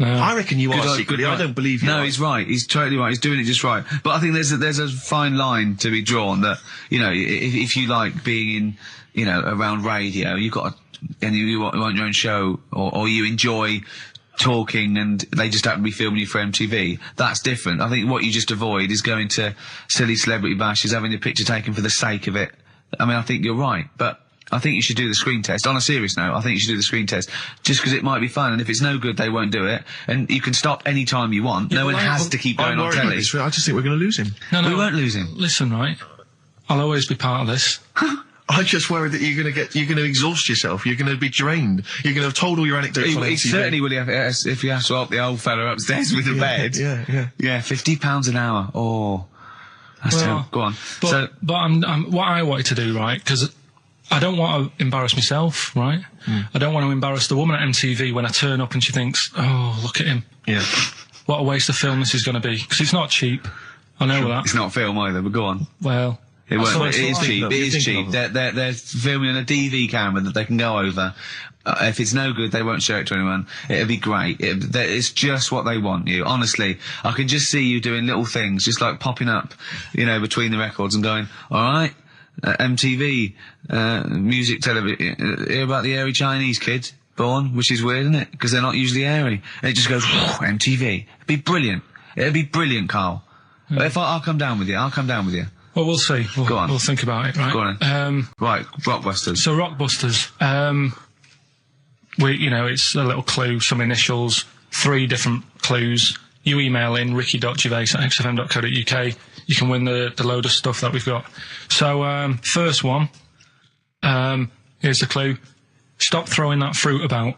No. I reckon you are secretly. I don't believe you. No, he's right. He's totally right. He's doing it just right. But I think there's a fine line to be drawn that, if you like being in, around radio, you've got and you want your own show, or you enjoy talking and they just happen to be filming you for MTV, that's different. I think what you just avoid is going to silly celebrity bashes, having a picture taken for the sake of it. I mean, I think you're right, but I think you should do the screen test. On a serious note, I think you should do the screen test. Just because it might be fun, and if it's no good, they won't do it. And you can stop any time you want. No one has to keep going on telly. I just think we're going to lose him. No, we won't lose him. Listen, right? I'll always be part of this. I'm just worried that you're going to exhaust yourself. You're going to be drained. You're going to have told all your anecdotes on He MTV. certainly would have, if you have to help the old fella upstairs with the bed. Yeah. Yeah, £50 an hour. Oh, that's terrible. Go on. But I'm what I wanted to do, right? Because I don't want to embarrass myself, right? I don't want to embarrass the woman at MTV when I turn up and she thinks, oh, look at him. Yeah. What a waste of film this is going to be. Because it's not cheap. I know that. It's not film either, but go on. Well... It is cheap. It is cheap. They're filming on a DV camera that they can go over. If it's no good, they won't show it to anyone. It'll be great. It's just what they want you. Honestly, I can just see you doing little things, just like popping up, between the records and going, all right, MTV, music television, hear about the airy Chinese kid born, which is weird, isn't it? Because they're not usually airy. And it just goes, MTV. It'd be brilliant. It'd be brilliant, Carl. Yeah. If I'll come down with you. Well, we'll see. Go on. We'll think about it, right? Go on. Right, Rockbusters. So Rockbusters, it's a little clue, some initials, 3 different clues. You email in ricky.gervais@xfm.co.uk. You can win the load of stuff that we've got. So, first one, here's the clue. Stop throwing that fruit about.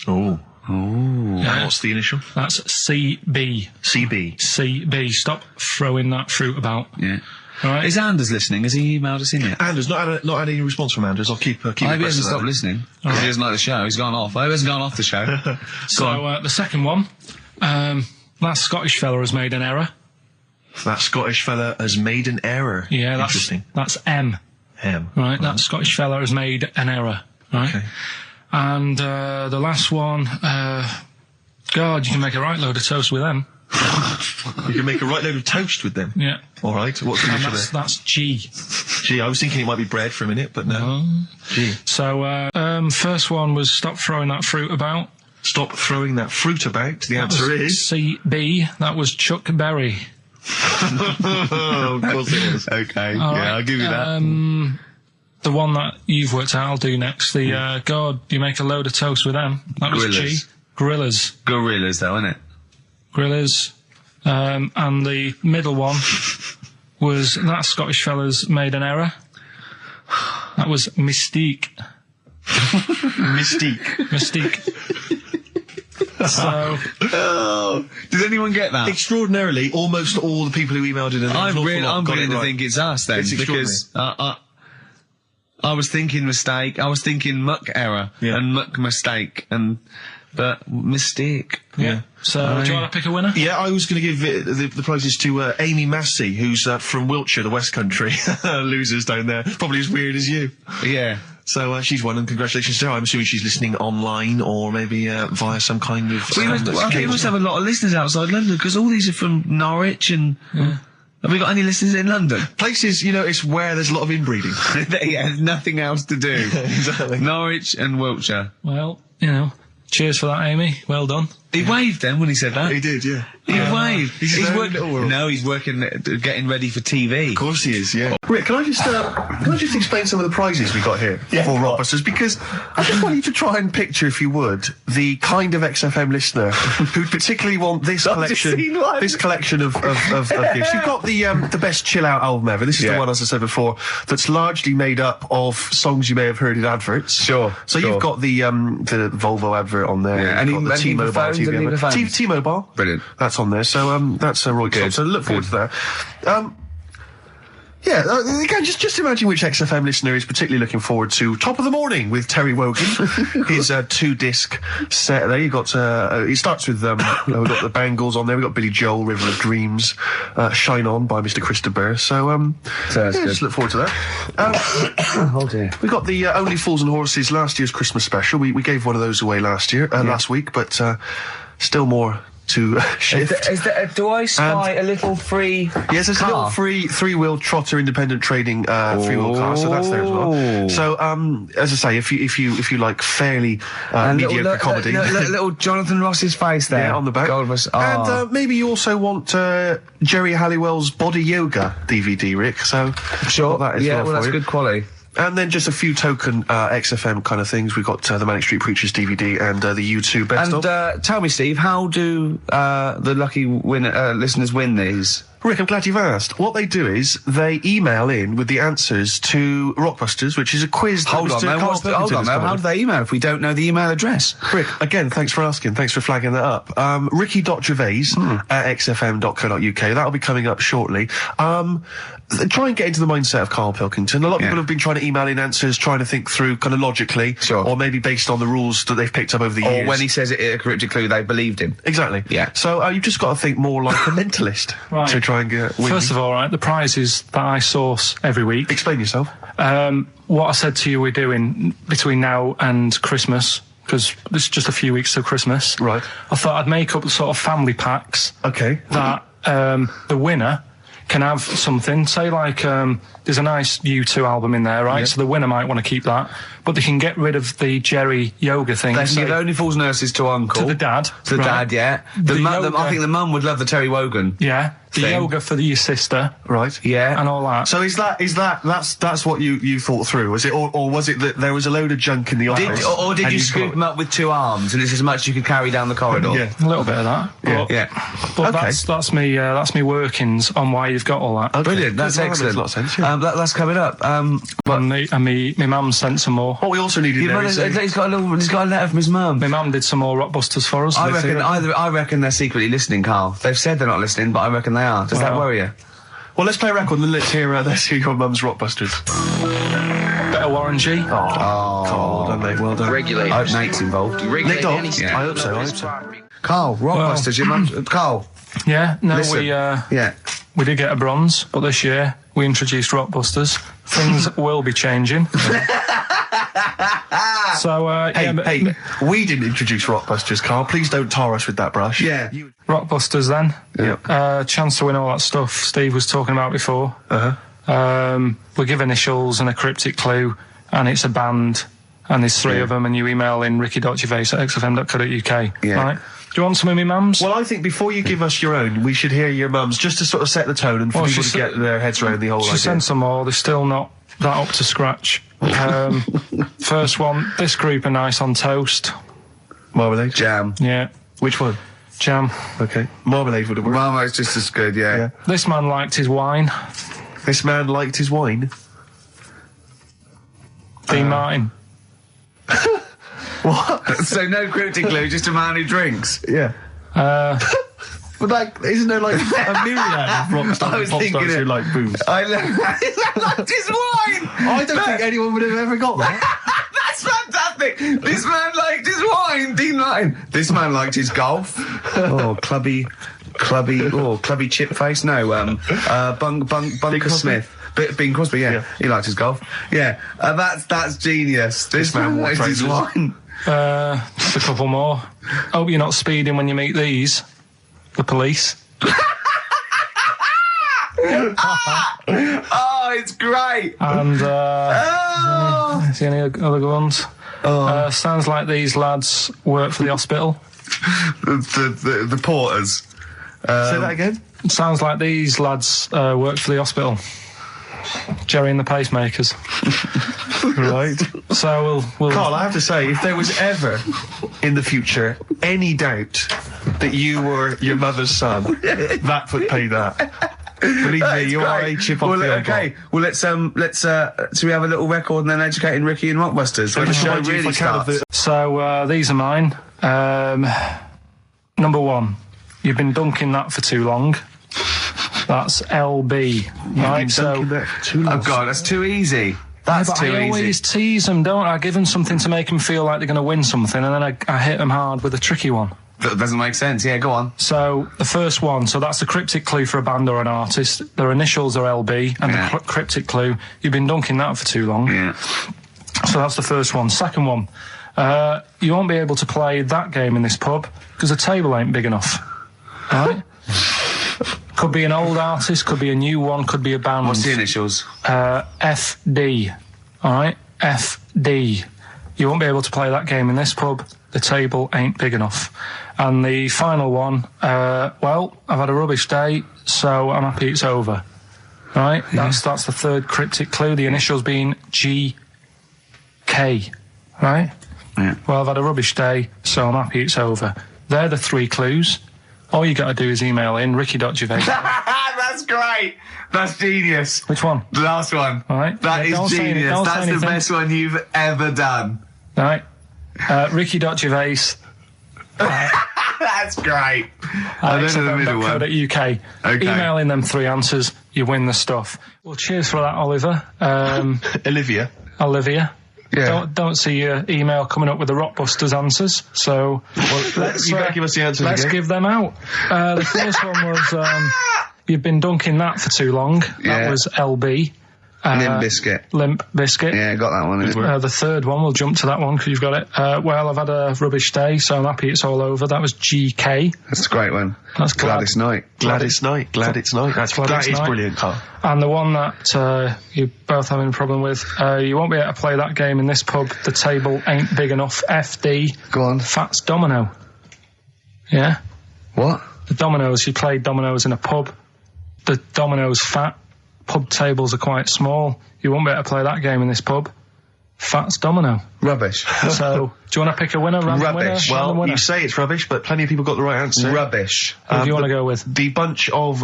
Oh. Yeah. What's the initial? That's CB. CB. Stop throwing that fruit about. Yeah. All right. Is Anders listening? Has he emailed us in yet? Anders, not had any response from Anders. I'll keep I hope he hasn't stopped listening. Because he doesn't like the show. He's gone off. I hope he hasn't gone off the show. So, the second one, that Scottish fella has made an error. That Scottish fella has made an error. Yeah, Interesting. That's M. Right, that Scottish fella has made an error. Right. Okay. And the last one, God, you can make a right load of toast with them. You can make a right load of toast with them? Yeah. All right, what's the initial there? That's G. G, I was thinking it might be bread for a minute, but no. G. So, first one was stop throwing that fruit about. Stop throwing that fruit about. The answer is... CB, that was Chuck Berry. Oh, of course it was. Okay, right, I'll give you that. The one that you've worked out, I'll do next. The, God, you make a load of toast with them. That was G. Gorillas. Gorillas, though, isn't it? Gorillas. And the middle one was that Scottish fella's made an error. That was Mystique. Mystique. So, does anyone get that? Extraordinarily, almost all the people who emailed in. I'm beginning to think it's us then, because I was thinking mistake, I was thinking muck error and muck mistake, but mistake. Yeah. So, do you want to pick a winner? Yeah, I was going to give the prizes to Amy Massey, who's from Wiltshire, the West Country. Losers down there. Probably as weird as you. Yeah. So she's won, and congratulations to her. I'm assuming she's listening online or maybe via some kind of... We must have a lot of listeners outside London, because all these are from Norwich and... Have we got any listeners in London? Places, it's where there's a lot of inbreeding. There's nothing else to do. Exactly. Norwich and Wiltshire. Well, cheers for that, Amy. Well done. He waved then when he said that. He did, yeah. He waved. He's working. No, he's working, getting ready for TV. Of course he is, yeah. Rick, can I just explain some of the prizes we got here for Rockbusters? Because I just want you to try and picture, if you would, the kind of XFM listener who'd particularly want this collection of gifts. You've got the best chill out album ever. This is the one, as I said before, that's largely made up of songs you may have heard in adverts. Sure. So you've got the Volvo advert on there. Yeah, and the T-Mobile T-Mobile. Brilliant. That's on there. So that's a Roy Cobb. So look forward to that. Again, just imagine which XFM listener is particularly looking forward to Top of the Morning with Terry Wogan. His 2-disc set there. You got it starts with we've got the Bangles on there. We've got Billy Joel, River of Dreams, Shine On by Mr. Christopher. So just look forward to that. Oh dear. We got the Only Fools and Horses, last year's Christmas special. We gave one of those away last week, but still more to shift. Do I spy a little free Yes, there's a little free 3-wheel trotter independent trading 3-wheel car, so that's there as well. So as I say, if you like fairly mediocre comedy, little Jonathan Ross's face there on the back, and maybe you also want Jerry Halliwell's Body Yoga DVD, Rick. So sure, that is that's good quality. And then just a few token XFM kind of things. We've got the Manic Street Preachers DVD and the U2 Best Of. And tell me, Steve, how do the lucky listeners win these? Rick, I'm glad you've asked. What they do is they email in with the answers to Rockbusters, which is a quiz. Hold on, how do they email if we don't know the email address? Rick, again, thanks for asking. Thanks for flagging that up. Ricky.Gervais at xfm.co.uk. That'll be coming up shortly. Try and get into the mindset of Karl Pilkington. A lot of people have been trying to email in answers, trying to think through kind of logically, or maybe based on the rules that they've picked up over the years. Or when he says it in a cryptic clue, they believed him. Exactly. Yeah. So you've just got to think more like a mentalist to try and get winning. First of all, right, the prizes that I source every week. Explain yourself. What I said to you we're doing between now and Christmas, because there's just a few weeks till Christmas. Right. I thought I'd make up sort of family packs. Okay. That the winner can have something, say like there's a nice U2 album in there, right? Yep. So the winner might want to keep that, but they can get rid of the Jerry yoga thing. They can give Only Fools Nurses to Uncle. To the dad. To the dad, yeah. I think the mum would love the Terry Wogan. Yeah. The thing. yoga for your sister. Right. Yeah. And all that. So that's what you thought through, was it? Or was it that there was a load of junk in the office? Or did you scoop them up with 2 arms and it's as much as you could carry down the corridor? Yeah. A little bit of that. But that's me workings on why you've got all that. Okay. Brilliant. That's excellent. That makes a lot of sense, yeah. That's coming up. And me mum sent some more. What we also needed there is he's got a letter from his mum. My mum did some more Rockbusters for us. I reckon they're secretly listening, Karl. They've said they're not listening, but I reckon they are. Does that worry you? Well, let's play a record and let's hear your mum's Rockbusters. Bit of Warren G. Well done, mate. Well done. Regulate. I hope Nate's involved. Nick Dog? Yeah. I hope so. Karl, Rockbusters, your mum's... Karl. Yeah, no, Listen. we did get a bronze, but this year we introduced Rockbusters. Things will be changing. So, Hey, we didn't introduce Rockbusters, Karl. Please don't tar us with that brush. Yeah. Rockbusters then. Yeah. Chance to win all that stuff Steve was talking about before. We give initials and a cryptic clue, and it's a band, and there's 3 of them, and you email in ricky.gervais@xfm.co.uk. Yeah. Right? Do you want some of my mums? Well, I think before you give us your own, we should hear your mum's, just to sort of set the tone and for people to get their heads around the whole idea. She sent some more. They're still not that up to scratch. First one, this group are nice on toast. Marmalade? Jam. Yeah. Which one? Jam. Okay. Marmalade would have worked. Marmalade's just as good, yeah. This man liked his wine. This man liked his wine? Dean Martin. What? So no cryptic clue, just a man who drinks? Yeah. But like, isn't there like a myriad of rock stars and pop stars who like booze? I liked his wine! I don't think anyone would have ever got that. That's fantastic! This man liked his wine, Dean Martin. This man liked his golf. Clubby chip face. No, Bunker Smith. Bing Crosby, yeah. He liked his golf. Yeah, that's genius. This man liked his wine. Just a couple more. Hope you're not speeding when you meet these. The police. It's great. And is there any other good ones? Sounds like these lads work for the hospital. The porters. Say that again. Sounds like these lads work for the hospital. Jerry and the Pacemakers. Right. So we'll Karl, I have to say, if there was ever in the future any doubt that you were your mother's son, that would pay that. Believe me, you are a chip off the old block. Well, let's so we have a little record and then educating Ricky and Rockbusters when the show really starts. So these are mine. Number 1, you've been dunking that for too long. That's LB. Right, so oh god, that's too easy. That's too easy. I always tease them, don't I? I give them something to make them feel like they're going to win something, and then I hit them hard with a tricky one. That doesn't make sense. Yeah, go on. So the first one, so that's the cryptic clue for a band or an artist. Their initials are LB, and the cryptic clue, you've been dunking that for too long. Yeah. So that's the first one. Second one, you won't be able to play that game in this pub because the table ain't big enough. Right? Could be an old artist, could be a new one, could be a band. What's the initials? FD. Alright? FD. You won't be able to play that game in this pub. The table ain't big enough. And the final one, well, I've had a rubbish day, so I'm happy it's over. Right? That's the third cryptic clue. The initials being GK. Right? Yeah. Well, I've had a rubbish day, so I'm happy it's over. They're the 3 clues. All you got to do is email in ricky.gervais. That's That's great. That's genius. Which one? The last one. All right. That is genius. That's the best one you've ever done. All right. Ricky.Gervais. That's great. I don't know the middle one. .co.uk. Okay. Email in them 3 answers, you win the stuff. Well, cheers for that, Oliver. Olivia. Yeah. Don't see your email coming up with the Rockbusters answers, so let's you better give us the answers let's again. give them out. The first one was you've been dunking that for too long. That was LB. Limp Biscuit. Yeah, got that one. The third one, we'll jump to that one because you've got it. Well, I've had a rubbish day, so I'm happy it's all over. That was GK. That's a great one. That's Gladys Knight. Glad it's night. That is brilliant, Carl. And the one that you're both having a problem with, you won't be able to play that game in this pub. The table ain't big enough. FD. Go on. Fats Domino. Yeah? What? The dominoes. You played dominoes in a pub. The dominoes fat. Pub tables are quite small. You won't be able to play that game in this pub. Fats Domino. Rubbish. So, do you want to pick a winner? Rubbish. Well, you say it's rubbish, but plenty of people got the right answer. Rubbish. Who do you want to go with? The bunch of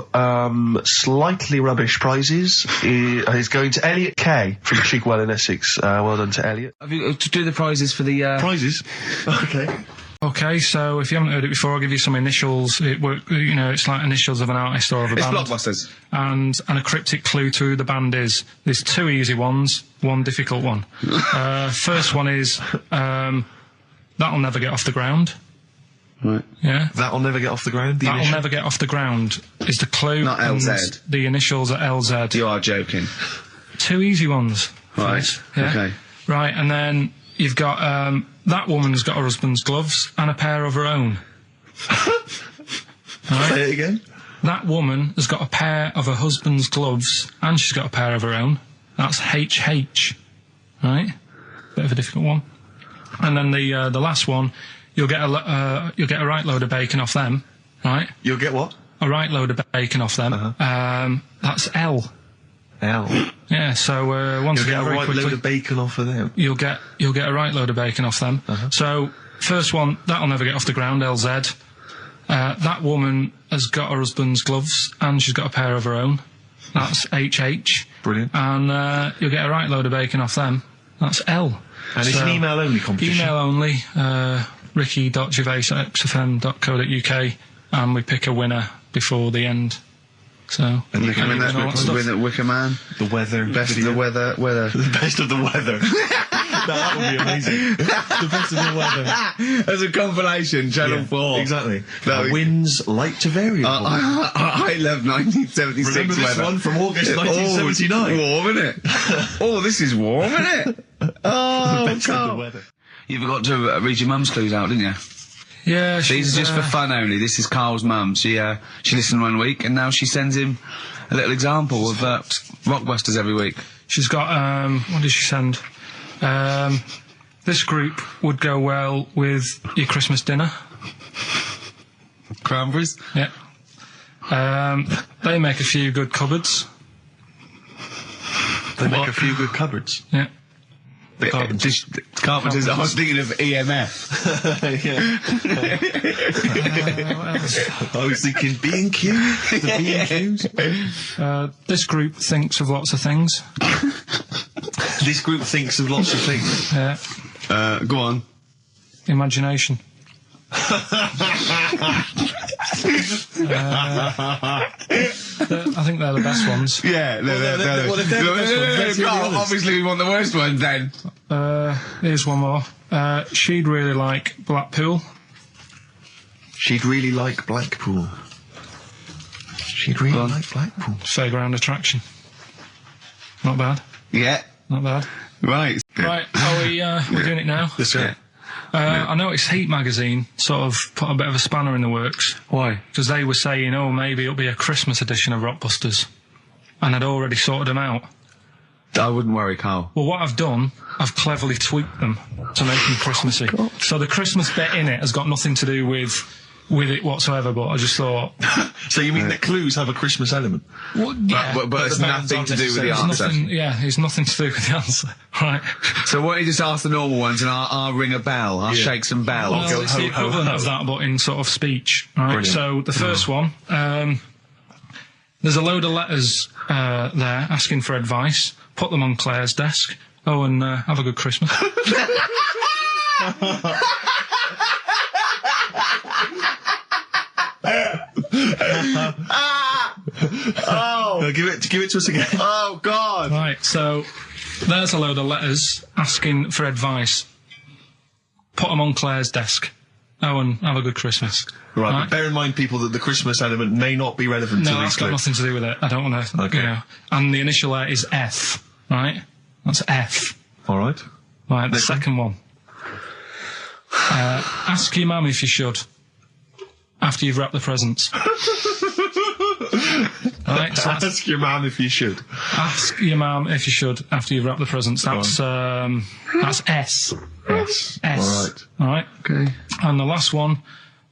slightly rubbish prizes is going to Elliot K from Chigwell in Essex. Well done to Elliot. Have you to do the prizes for the Prizes? Okay. Okay, so if you haven't heard it before, I'll give you some initials. It's like initials of an artist or of a band. It's Blockbusters. And a cryptic clue to who the band is. There's 2 easy ones, 1 difficult one. First one is, That'll Never Get Off the Ground. Right. Yeah. That'll Never Get Off the Ground? That'll Never Get Off the Ground is the clue. Not LZ. The initials are LZ. You are joking. 2 easy ones. Right. Yeah. Okay. Right, and then you've got, that woman's got her husband's gloves and a pair of her own. Right. Say it again. That woman has got a pair of her husband's gloves and she's got a pair of her own. That's HH. Right? Bit of a difficult one. And then the last one, you'll get a right load of bacon off them. Right? You'll get what? A right load of bacon off them. That's L. Yeah, so once again, very quickly, load of bacon off of them. You'll get a right load of bacon off them. So first one, That'll Never Get Off the Ground, LZ. That woman has got her husband's gloves and she's got a pair of her own. That's HH. Brilliant. And you'll get a right load of bacon off them. That's L. And it's an email only competition. Email only. Ricky.Gervais@xfm.co.uk, and we pick a winner before the end. So, and you can win that Wicker Man. The weather. Best of the weather. The best of the weather. That would be amazing. The best of the weather. As a compilation, Channel 4. Exactly. Winds light to variable. I love 1976 Remember this weather. one from August 1979? Warm, isn't it? Oh, this is warm, isn't it? Oh, the best of the weather. You forgot to read your mum's clues out, didn't you? Yeah, these are just for fun only. This is Carl's mum. She listened one week and now she sends him a little example of Rockbusters every week. She's got what did she send? This group would go well with your Christmas dinner. Cranberries? Yeah. They make a few good cupboards. They make a few good cupboards. Yeah. Carpenters. I was thinking of EMF. I was thinking B&Q. The B&Qs. This group thinks of lots of things. This group thinks of lots of things. Yeah. Go on. Imagination. I think they're the best ones. Yeah, obviously we want the worst ones then. Here's one more. She'd really like Blackpool. She'd really like Blackpool. She'd really like Blackpool. Fairground attraction. Not bad. Yeah. Not bad. Right. Right, are we're doing it now? That's right. I noticed Heat magazine sort of put a bit of a spanner in the works. Why? Because they were saying, maybe it'll be a Christmas edition of Rockbusters. And I'd already sorted them out. I wouldn't worry, Carl. Well, what I've done, I've cleverly tweaked them to make them Christmassy. So the Christmas bit in it has got nothing to do with it whatsoever, but I just thought... So you mean that clues have a Christmas element? Well, yeah. But it's nothing to do with the answer. It's nothing to do with the answer. Right. So why don't you just ask the normal ones and I'll ring a bell. I'll shake some bells. Well, it's the equivalent of that, but in sort of speech. Right. Brilliant. So the first one, There's a load of letters there asking for advice. Put them on Claire's desk. Oh, and have a good Christmas. Oh, give it to us again. Oh God! Right, so there's a load of letters asking for advice. Put them on Claire's desk. Oh, and have a good Christmas. Right, but bear in mind, people, that the Christmas element may not be relevant to No, these that's got clips. nothing to do with it. I don't want to. Okay. You know. And the initial there is F. Right, that's F. All right. Right, the second one. Ask your mum if you should. After you've wrapped the presents. Right, so Ask your mum if you should. ask your mum if you should after you've wrapped the presents. That's S. Yes. S. All right. All right. Okay. And the last one,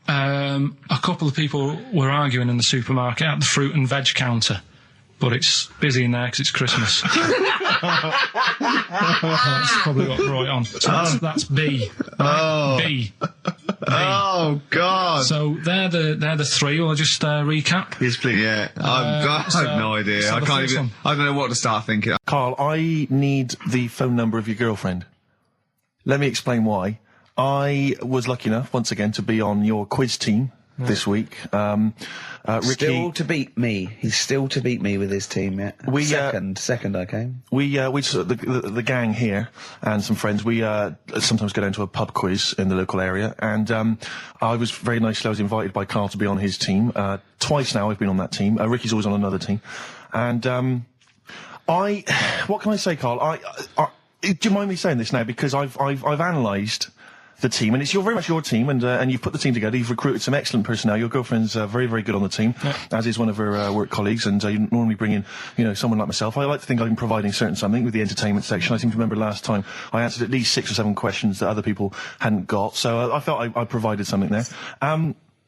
a couple of people were arguing in the supermarket at the fruit and veg counter, but it's busy in there because it's Christmas. That's probably what brought it on. So that's B. Right? B. Oh God! So they're the three. Will I just recap? Yes, please. Yeah, I've no idea. so I the can't first even. one. I don't know what to start thinking. Carl, I need the phone number of your girlfriend. Let me explain why. I was lucky enough, once again, to be on your quiz team this week. Ricky, Still to beat me. He's still to beat me with his team, yeah. Second I came. we the gang here and some friends, we sometimes go down to a pub quiz in the local area, and I was very nicely, I was invited by Carl to be on his team. Twice now I've been on that team. Ricky's always on another team. And what can I say, Carl? Do you mind me saying this now? Because I've analysed the team, and it's very much your team, and you've put the team together. You've recruited some excellent personnel. Your girlfriend's very, very good on the team, as is one of her work colleagues. And you normally bring in, someone like myself. I like to think I'm providing something with the entertainment section. I seem to remember last time I answered at least 6 or 7 questions that other people hadn't got. So I felt I provided something there.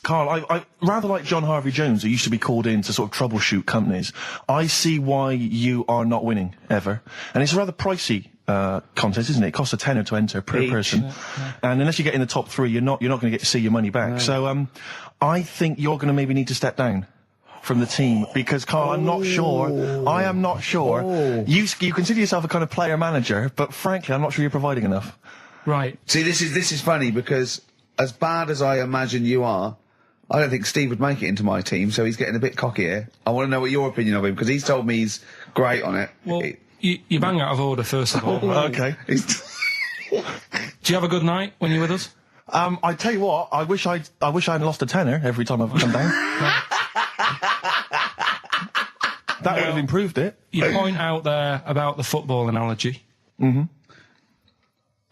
Carl, I rather like John Harvey Jones, who used to be called in to sort of troubleshoot companies. I see why you are not winning ever, and it's a rather pricey contest, isn't it? It costs a tenner to enter per person, and unless you get in the top 3, you're not going to get to see your money back. No. So I think you're going to maybe need to step down from the team, because Carl, I am not sure. You consider yourself a kind of player manager, but frankly, I'm not sure you're providing enough. Right. See, this is funny, because as bad as I imagine you are, I don't think Steve would make it into my team, so he's getting a bit cocky here. I want to know what your opinion of him, because he's told me he's great on it. Well, you bang out of order, first of all. Okay. Do you have a good night when you're with us? I tell you what, I wish I hadn't lost a tenner every time I've come down. That would have improved it. You point out there about the football analogy. Mm-hmm.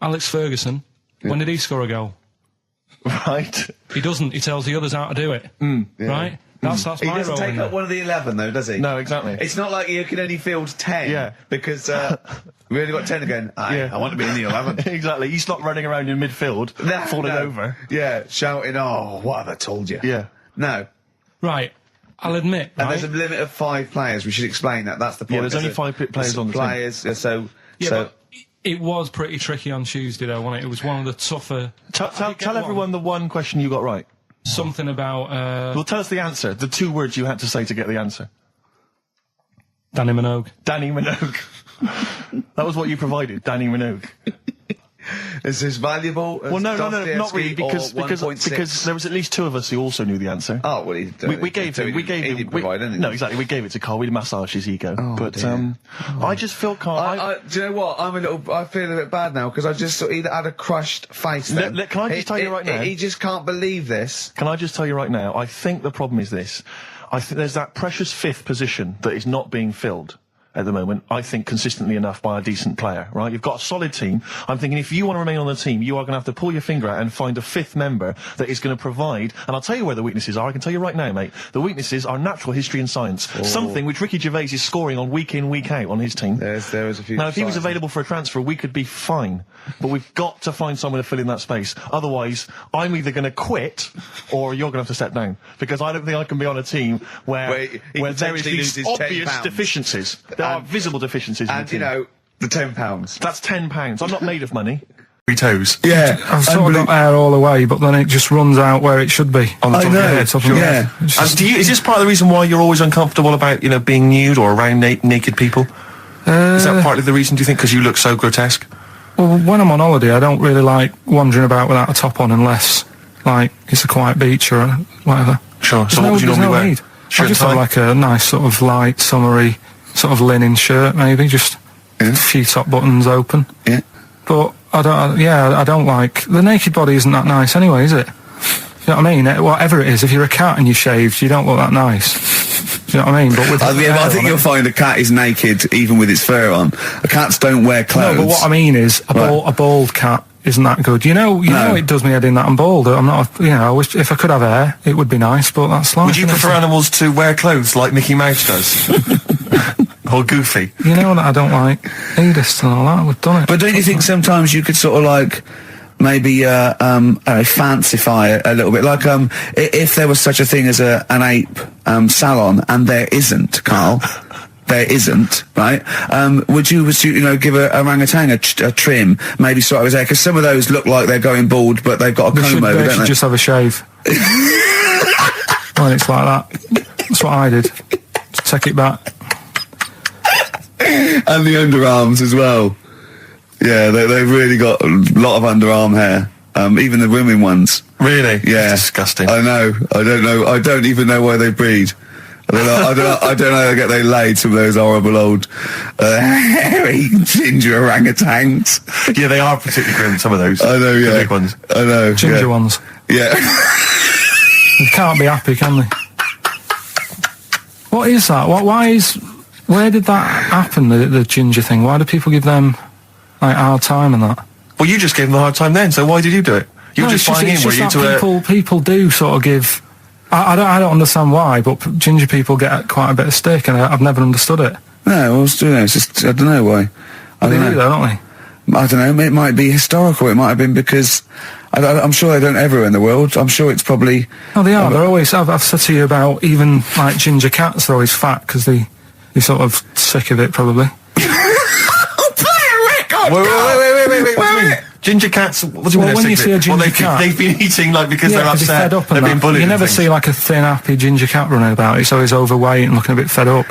Alex Ferguson, when did he score a goal? Right. He doesn't. He tells the others how to do it. Right? That's my role. He doesn't take up one of the 11, though, does he? No, exactly. It's not like you can only field 10. Yeah. Because we only got 10 again. I want to be in the 11. Exactly. He's not running around in midfield, falling over. Yeah, shouting, "Oh, what have I told you?" Yeah. No. Right. I'll admit. And there's a limit of 5 players. We should explain that. That's the point. Yeah, there's only 5 players on the team. But it was pretty tricky on Tuesday, though, wasn't it? It was one of the tougher... Tell everyone the one question you got right. Something about... Well, tell us the answer. The 2 words you had to say to get the answer. Danny Minogue. Danny Minogue. That was what you provided, Danny Minogue. Is this valuable? Well, no, not really, because there was at least 2 of us who also knew the answer. Oh, well, we gave him. No, exactly. We gave it to Carl. We massaged his ego. I just feel Carl. Do you know what? I feel a bit bad now, because I just sort of had a crushed face. Then. Can I just tell you right now? He just can't believe this. Can I just tell you right now? I think the problem is this. I think there's that precious 5th position that is not being filled at the moment, I think, consistently enough by a decent player, right? You've got a solid team. I'm thinking if you want to remain on the team, you are going to have to pull your finger out and find a 5th member that is going to provide, and I'll tell you where the weaknesses are. I can tell you right now, mate. The weaknesses are natural history and science. Something which Ricky Gervais is scoring on week in, week out on his team. There is a few. Now, if he was available for a transfer, we could be fine. But we've got to find someone to fill in that space. Otherwise, I'm either going to quit, or you're going to have to step down. Because I don't think I can be on a team where there is these obvious deficiencies. There are visible deficiencies in the team. And, the £10. That's £10. I'm not made of money. toes. Yeah. I've sort of got hair all the way, but then it just runs out where it should be. On the top of your head. Top of my head. It's just- And is this part of the reason why you're always uncomfortable about, being nude or around naked people? Is that partly the reason, do you think, because you look so grotesque? Well, when I'm on holiday, I don't really like wandering about without a top on unless, it's a quiet beach or whatever. Sure. So what would you normally wear? Need. Shirt I just and have tie? a nice sort of light, summery, sort of linen shirt, maybe, just a few top buttons open. Yeah. But I don't like... The naked body isn't that nice anyway, is it? You know what I mean? Whatever it is, if you're a cat and you're shaved, you don't look that nice. Do you know what I mean? But with I think you'll find a cat is naked even with its fur on. Cats don't wear clothes. No, but what I mean is, a bald cat isn't that good. You know it does me head in that I'm bald. I'm not, I wish if I could have hair, it would be nice, but that's life. Would you prefer animals to wear clothes like Mickey Mouse does? Or Goofy? You know that I don't like nudist and all that. We've done it. But don't you think sometimes you could sort of maybe fancify it a little bit, if there was such a thing as an ape salon, and there isn't, Carl. There isn't, right? Would you give a orangutan a trim, maybe sort of his hair? Because some of those look like they're going bald, but they've got a comb over, they don't should they? just have a shave. When it's like that. That's what I did. Just take it back. And the underarms as well. Yeah, they've really got a lot of underarm hair. Even the women ones. Really? Yeah. That's disgusting. I know. I don't know. I don't even know why they breed. I don't know how they laid some of those horrible old hairy ginger orangutans. Yeah, they are particularly grim, some of those. I know, yeah. The big ones. I know. Ginger ones. Yeah. They can't be happy, can they? What is that? Where did that happen, the ginger thing? Why do people give them, a hard time and that? Well, you just gave them a hard time then, so why did you do it? You were just buying in, were you, to people do sort of give... I don't understand why, but ginger people get quite a bit of stick, and I've never understood it. No, it's just, I don't know why. They do, don't they? I don't know, it might be historical, it might have been because... I'm sure they don't everywhere in the world. I'm sure it's probably... Oh, they are. They're always... I've said to you about even, ginger cats, they're always fat, because they're sort of sick of it, probably. Wait. Ginger cats, what do you mean? When you see a ginger cat... They've been eating, because they're upset, fed up they've been bullied. You never see, a thin, happy ginger cat running about. It's always overweight and looking a bit fed up.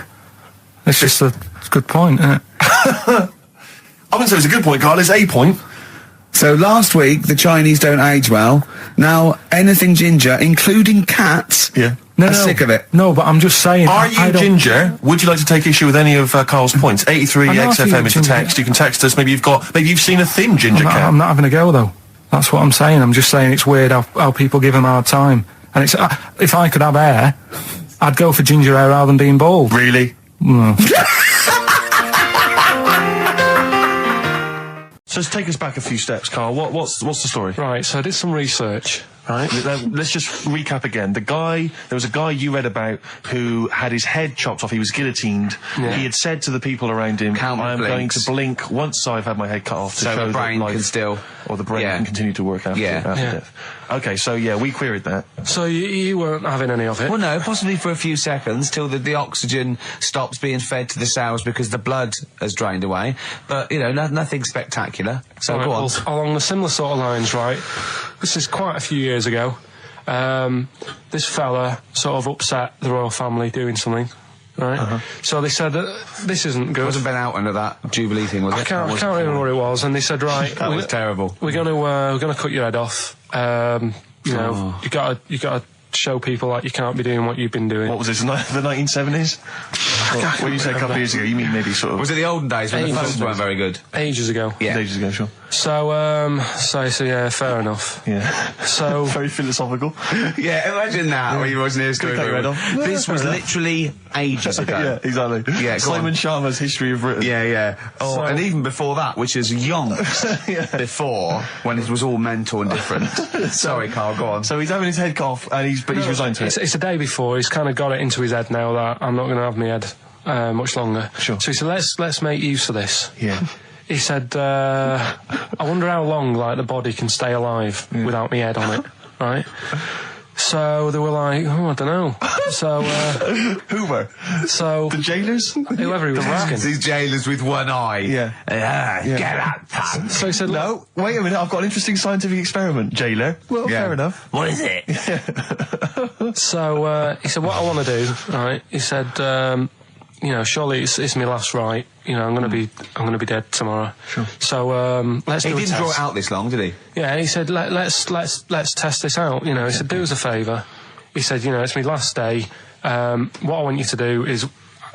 It's just a good point, isn't it? I wouldn't say it's a good point, Carl. It's a point. So last week, the Chinese don't age well. Now, anything ginger, including cats, are sick of it. No, but I'm just saying... Are you ginger? Would you like to take issue with any of Carl's points? 83 XFM is the text. You can text us. Maybe you've seen a thin ginger cat. I'm not having a go, though. That's what I'm saying. I'm just saying it's weird how people give them a hard time. And it's if I could have hair, I'd go for ginger hair rather than being bald. Really? No. So let's take us back a few steps, Carl. What's the story? Right, so I did some research. Right. Let's just recap again. There was a guy you read about who had his head chopped off. He was guillotined. Yeah. He had said to the people around him, I am going to blink once I've had my head cut off to So show the brain that life, can still... or the brain can continue to work after death. Okay, so we queried that. So you weren't having any of it? Well, no, possibly for a few seconds till the oxygen stops being fed to the cells because the blood has drained away. But, nothing spectacular. So go on. Along the similar sort of lines, right? This is quite a few years ago. This fella sort of upset the royal family doing something, right? So they said that this isn't good. Wasn't Ben out under that Jubilee thing, was it? I can't remember what it was, and they said, right, that was terrible. We're gonna cut your head off. You gotta show people you can't be doing what you've been doing. What was this, the 1970s? What you said a couple of years ago, you mean maybe sort of... Was it the olden days when the phones weren't very good? Ages ago. Yeah. Ages ago, sure. So yeah, fair enough. Yeah. So... Very philosophical. Yeah, imagine that when you watching the history of This was literally ages ago. Yeah, exactly. Yeah, Simon Sharma's History of Britain. Yeah. Oh, and even before that, which is yonks before, when it was all mental and different. Sorry, Carl, go on. So he's having his head cut off, and he's resigned to it. It's a day before. He's kind of got it into his head now that I'm not going to have my head much longer. Sure. So he said, let's make use of this. Yeah. He said, I wonder how long the body can stay alive without my head on it, right? So they were like, oh, I don't know. So, Who were? So... The jailers? Whoever he was asking. These jailers with one eye. Yeah. Get out, pants. So he said, No, wait a minute, I've got an interesting scientific experiment, jailer. Well, fair enough. What is it? So, he said, what I want to do, right, he said, you know, surely it's my last right. You know, I'm gonna be dead tomorrow. Sure. So, let's do a test. He didn't draw it out this long, did he? Yeah, he said, let's test this out. You know, he said, do us a favour. He said, you know, it's my last day. What I want you to do is,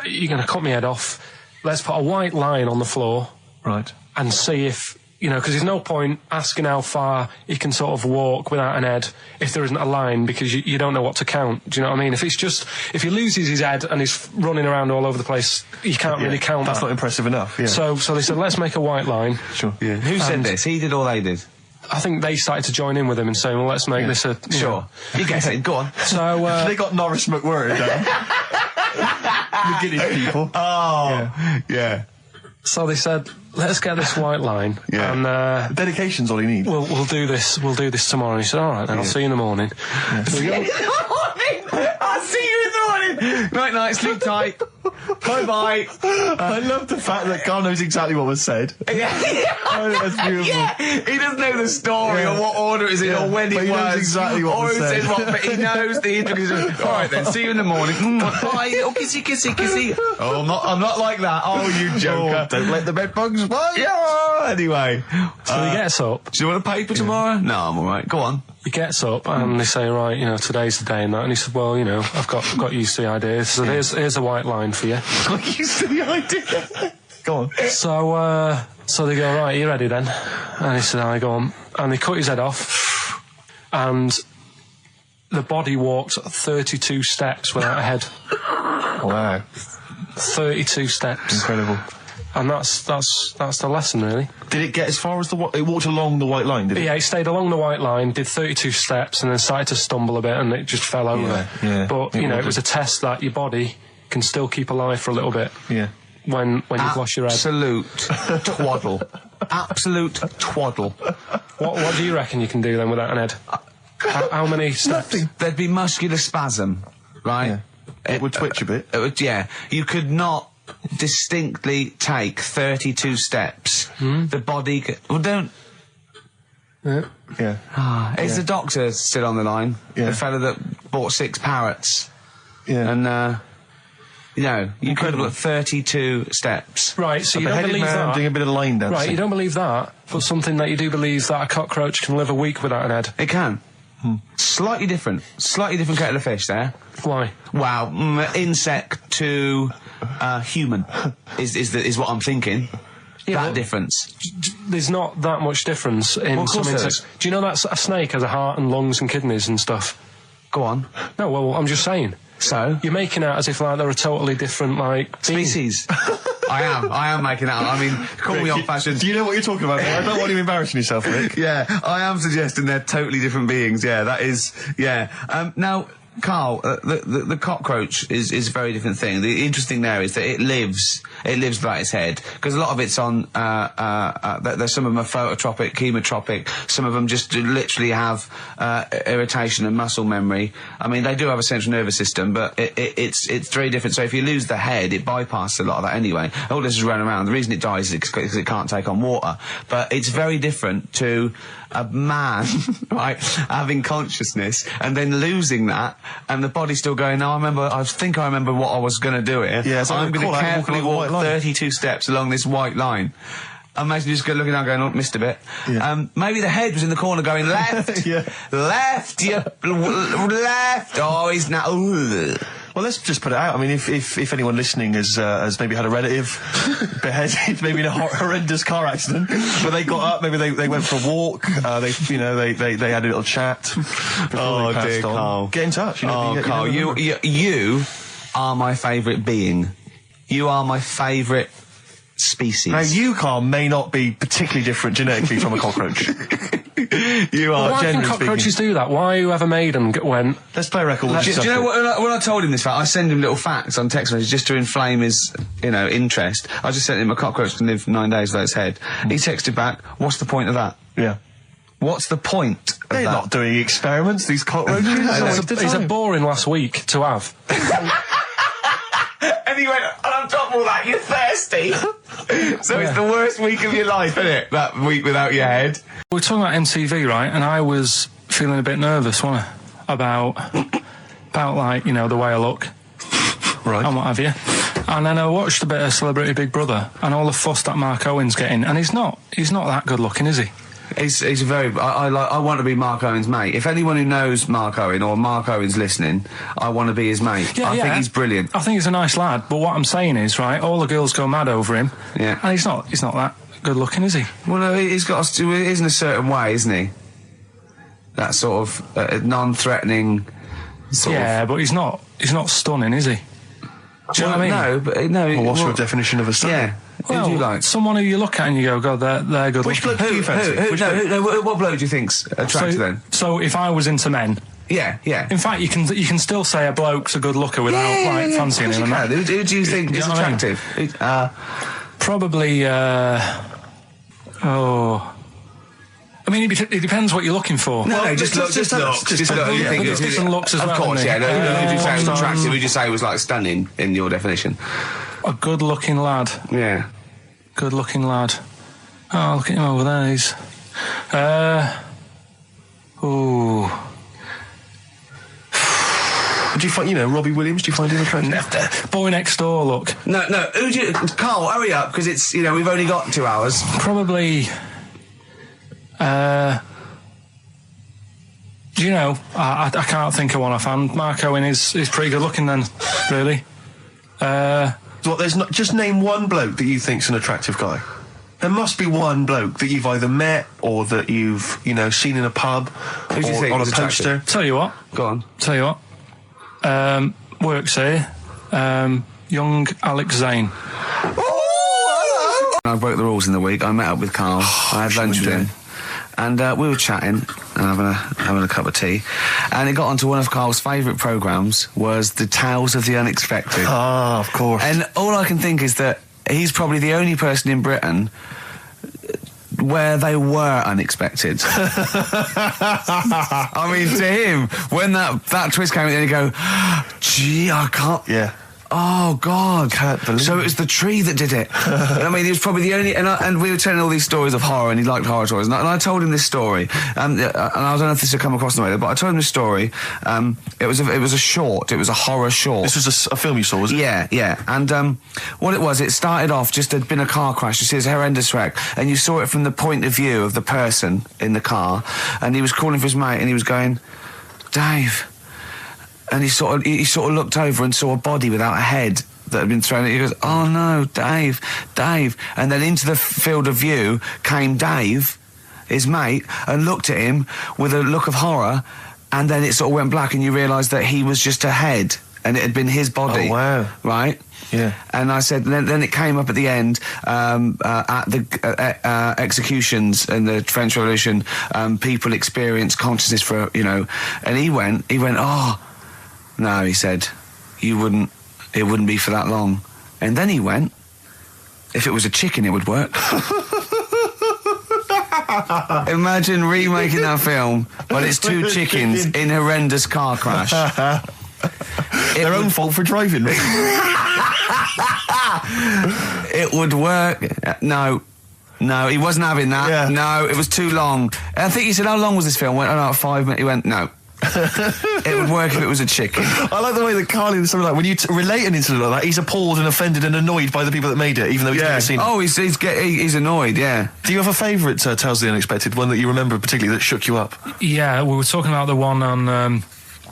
you're gonna cut my head off. Let's put a white line on the floor. Right. And see if, you know, because there's no point asking how far he can sort of walk without an head if there isn't a line, because you don't know what to count. Do you know what I mean? If he loses his head and he's running around all over the place, you can't really count That's that. not impressive enough, yeah. So they said, let's make a white line. Sure. Yeah. Who said this? He did or they did? I think they started to join in with him and saying, well, let's make this a... Sure. You guess it. Go on. So, they got Norris McWhirr down. The Guinness people. Oh. Yeah. So they said, let's get this white line. Yeah. And, Dedication's all you need. We'll do this tomorrow. And he said, all right, then, I'll see you in the morning. I'll see you in the morning. Night, sleep tight. Bye. I love the fact that Carl knows exactly what was said. That's beautiful. Yeah. He doesn't know the story or what order it is in or when it was. He knows exactly what was said. But he knows the intricacies. All right then, see you in the morning. Bye, little kissy. Oh, I'm not like that. Oh, you joker. Don't let the bed bugs fly. Yeah. Anyway. So he gets up. Do you want a paper tomorrow? No, I'm all right. Go on. He gets up and they say, right, you know, today's the day and that. And he said, well, you know, I've got used to the idea. So here's a white line for you. Got used to the idea. Go on. So they go, right, you ready then? And he said, I go on. And they cut his head off. And the body walked 32 steps without a head. Wow. 32 steps. Incredible. And that's the lesson, really. Did it get as far as it walked along the white line, did it? Yeah, it stayed along the white line, did 32 steps, and then started to stumble a bit, and it just fell over. Yeah. But, you know, it was a test that your body can still keep alive for a little bit. Yeah. When you've lost your head. Absolute twaddle. Absolute twaddle. What do you reckon you can do then without an head? How many steps? Nothing. There'd be muscular spasm, right? Yeah. It would twitch a bit. It would, yeah. You could not distinctly take 32 steps. The body could... Well, don't... Yeah. Is the doctor still on the line? Yeah. The fella that bought 6 parrots. Yeah. And, you know, you could have got 32 steps. Right, so you don't believe man that. doing a bit of line dancing. Right, you don't believe that, but something that you do believe that a cockroach can live a week without an head. It can. Slightly different kettle of fish there. Why? Wow, insect to human is what I'm thinking. Yeah, that difference. There's not that much difference in Well, of some course there insects. Do you know that a snake has a heart and lungs and kidneys and stuff? Go on. No, well, I'm just saying. So? You're making out as if like they're a totally different like species. I am making out. I mean, call me old-fashioned. Do you know what you're talking about? I don't want you embarrassing yourself, Rick. Yeah, I am suggesting they're totally different beings. Yeah, that is. Yeah. Now, Carl, the cockroach is a very different thing. The interesting there is that it lives without its head, because a lot of it's on. There's some of them are phototropic, chemotropic. Some of them just literally have irritation and muscle memory. I mean, they do have a central nervous system, but it's very different. So if you lose the head, it bypasses a lot of that anyway. All this is running around. The reason it dies is because it can't take on water. But it's very different to a man, right, having consciousness and then losing that, and the body's still going, no, I think I remember what I was going to do here. Yeah, so I'm going to carefully walk 32 steps along this white line. Imagine you just looking down going, oh, missed a bit. Yeah. Maybe the head was in the corner going, left, left, left, oh, he's now, ooh. Well, let's just put it out. I mean, if anyone listening has maybe had a relative beheaded, maybe in a horrendous car accident, but they got up, maybe they went for a walk, they had a little chat. Oh dear, Carl. Get in touch. Carl, you are my favourite being. You are my favourite species. Now, you, Carl, may not be particularly different genetically from a cockroach. You are. Why can cockroaches do that? Why whoever made them went? Let's play a record. Do you know what? When I told him this fact, I send him little facts on text messages just to inflame his, interest. I just sent him a cockroach can live 9 days without its head. He texted back, "What's the point of that?" Yeah. What's the point of They're that? not doing experiments, these cockroaches. He's a boring last week to have. And he went, and on top of all that, you're thirsty. So it's the worst week of your life, isn't it? That week without your head. We were talking about MTV, right? And I was feeling a bit nervous, wasn't I? About like, you know, the way I look. Right. And what have you. And then I watched a bit of Celebrity Big Brother and all the fuss that Mark Owen's getting. And he's not that good looking, is he? He's a very. I want to be Mark Owen's mate. If anyone who knows Mark Owen or Mark Owen's listening, I want to be his mate. I think he's brilliant. I think he's a nice lad. But what I'm saying is, right, all the girls go mad over him. Yeah. And he's not that good looking, is he? Well, no, he's got to. He is in a certain way, isn't he? That sort of non-threatening. But he's not stunning, is he? Do you know what I mean? No, but no. Well, what's your definition of a stunning? Yeah. Well, who do you like? Someone who you look at and you go, God, they're good Which looking. bloke do you fancy? What bloke do you think's attractive then? So if I was into men, Yeah. in fact, you can still say a bloke's a good looker without fancying him. And that. Who do you think is know what I mean? attractive? Probably. I mean, it depends what you're looking for. No, just look. Just look. You think there's different looks as well. Of course, isn't yeah. there? Who did you say was attractive? Who did you say was like stunning in your definition? A good-looking lad. Yeah. Good-looking lad. Oh, look at him over there. He's. Do you find, Robbie Williams, do you find him attractive? Boy next door, look. No. Who do you... Carl, hurry up, because it's, we've only got 2 hours. Probably... do you know, I can't think of one offhand. Mark Owen is pretty good looking then, really. There's not... Just name one bloke that you think's an attractive guy. There must be one bloke that you've either met or that you've, seen in a pub Who do you think on a is poster. attractive? Tell you what. Go on. Tell you what. Works here. Young Alex Zane. I broke the rules in the week. I met up with Carl. I had lunch with him. And we were chatting and having a cup of tea. And it got onto one of Carl's favourite programmes was the Tales of the Unexpected. Ah, of course. And all I can think is that he's probably the only person in Britain where they were unexpected. I mean, to him, when that twist came in, he'd go, gee, I can't... Yeah. Oh, God. Can't believe So it was the tree that did it. I mean, he was probably the only... And we were telling all these stories of horror, and he liked horror stories. And I told him this story. And I don't know if this had come across the way, but I told him this story. It was a short. It was a horror short. This was a film you saw, was it? Yeah. And what it was, it started off just there'd been a car crash. You see, it's a horrendous wreck. And you saw it from the point of view of the person in the car. And he was calling for his mate, and he was going, Dave... And he sort of looked over and saw a body without a head that had been thrown at you. He goes, oh no, Dave. And then into the field of view came Dave, his mate, and looked at him with a look of horror, and then it sort of went black and you realised that he was just a head and it had been his body. Oh, wow. Right? Yeah. And I said, then it came up at the end, at the executions in the French Revolution, people experience consciousness for, and he went, oh, no, he said, it wouldn't be for that long. And then he went, if it was a chicken, it would work. Imagine remaking that film, but it's 2 chickens in horrendous car crash. Their own fault for driving. It would work. No, he wasn't having that. Yeah. No, it was too long. And I think he said, how long was this film? I went, 5 minutes. He went, no. It would work if it was a chicken. I like the way that Carly was something like, when you relate an incident like that, he's appalled and offended and annoyed by the people that made it, even though he's never seen it. Oh, he's annoyed, yeah. Do you have a favourite Tales of the Unexpected, one that you remember particularly that shook you up? Yeah, we were talking about the one on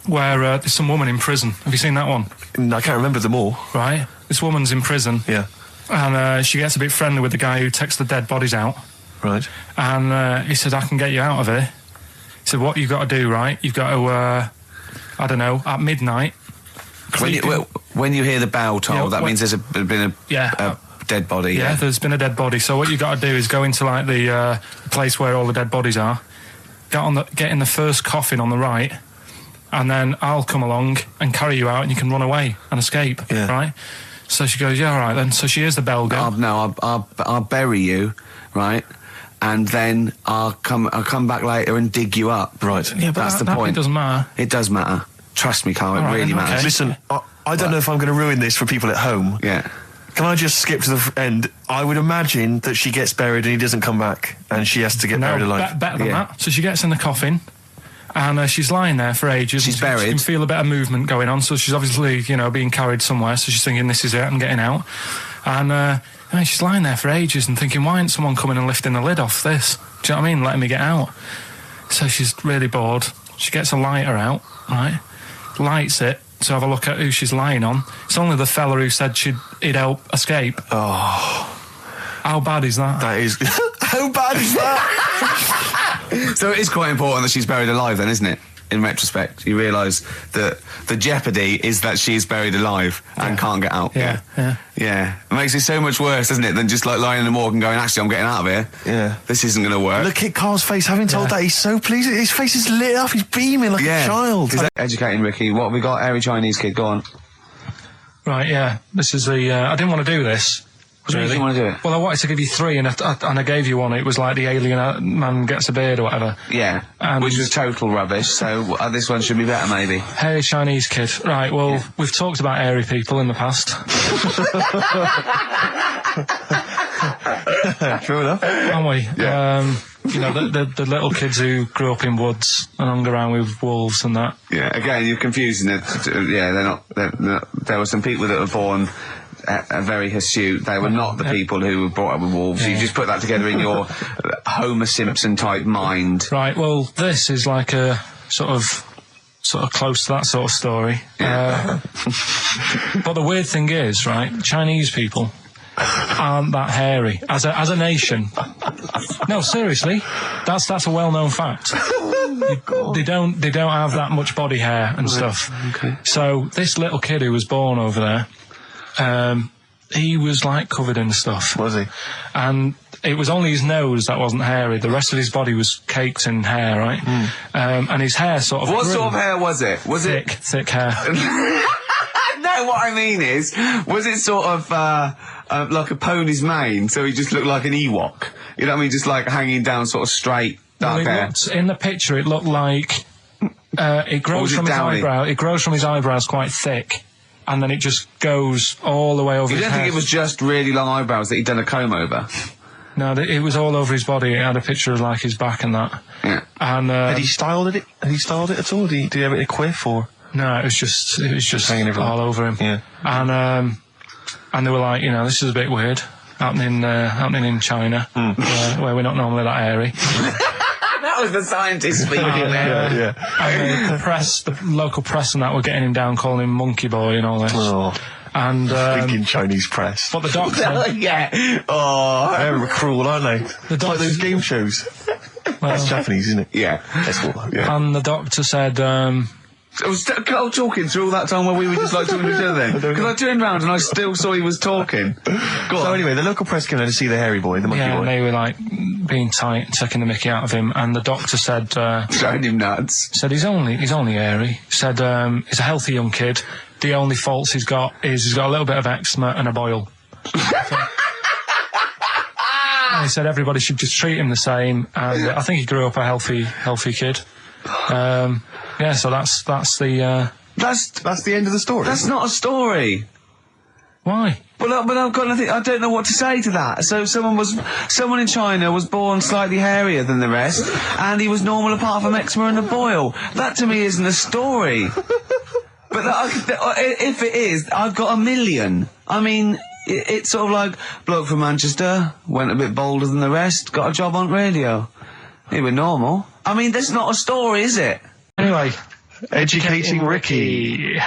where there's some woman in prison. Have you seen that one? I can't remember them all. Right. This woman's in prison. Yeah. And she gets a bit friendly with the guy who takes the dead bodies out. Right. And he said, I can get you out of here. He said, what you've got to do, right? You've got to, at midnight... When you hear the bell toll, that means there's been a dead body. Yeah, there's been a dead body. So what you've got to do is go into, like, the place where all the dead bodies are, get in the first coffin on the right, and then I'll come along and carry you out and you can run away and escape, right? So she goes, yeah, all right then. So she hears the bell go. I'll bury you, right? and then I'll come back later and dig you up. Right. Yeah, but that's the that point. It doesn't matter. It does matter. Trust me, Carl, it really matters. okay. Listen, I don't know if I'm going to ruin this for people at home. Yeah. Can I just skip to the end? I would imagine that she gets buried and he doesn't come back, and she has to get buried alive. Better than that. So she gets in the coffin, and she's lying there for ages. She's buried. She can feel a bit of movement going on, so she's obviously, you know, being carried somewhere, so she's thinking, this is it, I'm getting out. And she's lying there for ages and thinking, why isn't someone coming and lifting the lid off this? Do you know what I mean? Letting me get out. So she's really bored. She gets a lighter out, right? Lights it to have a look at who she's lying on. It's only the fella who said he'd help escape. Oh. How bad is that? That is... How bad is that? So it is quite important that she's buried alive then, isn't it? In retrospect, you realise that the jeopardy is that she's buried alive and can't get out. Yeah. It makes it so much worse, doesn't it, than just like lying in the morgue and going, actually, I'm getting out of here. Yeah. This isn't going to work. Look at Carl's face. Having told that, he's so pleased. His face is lit up. He's beaming like a child. Educating Ricky. What have we got? Airy Chinese kid, go on. Right, yeah. This is the... I didn't want to do this. What do you want to do it? Well, I wanted to give you 3, and I gave you one. It was like the alien man gets a beard or whatever. Yeah, and which was total rubbish, so this one should be better, maybe. Hairy Chinese kid. Right, well, we've talked about hairy people in the past. True enough. Haven't we? Yeah. You know, the little kids who grew up in woods and hung around with wolves and that. Yeah, again, you're confusing it. Yeah, they're not... There were some people that were born... very hirsute. They were not the people who were brought up with wolves. You just put that together in your Homer Simpson type mind. Right, well, this is like a sort of close to that sort of story. Yeah. But the weird thing is, right, Chinese people aren't that hairy as a nation. No, seriously, that's a well-known fact. They don't have that much body hair and stuff. Okay. So this little kid who was born over there, he was like covered in stuff. Was he? And it was only his nose that wasn't hairy. The rest of his body was caked in hair, right? And his hair sort of What grew. sort of hair was it? Was thick hair. No, what I mean is, was it sort of like a pony's mane, so he just looked like an Ewok? You know what I mean? Just like hanging down sort of straight, dark hair. In the picture, it looked like it grows from his eyebrow. It grows from his eyebrows quite thick. And then it just goes all the way over his head. You don't think it was just really long eyebrows that he'd done a comb over? No, it was all over his body. It had a picture of like his back and that. Yeah. And had he styled it? Had he styled it at all? Did he have it in a quiff or? No, it was just hanging everywhere. all over him. Yeah. And they were like, you know, this is a bit weird happening in China, where we're not normally that hairy. That was the scientist speaking there. And the local press and that were getting him down, calling him monkey boy and all this. Oh. And thinking Chinese press. But the doctor, yeah. Oh, they're cruel, aren't they? The like those game shows. That's Japanese, isn't it? Yeah. That's what. Yeah. And the doctor said. I was talking through all that time while we were just like talking to each other then. Because I turned round and I still saw he was talking. So anyway, the local press came there to see the hairy boy, the monkey boy. And they were like being tight, taking the mickey out of him, and the doctor said... showing him nuts. Said he's only hairy. Said he's a healthy young kid. The only faults he's got is he's got a little bit of eczema and a boil. And he said everybody should just treat him the same, and I think he grew up a healthy kid. Yeah, so that's the that's the end of the story. That's not a story. Why? But I've got nothing. I don't know what to say to that. So someone in China was born slightly hairier than the rest, and he was normal apart from eczema and a boil. That to me isn't a story. But if it is, I've got a million. I mean, it's sort of like bloke from Manchester went a bit bolder than the rest, got a job on radio. He was normal. I mean, that's not a story, is it? Anyway, educating Ricky.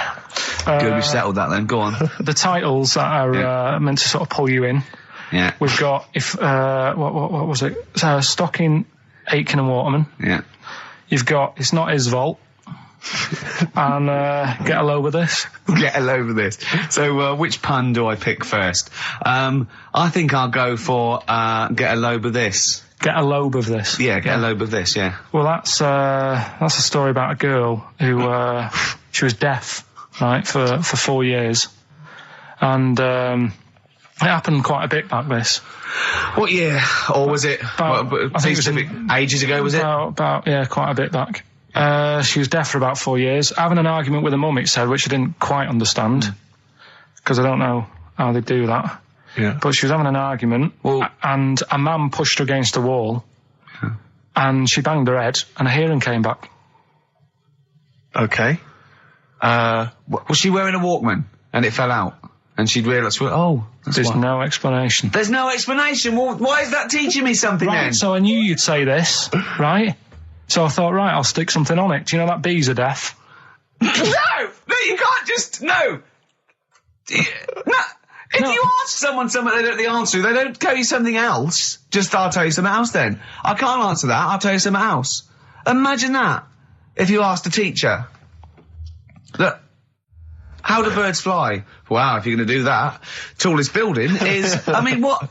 Good, we've settled that then. Go on. The titles that are meant to sort of pull you in. Yeah. We've got what was it? Stocking, Aitken and Waterman. Yeah. You've got It's Not His Vault. And Get a Load with This. Get a load with this. So which pun do I pick first? I think I'll go for Get a Load with This. Get a lobe of this. Yeah, get a lobe of this, yeah. Well, that's a story about a girl who she was deaf, right, for 4 years, and It happened quite a bit back, this. What year? Or was it... I think it was ages ago, was it? Yeah, quite a bit back. She was deaf for about 4 years. Having an argument with a mum, it said, which I didn't quite understand. Because I don't know how they do that. Yeah. But she was having an argument, and a man pushed her against the wall, and she banged her head, and her hearing came back. Okay. Was she wearing a Walkman, and it fell out? And she'd realised, there's no explanation. There's no explanation? Well, why is that teaching me something then? So I knew you'd say this, right? So I thought, right, I'll stick something on it. Do you know that bees are deaf? No, you can't just, no. If you ask someone something they don't know the answer to, they don't tell you something else. I'll tell you something else then. I can't answer that, I'll tell you something else. Imagine that, if you asked a teacher. Look, how do birds fly? Wow, if you're going to do that, tallest building is, I mean, what?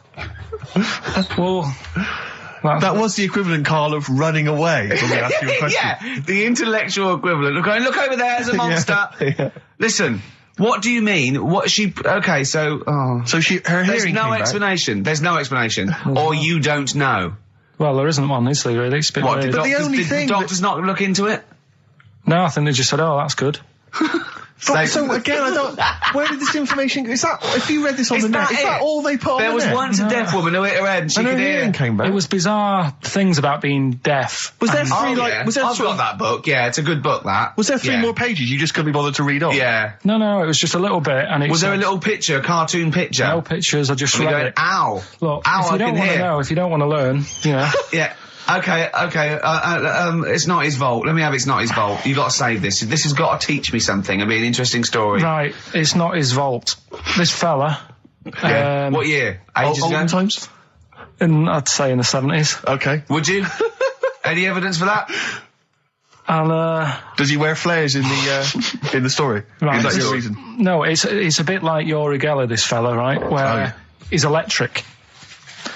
Well, that was the equivalent, Karl, of running away when we asked you a question. Yeah, the intellectual equivalent. Look over there, there's a monster. Yeah. Listen. What do you mean? Okay, so... So her hearing There's no explanation. There's no explanation. Or you don't know. Well, there isn't one, is there, really? It's a bit weird. But the only thing... Did the doctors not look into it? No, I think they just said, oh, that's good. So again, I don't... Where did this information... Is that... If you read this on the net, is that all they put on the net? There was once a deaf woman who hit her head and she could hear. Came back. It was bizarre things about being deaf. Was there three, I've got that book, yeah, it's a good book, that. Was there 3 more pages you just couldn't be bothered to read on? Yeah. No, it was just a little bit, and it was there a little picture, a cartoon picture? No pictures, I just read it. Ow! Look, if you don't want to know, if you don't want to learn, you know. Yeah. Okay, it's not his fault. Let me have it's not his fault. You've got to save this. This has got to teach me something. It'll be an interesting story. Right, it's not his fault. This fella... Yeah. What year? Ages ago? Olden times? I'd say in the 70s. Okay. Would you? Any evidence for that? And, does he wear flares in the story? Right. Is that your reason? No, it's a bit like Yuri Geller, this fella, right? Where he's electric.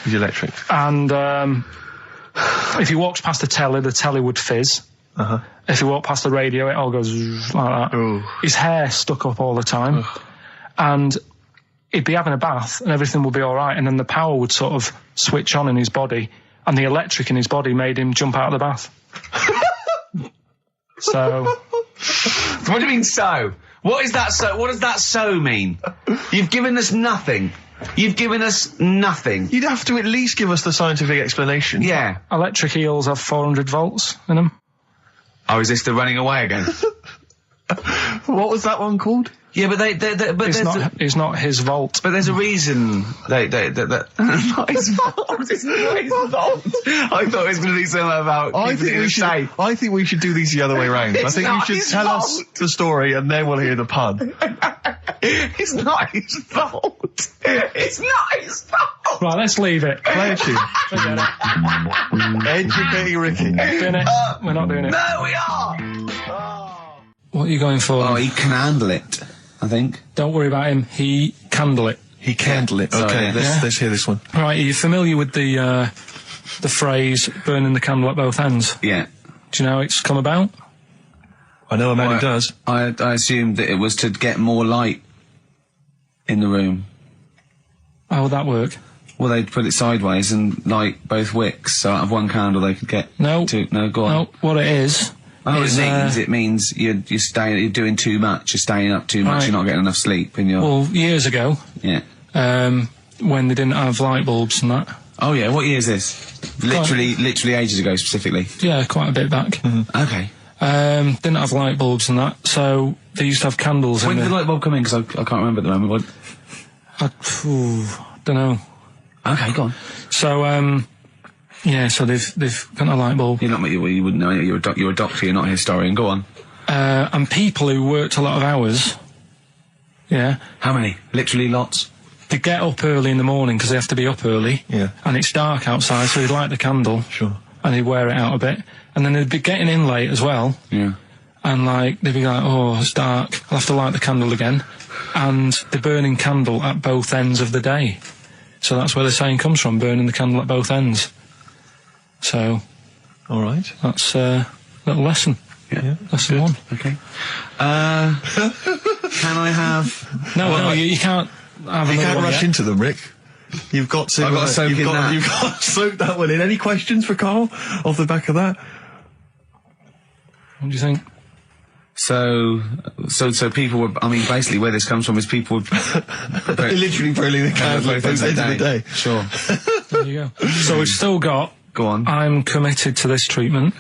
He's electric. And, if he walks past the telly would fizz. If he walked past the radio, it all goes like that. Ooh. His hair stuck up all the time. And he'd be having a bath and everything would be alright, and then the power would sort of switch on in his body, and the electric in his body made him jump out of the bath. So... What do you mean, so? What is that so? What does that so mean? You've given us nothing. You've given us nothing. You'd have to at least give us the scientific explanation. Yeah. Electric eels have 400 volts in them. Oh, is this the running away again? What was that one called? Yeah, but it's not his fault. But there's a reason not his fault. It's not his fault. I thought it was going to be something about. I think we should do these the other way round. I think you should tell us the story and then we'll hear the pun. It's not his fault. It's not his fault. Right, let's leave it. Play a tune. Forget it. Educating Ricky. Doing it. We're not doing it. No, we are. What are you going for? Oh, he can handle it, I think. Don't worry about him. He candle it. He candle it. Okay, let's hear this one. Right, are you familiar with the phrase burning the candle at both ends? Yeah. Do you know how it's come about? I know a man who does. I assumed that it was to get more light in the room. How would that work? Well, they'd put it sideways and light both wicks, so out of one candle they could get two. No, go on. No, what it is... it means you're doing too much, you're staying up too much, you're not getting enough sleep, and you're... Well, years ago... Yeah. When they didn't have light bulbs and that. Oh yeah, what year is this? Literally ages ago, specifically? Yeah, quite a bit back. Mm-hmm. Okay. Didn't have light bulbs and that, so they used to have candles When did the light bulb come in? Because I can't remember at the moment. Don't know. Okay, go on. So, yeah, so they've got a light bulb. You wouldn't know. You're a doctor. You're not a historian. Go on. And people who worked a lot of hours. Yeah. How many? Literally lots. They get up early in the morning because they have to be up early. Yeah. And it's dark outside, so they'd light the candle. Sure. And they'd wear it out a bit, and then they'd be getting in late as well. Yeah. And they'd be like, oh, it's dark. I'll have to light the candle again. And they're burning candle at both ends of the day. So that's where the saying comes from, burning the candle at both ends. So, all right, that's a little lesson. Yeah, lesson good. 1. Okay. Can I have? No, you can't. have You another can't one rush yet. into them, Rick. You've got to. I've got to soak in that. You've got to soak that one in. Any questions for Carl off the back of that? What do you think? So people were, I mean, basically where this comes from is people would Literally burning the candle at the end of the day. Sure. There you go. So we've still got. Go on. I'm committed to this treatment.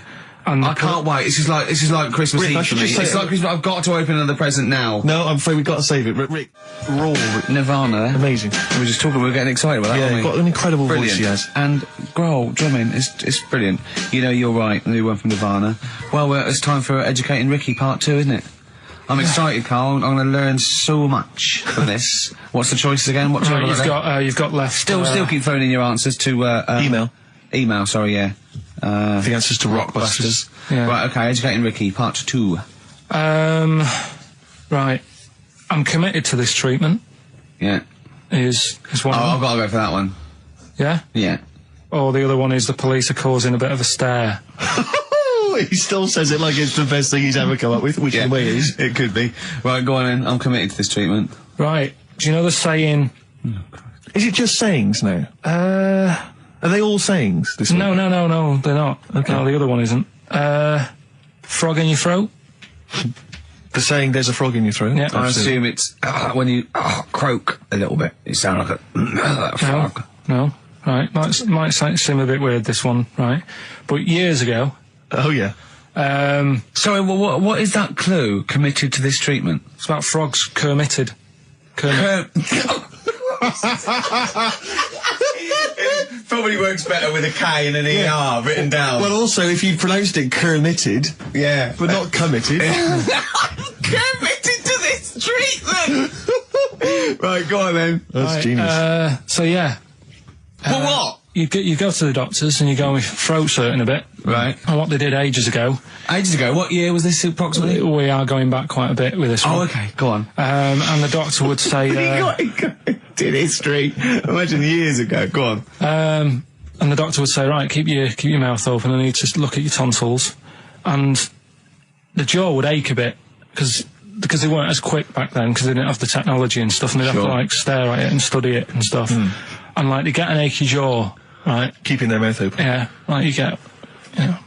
And I can't wait. This is like Christmas Rick, I Eve should for me. just say- It's like Christmas. I've got to open another present now. No, I'm afraid we've got to save it. Rick, raw. Nirvana. Amazing. We were just talking. We were getting excited about that. Yeah, weren't you've we? got an incredible Brilliant. voice he has. And Grohl drumming it's brilliant. You know, you're right. The new one from Nirvana. Well, it's time for Educating Ricky Part 2, isn't it? I'm excited, Carl. I'm going to learn so much from this. What's the choices again? What Right, you've got left. Still keep phoning your answers to Email. Email. Sorry, yeah. The answers to Rockbusters. Yeah. Right, okay. Educating Ricky Part 2. Right. I'm committed to this treatment. Yeah. Is one. Oh, of I've them. got to go for that one. Yeah. Yeah. Or the other one is the police are causing a bit of a stir. He still says it like it's the best thing he's ever come up with, which in a way is. It could be. Right, go on then. I'm committed to this treatment. Right. Do you know the saying? Is it just sayings now? Are they all sayings? This No, week? no, they're not. Okay. No, the other one isn't. Frog in your throat. The saying "there's a frog in your throat." Yeah. I assume it's when you croak a little bit. You sound like a frog. No. Right. Might seem a bit weird, this one, right? But years ago. Oh yeah. Sorry, well, what is that clue? Committed to this treatment? It's about frogs Kermitted. Probably works better with a K and an ER written down. Well, also, if you'd pronounced it "kermitted," yeah, but not committed. committed to this treatment. Right, go on then. That's genius. So yeah. Well, what? You go to the doctors and you go with throat hurting a bit. Right. And what they did ages ago. Ages ago. What year was this approximately? We are going back quite a bit with this one. Oh, okay. Go on. And the doctor would say. Did history. Imagine years ago. Go on. And the doctor would say, right, keep your mouth open. I need to look at your tonsils. And the jaw would ache a bit because they weren't as quick back then because they didn't have the technology and stuff, and they'd have to like stare at it and study it and stuff. And like they get an achy jaw, right? Keeping their mouth open. Yeah, like you get, Yeah.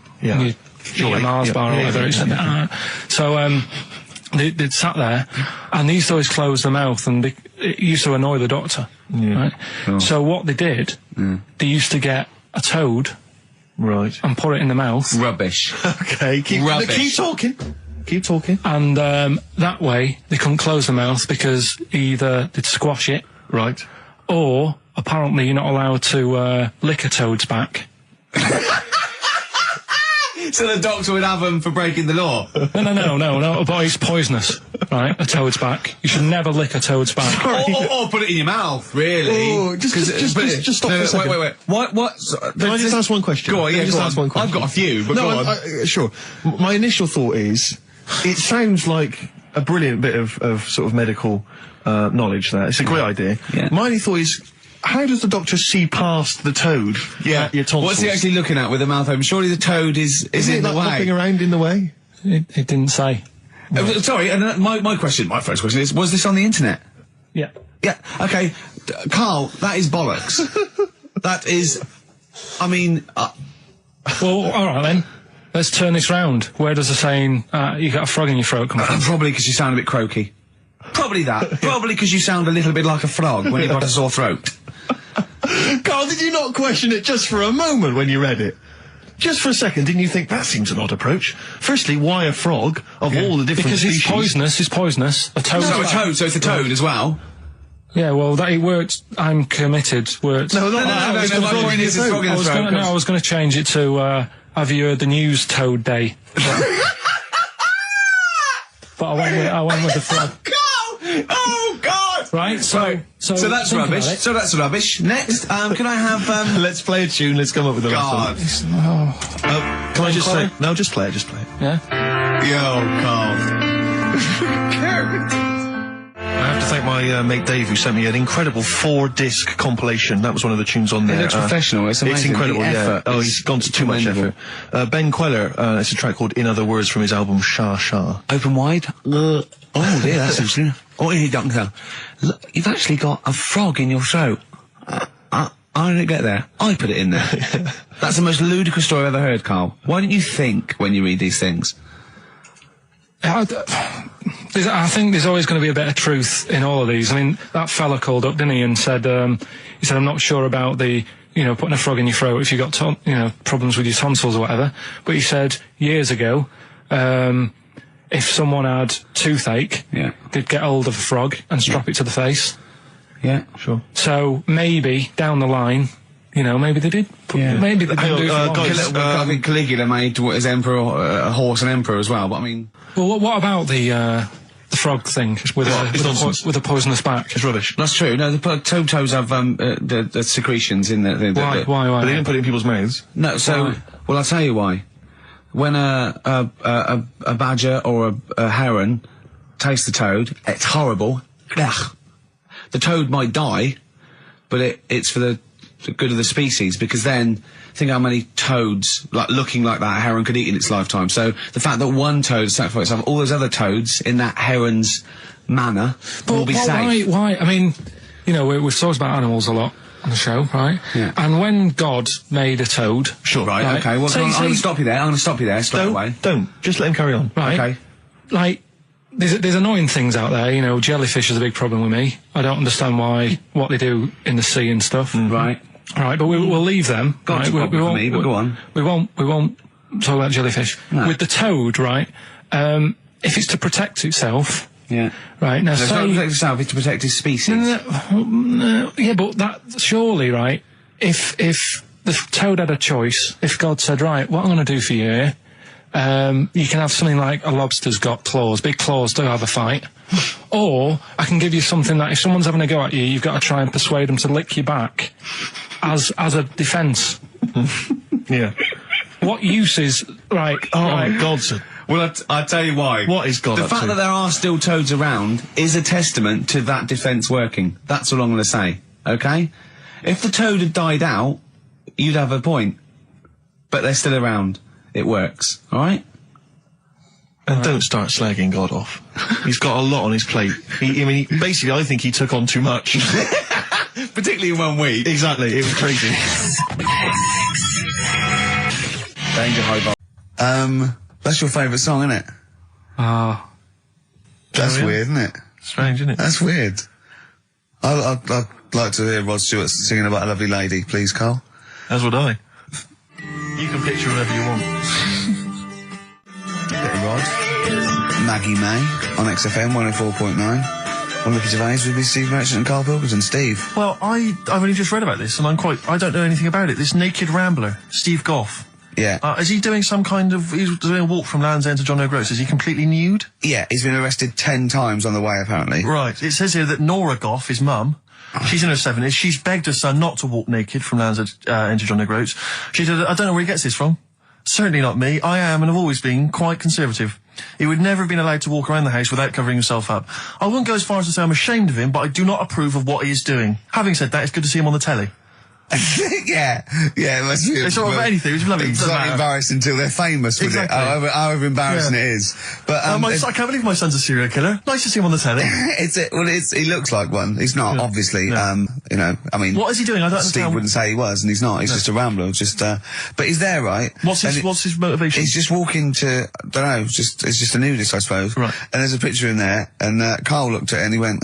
you get a Mars bar or whatever. So they'd sat there, and they used to always close their mouth, and it used to annoy the doctor. Right? Oh. So what they did, they used to get a toad, right, and put it in the mouth. Rubbish. Okay, keep talking. Keep talking. And that way they couldn't close the mouth because either they'd squash it, right, or apparently you're not allowed to lick a toad's back. So the doctor would have them for breaking the law? No, but it's poisonous, right? A toad's back. You should never lick a toad's back. Or put it in your mouth, really. Oh, just stop for a second. Wait. What? Can I just ask one question? Go on, yeah, Just go ask on. one question. I've got a few, but go on. Sure. My initial thought is, it sounds like a brilliant bit of sort of medical knowledge there. It's a great idea. Yeah. My only thought is, how does the doctor see past the toad? At your tonsils? What's he actually looking at with the mouth open? Surely the toad is in the way. Hopping around in the way? It didn't say. Sorry, and my first question is, was this on the internet? Yeah. Yeah, okay. Carl, that is bollocks. That is, I mean... Well, alright then. Let's turn this round. Where does the saying, you got a frog in your throat come from? Probably because you sound a bit croaky. Probably that. Probably because you sound a little bit like a frog when you've got a sore throat. Carl, did you not question it just for a moment when you read it? Just for a second, didn't you think that seems an odd approach? Firstly, why a frog of all the different because species? it's poisonous. A toad. So it's a toad as well? Yeah, well, that it worked. I'm committed. Worked. No, I was going to change it to. Have you heard the news Toad Day? But I went with the frog. Oh God! Right. So that's rubbish. So that's rubbish. Next, can I have? Let's play a tune. Let's come up with a God. Can I just say? No, just play it. Just play it. Yeah. Yo, Carl. I have to thank my mate Dave, who sent me an incredible 4-disc compilation. That was one of the tunes on there. It looks professional. It's amazing. It's incredible. The effort Oh, is he's gone to too much effort. Ben Queller. It's a track called "In Other Words" from his album Sha Sha. Open wide. Oh dear, that's interesting. "Oh, here, doctor, look, you've actually got a frog in your throat." I didn't get there. I put it in there. That's the most ludicrous story I've ever heard, Carl. Why don't you think when you read these things? I think there's always going to be a bit of truth in all of these. I mean, that fella called up, didn't he, and said, I'm not sure about the, putting a frog in your throat if you've got, problems with your tonsils or whatever. But he said years ago, if someone had toothache, they'd get hold of a frog and strap it to the face. Yeah, sure. So maybe down the line, maybe they did. Maybe they didn't do it for long. I think Caligula made his emperor a horse and emperor as well. But I mean, well, what about the frog thing with a poisonous back? It's rubbish. That's true. No, the toads have the secretions in the Why? But they didn't put it in people's mouths. No. So, well, I'll tell you why. When a badger or a heron tastes the toad, it's horrible. Ugh. The toad might die, but it's for the good of the species, because then think how many toads looking like that heron could eat in its lifetime. So the fact that one toad sacrificed all those other toads in that heron's manner will be safe. Why? I mean, we've talked about animals a lot on the show, right? Yeah. And when God made a toad, sure, right? Okay. Well, I'm going to stop you there. I'm going to stop you there straight away. Don't just let him carry on. Right. Okay. Like, there's annoying things out there. Jellyfish is a big problem with me. I don't understand what they do in the sea and stuff. Right. Right, but we'll leave them. Got to problem for me, but go on. We won't talk about jellyfish. No. With the toad, right? If it's to protect itself. Yeah. Right, now so it's not to protect itself, it's to protect its species. No, yeah, but that, surely, right, if the toad had a choice, if God said, right, what I'm going to do for you here, you can have something like a lobster's got claws, big claws to have a fight. Or I can give you something that if someone's having a go at you, you've got to try and persuade them to lick you back as a defence. Yeah. What use is, right... Oh, right. God, sir. Well, I'll tell you why. What is God The up fact to? that there are still toads around is a testament to that defence working. That's all I'm going to say, okay? If the toad had died out, you'd have a point. But they're still around. It works, alright? And don't start slagging God off. He's got a lot on his plate. Basically, I think he took on too much. Particularly in 1 week. Exactly, it was crazy. Danger Hobart. That's your favourite song, isn't it? That's weird, isn't it? Strange, isn't it? That's weird. I'd like to hear Rod Stewart singing about a lovely lady, please, Carl. As would I. You can picture whatever you want. Bit of Rod. Maggie May on XFM 104.9. On Ricky Gervais with me, Steve Merchant and Karl Pilkington. Steve. Well, I've only just read about this, and I don't know anything about it. This naked rambler, Steve Goff. Yeah. Is he doing he's doing a walk from Land's End to John O'Groats? Is he completely nude? Yeah, he's been arrested 10 times on the way, apparently. Right. It says here that Nora Goff, his mum, she's in her 70s, she's begged her son not to walk naked from Land's End to John O'Groats. She said, I don't know where he gets this from. Certainly not me. I am and have always been quite conservative. He would never have been allowed to walk around the house without covering himself up. I wouldn't go as far as to say I'm ashamed of him, but I do not approve of what he is doing. Having said that, it's good to see him on the telly. yeah, it must be. It's not about anything. It's lovely. It's not embarrassing until they're famous with exactly. it. However embarrassing it is. But I can't believe my son's a serial killer. Nice to see him on the telly. He looks like one. He's not, obviously. No. I mean, what is he doing? I don't understand. Steve wouldn't say he was, and he's not. He's just a rambler. But he's there, right? What's his motivation? He's just walking to, it's just a nudist, I suppose. Right. And there's a picture in there, and Carl looked at it and he went,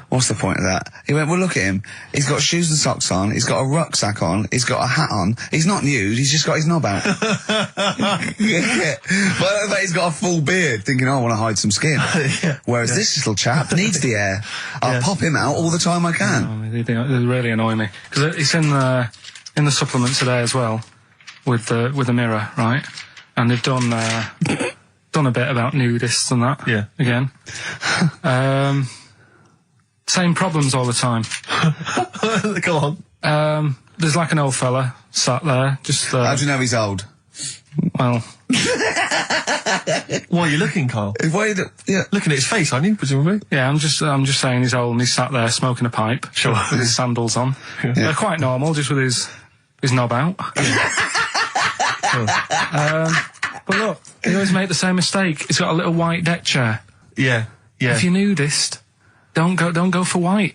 what's the point of that? He went, well, look at him. He's got shoes and socks on. He's got a rucksack on. He's got a hat on. He's not nude. He's just got his knob out. Yeah. But he's got a full beard, thinking, I want to hide some skin. Whereas this little chap needs the air. I'll pop him out all the time I can. They really annoy me. Because it's in the supplement today as well, with the Mirror, right? And they've done a bit about nudists and that. Yeah. Again. Same problems all the time. Go on. There's like an old fella sat there, just... How do you know he's old? Well... Why are you looking, Carl? Looking at his face, aren't you, presumably? Yeah, I'm just saying he's old and he's sat there smoking a pipe. Sure. With his sandals on. Yeah. They're quite normal, just with his knob out. But look, he always make the same mistake. He's got a little white deck chair. Yeah. Yeah. If you're nudist, don't go for white.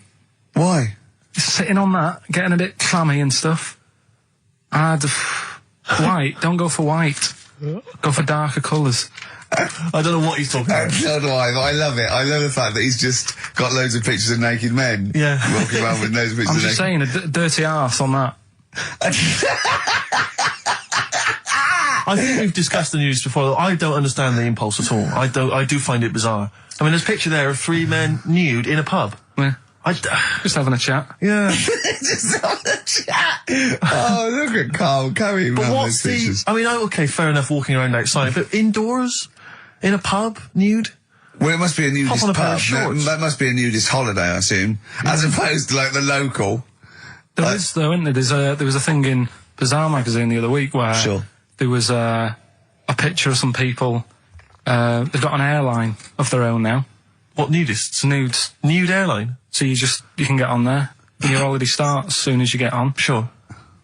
Why? Sitting on that, getting a bit clammy and stuff. White, don't go for white. Go for darker colours. I don't know what he's talking about. So do I, but I love it. I love the fact that he's just got loads of pictures of naked men. Yeah. Walking around with loads of pictures I'm of just saying, a dirty arse on that. I think we've discussed the news before. I don't understand the impulse at all. I do find it bizarre. I mean, there's a picture there of 3 men nude in a pub. Yeah. Just having a chat. Yeah. Just on the chat. Oh, look at Carl carrying But around what's those pictures. I mean, okay, fair enough walking around outside, but indoors? In a pub? Nude? Well, it must be a nudist on a pair of pub. shorts. That must be a nudist holiday, I assume. As opposed to, like, the local. There is, though, isn't there? There was a thing in Bazaar magazine the other week where there was a picture of some people. They've got an airline of their own now. What, nudists? Nudes. Nude airline? So you can get on there. And your holiday starts as soon as you get on. Sure.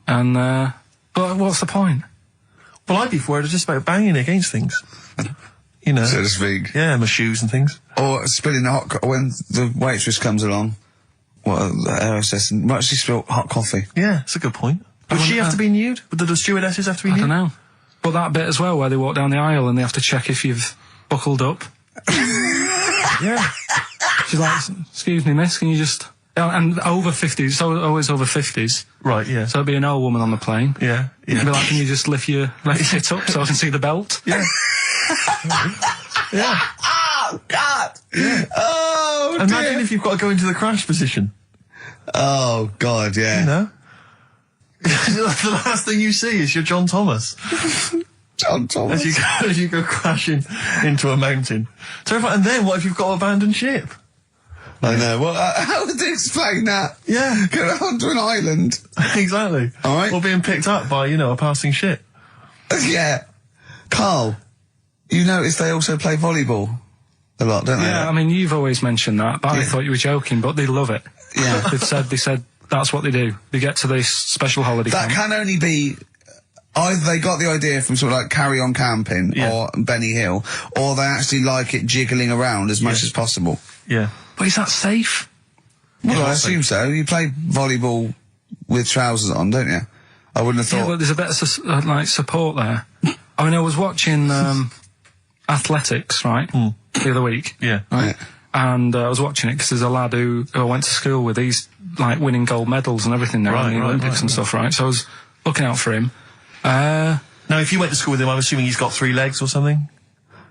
And, but what's the point? Well, I'd be worried just about banging against things. You know. So to speak. Yeah, my shoes and things. Or spilling when the waitress comes along. The air hostess might actually spill hot coffee. Yeah, that's a good point. Does she have to be nude? Do the stewardesses have to be nude? I don't know. But that bit as well, where they walk down the aisle and they have to check if you've buckled up. Yeah. She's like, excuse me, miss, can you just... And over 50s, it's always over 50s. Right, yeah. So it'd be an old woman on the plane. Yeah, yeah. It'd be like, can you just lift your left hip up so I can see the belt? Yeah. Yeah. Oh, God! Yeah. Oh, Imagine if you've got to go into the crash position. Oh, God, yeah. You know? The last thing you see is your John Thomas. John Thomas. As you go crashing into a mountain. Terrifying. And then what if you've got to abandon ship? I know. Well, how would they explain that? Yeah. Go onto an island. Exactly. All right. Or being picked up by, a passing ship. Yeah. Carl, you notice they also play volleyball a lot, don't they? Yeah, I mean, you've always mentioned that, but I thought you were joking, but they love it. Yeah. They said that's what they do. They get to this special holiday That camp. can only be... Either they got the idea from sort of like Carry On Camping or Benny Hill, or they actually like it jiggling around as much as possible. Yeah. But is that safe? Well, I assume so. You play volleyball with trousers on, don't you? I wouldn't have thought... Yeah, but there's a bit of support there. I mean, I was watching athletics, right, the other week. Yeah. Right? And I was watching it because there's a lad who I went to school with. He's, like, winning gold medals and everything now in the Olympics and stuff, right? So I was looking out for him. Now, if you went to school with him, I'm assuming he's got 3 legs or something?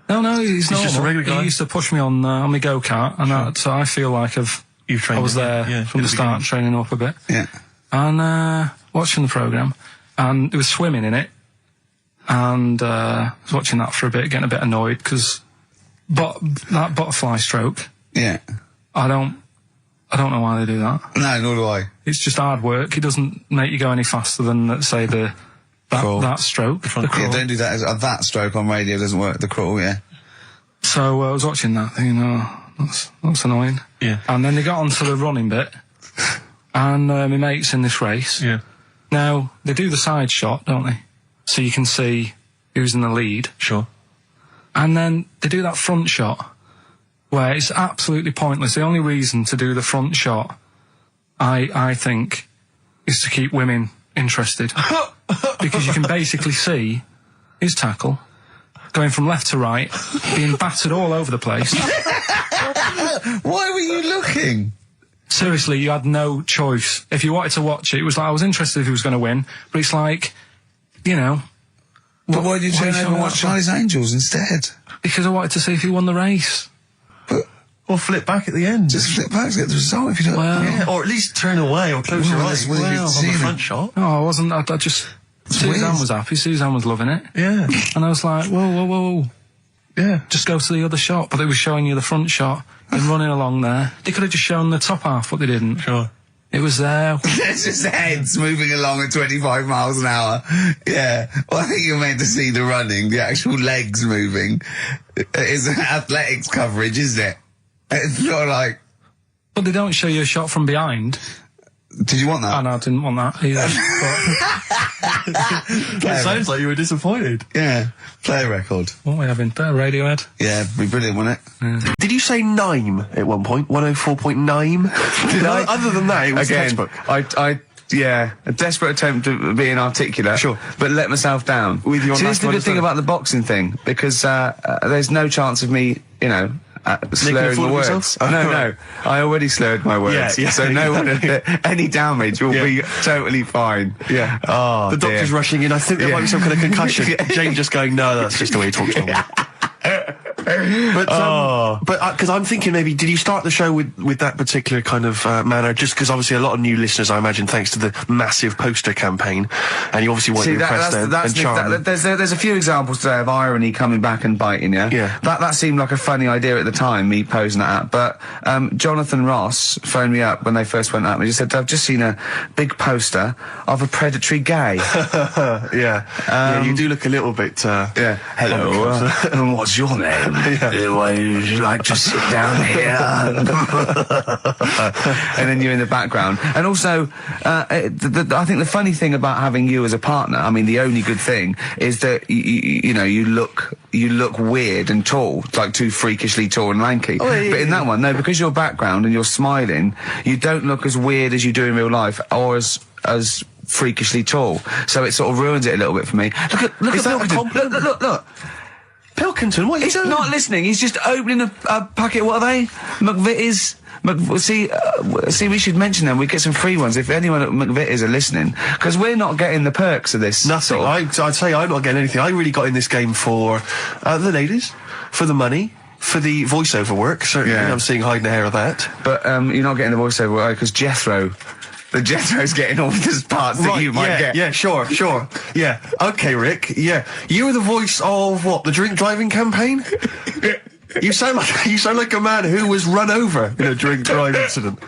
No, he's normal. just a regular guy. He used to push me on my go-kart, and so I feel like I was there from the start, training up a bit. Yeah. And watching the programme, and there was swimming in it, and I was watching that for a bit, getting a bit annoyed, because that butterfly stroke, Yeah. I don't know why they do that. No, nor do I. It's just hard work. It doesn't make you go any faster than, let's say, that stroke. The crawl. Yeah, don't do that. That stroke on radio doesn't work. The crawl, yeah. So I was watching that, thinking, that's annoying. Yeah. And then they got onto the running bit, and my mate's in this race. Yeah. Now, they do the side shot, don't they? So you can see who's in the lead. Sure. And then they do that front shot, where it's absolutely pointless. The only reason to do the front shot, I think, is to keep women interested. Because you can basically see his tackle going from left to right, being battered all over the place. Why were you looking? Seriously, you had no choice. If you wanted to watch it, it was like, I was interested if he was going to win, but it's like, But why did you turn over and watch Charlie's Angels instead? Because I wanted to see if he won the race. But... Or flip back at the end. Just flip back to get the result if you don't... Well... Yeah, or at least turn away or close your eyes on the front shot. No, I wasn't. I just... Suzanne was happy. Suzanne was loving it. Yeah. And I was like, whoa. Yeah. Just go to the other shot. But they were showing you the front shot and running along there. They could have just shown the top half, but they didn't. Sure. It was there. It's just heads moving along at 25 miles an hour. Yeah. Well, I think you're meant to see the running, the actual legs moving. It's athletics coverage, isn't it? It's not like... But they don't show you a shot from behind. Did you want that? Oh, no, I didn't want that either. It sounds like you were disappointed. Yeah, play a record. What are we having? Better Radiohead? Yeah, be brilliant, wouldn't it? Did you say Nime at one point? 104.9? Did I? Other than that, it was Again, textbook. Yeah, a desperate attempt at being articulate. Sure. But let myself down. With your See, this is the good thing about the boxing thing, because there's no chance of me, slurring fool the of words. yourself? No. I already slurred my words. Yeah, so no one, any damage will be totally fine. Yeah. Oh, the doctor's dear. rushing in. I think there might be some kind of concussion. Jane just going, no, that's just the way he talks to me. But because I'm thinking maybe, did you start the show with that particular kind of manner? Just because obviously a lot of new listeners, I imagine, thanks to the massive poster campaign, and you obviously want to impress them and charm them. There's a few examples today of irony coming back and biting you. Yeah. That seemed like a funny idea at the time, me posing that up. But Jonathan Ross phoned me up when they first went up and he said, I've just seen a big poster of a predatory gay. Yeah, you do look a little bit. Hello, and what's your name? Would you like to sit down here? And then you're in the background. And also, I think the funny thing about having you as a partner, I mean, the only good thing is that you look weird and tall, like too freakishly tall and lanky. Oh, yeah, but in that one, no, because your background and you're smiling, you don't look as weird as you do in real life, or as freakishly tall. So it sort of ruins it a little bit for me. Look. Pilkington, what are you He's doing? not listening. He's just opening a packet. What are they? McVitie's. See, we should mention them. We get some free ones if anyone at McVitie's are listening, because we're not getting the perks of this. Nothing. I'd say I'm not getting anything. I really got in this game for the ladies, for the money, for the voiceover work. Certainly, I'm seeing hide and hair of that. But you're not getting the voiceover work because Jethro's getting all the parts that you might get. Yeah, sure. Yeah. Okay, Rick. Yeah. You were the voice of what? The drink driving campaign? You sound like a man who was run over in a drink drive incident.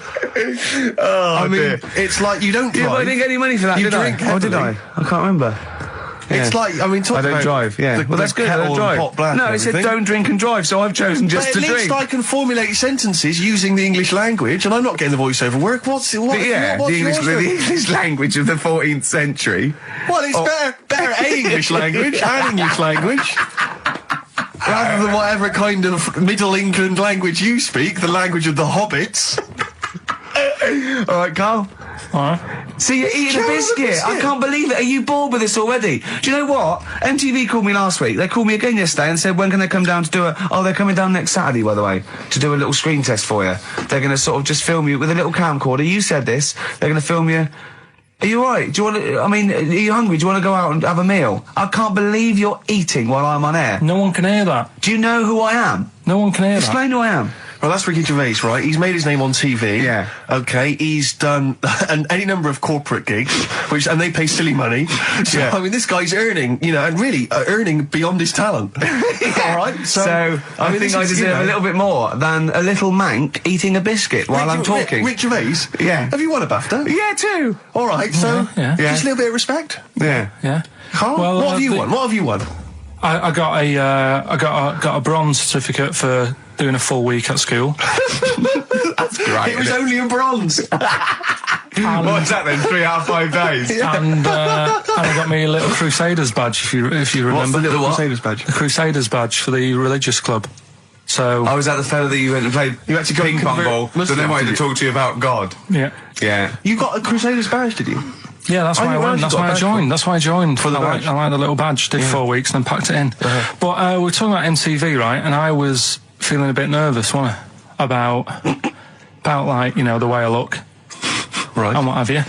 I mean, dear. it's like you don't drive. Yeah, but I didn't get any money for that, you did drink I? Oh, did I? I can't remember. It's like, I mean, talk I don't about drive, yeah. Well, that's good, I don't drive. No, it said don't drink and drive, so I've chosen just to drink. At least I can formulate sentences using the English language, and I'm not getting the voiceover work. The English language of the 14th century. Well, it's better English language and English language. Rather than whatever kind of Middle England language you speak, the language of the hobbits. All right, Carl. Alright. See, you're eating a biscuit. I can't believe it. Are you bored with this already? Do you know what? MTV called me last week. They called me again yesterday and said, when can they come down to do they're coming down next Saturday, by the way, to do a little screen test for you. They're going to sort of just film you with a little camcorder. You said this. They're going to film you. Are you alright? Do you want to, are you hungry? Do you want to go out and have a meal? I can't believe you're eating while I'm on air. No one can hear that. Do you know who I am? No one can hear that. Explain who I am. Well, that's Ricky Gervais, right? He's made his name on TV. Yeah. Okay, he's done any number of corporate gigs, and they pay silly money. So, I mean, this guy's earning, and really earning beyond his talent. All right? So I think I deserve a little bit more than a little mank eating a biscuit while I'm talking. Rick Gervais? Yeah. Have you won a BAFTA? Yeah, too. All right, so Yeah. just a little bit of respect. Yeah. Yeah. Carl, Well, what have you won? What have you won? I got a bronze certificate for doing a full week at school. That's great. It was only a bronze. What's that then? 3 out of 5 days. And I got me a little Crusaders badge, if you remember. What's the little Crusaders badge? The Crusaders badge for the religious club. So I was at the fellow that you went and played ping pong ball, so they wanted to talk to you about God. yeah. Yeah. You got a Crusaders badge, did you? Yeah, that's why I went. That's why I joined. That's why I joined. For the badge. I like the little badge. Did 4 weeks and then packed it in. But we're talking about MTV, right? And I was feeling a bit nervous, wasn't I? About like, the way I look. Right. And what have you.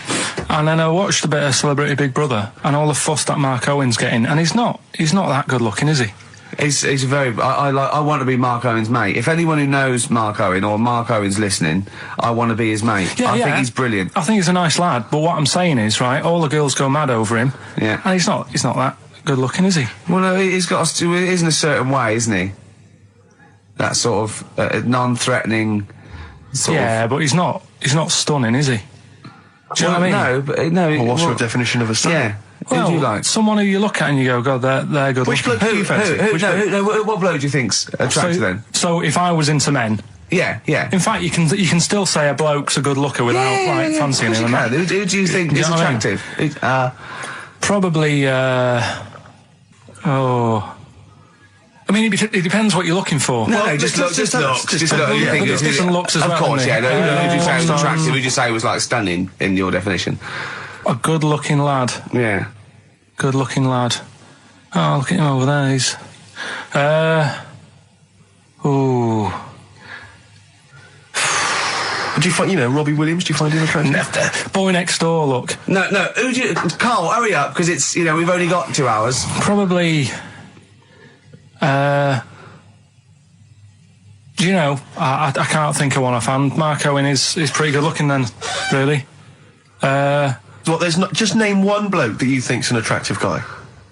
And then I watched a bit of Celebrity Big Brother and all the fuss that Mark Owen's getting. And he's not that good looking, is he? He's very. I want to be Mark Owen's mate. If anyone who knows Mark Owen or Mark Owen's listening, I want to be his mate. I think he's brilliant. I think he's a nice lad. But what I'm saying is, right, all the girls go mad over him. Yeah. And he's not that good looking, is he? Well, no, he's got. He is in a certain way, isn't he? That sort of non-threatening. But he's not stunning, is he? Do you know what I mean? No, but no. Well, what's your definition of a stunning? Yeah. Well, who do you like? Someone who you look at and you go, God, they're good Which looking. bloke do you fancy? What bloke do you think's attractive then? So if I was into men, Yeah. in fact, you can still say a bloke's a good looker without fancying him. Who do you think is attractive? Probably, I mean, it depends what you're looking for. No, just look. Just look. You think there's different looks as well. Of course, yeah. No, would you say was sometimes- attractive? Would you say was like stunning in your definition? A good-looking lad. Yeah. Good-looking lad. Oh, look at him over there. He's... Ooh. Do you find, Robbie Williams, do you find him attractive? Boy Next Door, look. No. Who do you... Carl, hurry up, because it's, we've only got 2 hours. Probably... do you know, I can't think of one offhand. Mark Owen is pretty good looking then, really. What, there's not... Just name one bloke that you think's an attractive guy.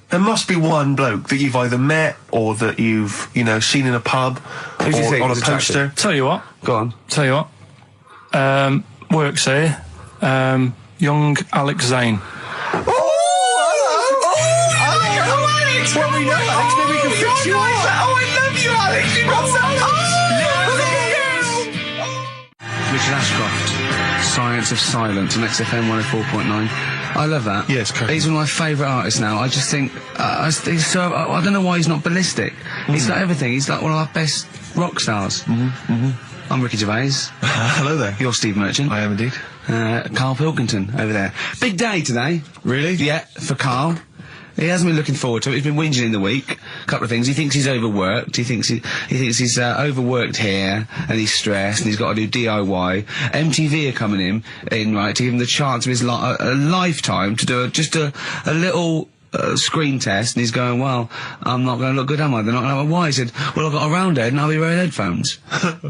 There must be one bloke that you've either met or that you've, seen in a pub Who do you think or on a is poster. attractive? Tell you what. Go on. Tell you what. Works here. Young Alex Zane. Alex! Well, we know Alex, maybe we can fix you up. Oh, I love you, Alex! You got Richard Ashcroft, Science of Silence, on XFM 104.9. I love that. Yes, correct. He's one of my favourite artists now. I just think, he's so, I don't know why he's not ballistic. He's got everything. He's like one of our best rock stars. I'm Ricky Gervais. Hello there. You're Steve Merchant. I am indeed. Karl Pilkington over there. Big day today. Really? Yeah, for Karl. He hasn't been looking forward to it. He's been whinging in the week. A couple of things. He thinks he's overworked. He thinks he's overworked here, and he's stressed, and he's got to do DIY. MTV are coming in, right, to give him the chance of his a lifetime to do just a little screen test, and he's going, well, I'm not going to look good, am I? They're not going to have a why. He said, well, I've got a round head and I'll be wearing headphones.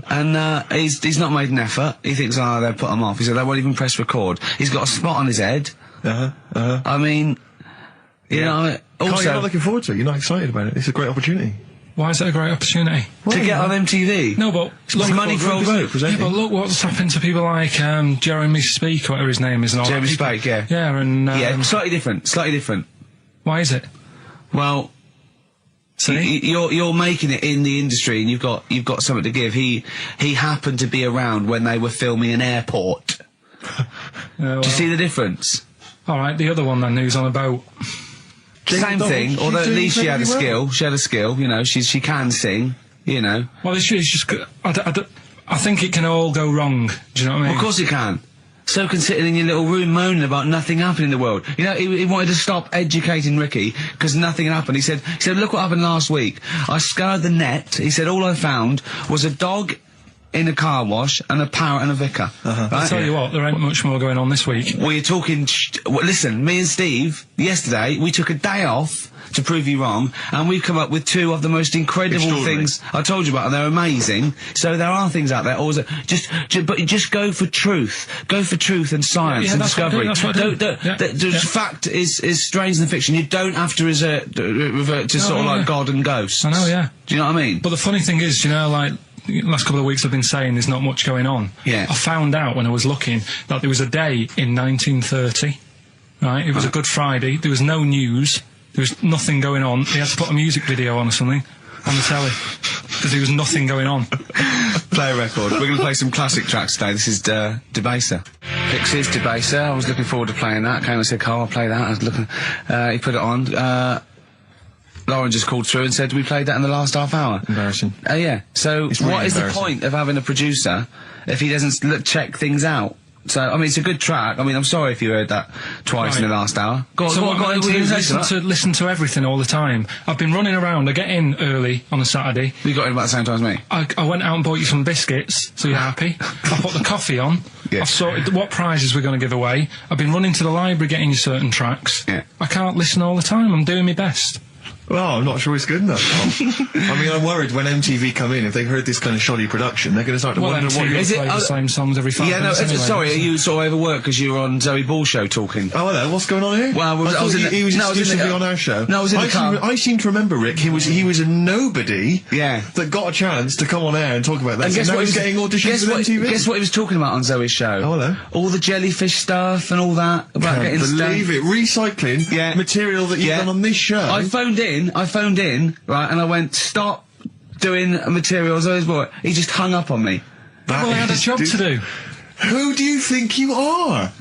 And he's not made an effort. He thinks, they'll put him off. He said, they won't even press record. He's got a spot on his head. I mean... You know, also... Carl, you're not looking forward to it. You're not excited about it. It's a great opportunity. Why is it a great opportunity? To get on MTV? No, but... Look, money for all... Yeah, but look what's happened to people like Jeremy Speak, or whatever his name is. And all Jeremy that. Speak, yeah. Yeah, and... yeah, slightly different. Why is it? Well... See? You're making it in the industry, and you've got something to give. He happened to be around when they were filming an airport. Well, do you see the difference? Alright, the other one then, who's on a boat. Same thing, although at least she had a skill. She had a skill, she can sing, Well, it's just... I think it can all go wrong, do you know what I mean? Well, of course it can. So can sitting in your little room moaning about nothing happening in the world. He wanted to stop educating Ricky because nothing happened. He said, look what happened last week. I scoured the net. He said, all I found was a dog in a car wash and a parrot and a vicar. Right? I'll tell you what, there ain't much more going on this week. Well, you're talking... listen, me and Steve, yesterday, we took a day off to prove you wrong, and we've come up with 2 of the most incredible things I told you about, and they're amazing. So there are things out there, always, but just go for truth. Go for truth and science and discovery. Fact is stranger than fiction. You don't have to revert to sort of like God and ghosts. I know, yeah. Do you know what I mean? But the funny thing is, like... last couple of weeks I've been saying there's not much going on. Yeah. I found out when I was looking that there was a day in 1930, right? It was a Good Friday. There was no news. There was nothing going on. They had to put a music video on or something on the telly because there was nothing going on. Play a record. We're going to play some classic tracks today. This is Debaser. Pixies, Debaser. I was looking forward to playing that. Came and said, Carl, I'll play that. I was looking... he put it on. Lauren just called through and said we played that in the last half hour. Embarrassing. Yeah. So what is the point of having a producer if he doesn't check things out? So, I mean, it's a good track. I mean, I'm sorry if you heard that twice in the last hour. Go on, so what I'm you listen to everything all the time. I've been running around. I get in early on a Saturday. You got in about the same time as me? I went out and bought you some biscuits, so you're happy. I put the coffee on. Yeah. I've sorted what prizes we're going to give away. I've been running to the library getting you certain tracks. Yeah. I can't listen all the time. I'm doing my best. Well, I'm not sure it's good enough. I mean, I'm worried when MTV come in, if they've heard this kind of shoddy production, they're going to start to wonder what MTV play the same songs every 5 minutes anyway. Sorry, are you sort of overworked because you were on Zoe Ball show talking? Oh, hello, what's going on here? Well, I was he was exclusively on our show. No, I was in the car. I seem to remember, Rick, he was a nobody that got a chance to come on air and talk about that. And guess what he was getting auditions for MTV? Guess what he was talking about on Zoe's show? Oh, hello. All the jellyfish stuff and all that. About Can't believe it. Recycling material that you've done on this show. I phoned in, right, and I went, stop doing material as Zoe's boy. He just hung up on me. Well, I had a job to do. Who do you think you are?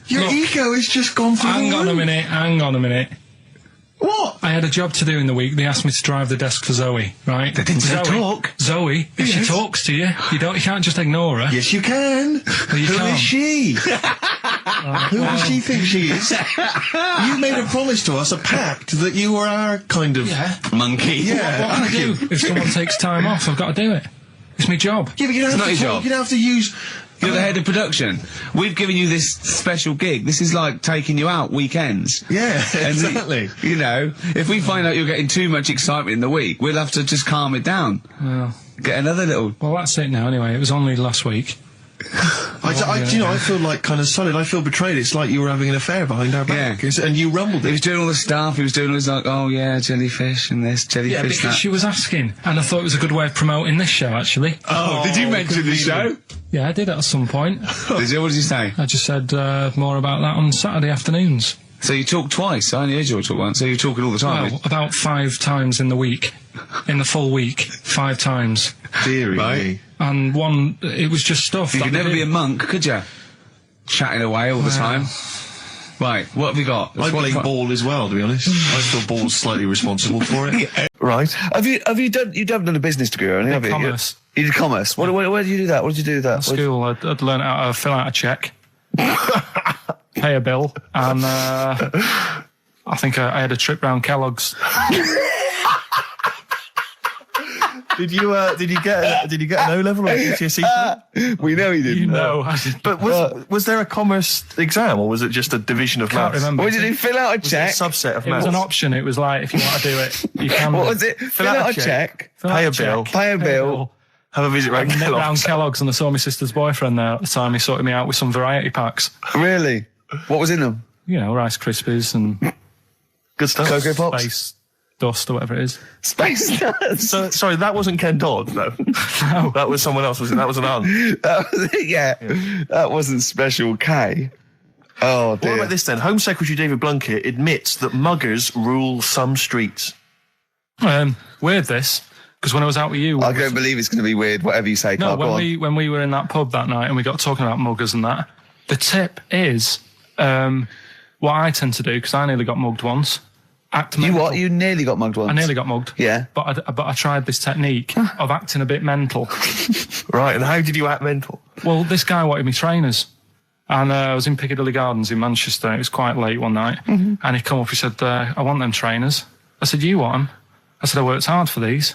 Your ego has just gone through Hang on a minute. What? I had a job to do in the week. They asked me to drive the desk for Zoe, right? They didn't say talk. Zoe, if she talks to you, you can't just ignore her. Yes, you can. Well, you Who can't. is she? Who does she think she is? You made a promise to us, a pact, that you were our kind of monkey. Yeah. What can I do? If someone takes time off, I've got to do it. It's my job. Yeah, but you don't have not to your talk. job. You don't have to use... You're the head of production. We've given you this special gig. This is like taking you out weekends. Yeah, And exactly. you know, if we find out you're getting too much excitement in the week, we'll have to just calm it down. Well, Get another little... well, that's it now anyway. It was only last week. I feel like kind of solid. I feel betrayed. It's like you were having an affair behind our back. Yeah. And you rumbled He it. was doing all the stuff. He was doing all this like, oh yeah, jellyfish and this, jellyfish Yeah, because that. she was asking, and I thought it was a good way of promoting this show, actually. Oh, did you mention the show? Yeah, I did at some point. Did you? What did you say? I just said more about that on Saturday afternoons. So you talk twice. I only heard you talk once. So you're talking all the time. Well, about 5 times in the week. In the full week, 5 times. Deary Right. me. And one, it was just stuff. You that could they never be did. a monk, could you? Chatting away all the time. Right, what have we got? I blame ball as well, to be honest. I feel ball's slightly responsible for it. Right. Have you done a business degree or anything? Have you? Commerce. You did commerce. Where did you do that? What did you do with that? At school, I'd learned how to fill out a cheque, pay a bill, and I think I had a trip round Kellogg's. Did you get an O level or a GCSE? We know he didn't. You know, But was there a commerce exam or was it just a division of can't maths? remember. What did he fill out a Was it a check? subset of It was maths? an option. It was like, if you want to do it, you can. What was it? Fill out a check. Fill out Pay a check, bill. Pay a bill. Have a visit round Nip round Kellogg's. Kellogg's, and I saw my sister's boyfriend there at the time. He sorted me out with some variety packs. Really? What was in them? You know, Rice Krispies and Good stuff. Cocoa Pops. Space Dust or whatever it is. Space Nuts. So, sorry, that wasn't Ken Dodd, no. No. That was someone else, was it? That was an aunt. That was it, yeah. That wasn't Special K. Oh dear. What about this then? Home Secretary David Blunkett admits that muggers rule some streets. Weird this, because when I was out with you, I don't believe it's going to be weird. Whatever you say, no, Carl. Go on. when we were in that pub that night and we got talking about muggers and that, the tip is what I tend to do, because I nearly got mugged once. Act You mental. what? You nearly got mugged once. I nearly got mugged. Yeah. But I tried this technique of acting a bit mental. Right, and how did you act mental? Well, this guy wanted me trainers. And I was in Piccadilly Gardens in Manchester. It was quite late one night. And he come up, he said, I want them trainers. I said, you want them? I said, I worked hard for these.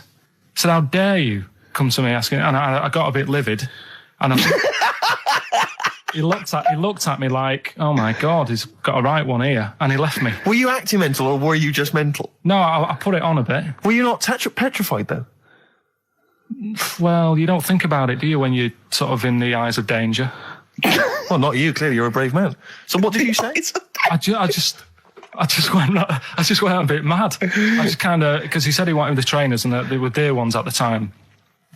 He said, how dare you come to me asking? And I got a bit livid. And he looked at me like, oh my God, he's got a right one here. And he left me. Were you acting mental or were you just mental? No, I put it on a bit. Were you not petrified though? Well, you don't think about it, do you, when you're sort of in the eyes of danger? Well, not you, clearly, you're a brave man. So what did you say? I just went a bit mad. I just kind of, because he said he wanted the trainers and they were dear ones at the time.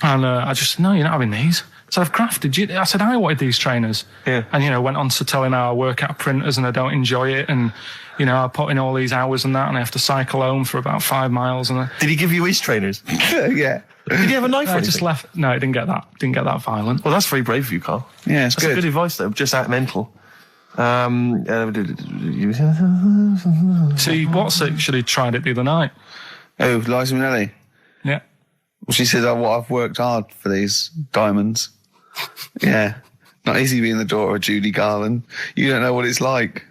And I just, no, you're not having these. So I've crafted you. I said, I wanted these trainers. Yeah. And, went on to telling how I work at printers and I don't enjoy it. And, I put in all these hours and that and I have to cycle home for about 5 miles. And Did he give you his trainers? Yeah. Did you have a knife or I anything? just left. No, it didn't get that violent. Well, that's very brave of you, Carl. Yeah, it's That's good. good advice, though. Just act mental. See, Watts actually tried it the other night. Oh, Liza Minnelli. Yeah. Well, she said, I've worked hard for these diamonds. Yeah. Not easy being the daughter of Judy Garland. You don't know what it's like.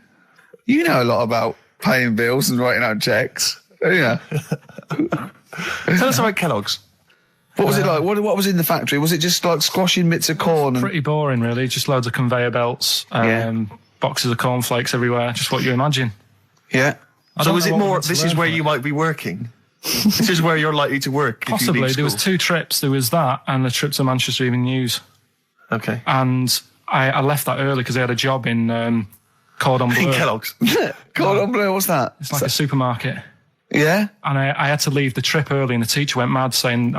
You know a lot about paying bills and writing out checks. Yeah. Tell us about Kellogg's. What was it like? What was in the factory? Was it just like squashing bits of corn? And Pretty boring, really. Just loads of conveyor belts, boxes of cornflakes everywhere. Just what you imagine. yeah. I So don't is know it what more, we're meant to this learn is where from you it. might be working? This is where you're likely to work if you Possibly. leave There was school. 2 trips. There was that and the trip to Manchester Evening News. Okay. And I left that early because I had a job in Cordon Bleu. In Kellogg's. Cordon Bleu, what's that? It's like a supermarket. Yeah? And I had to leave the trip early and the teacher went mad saying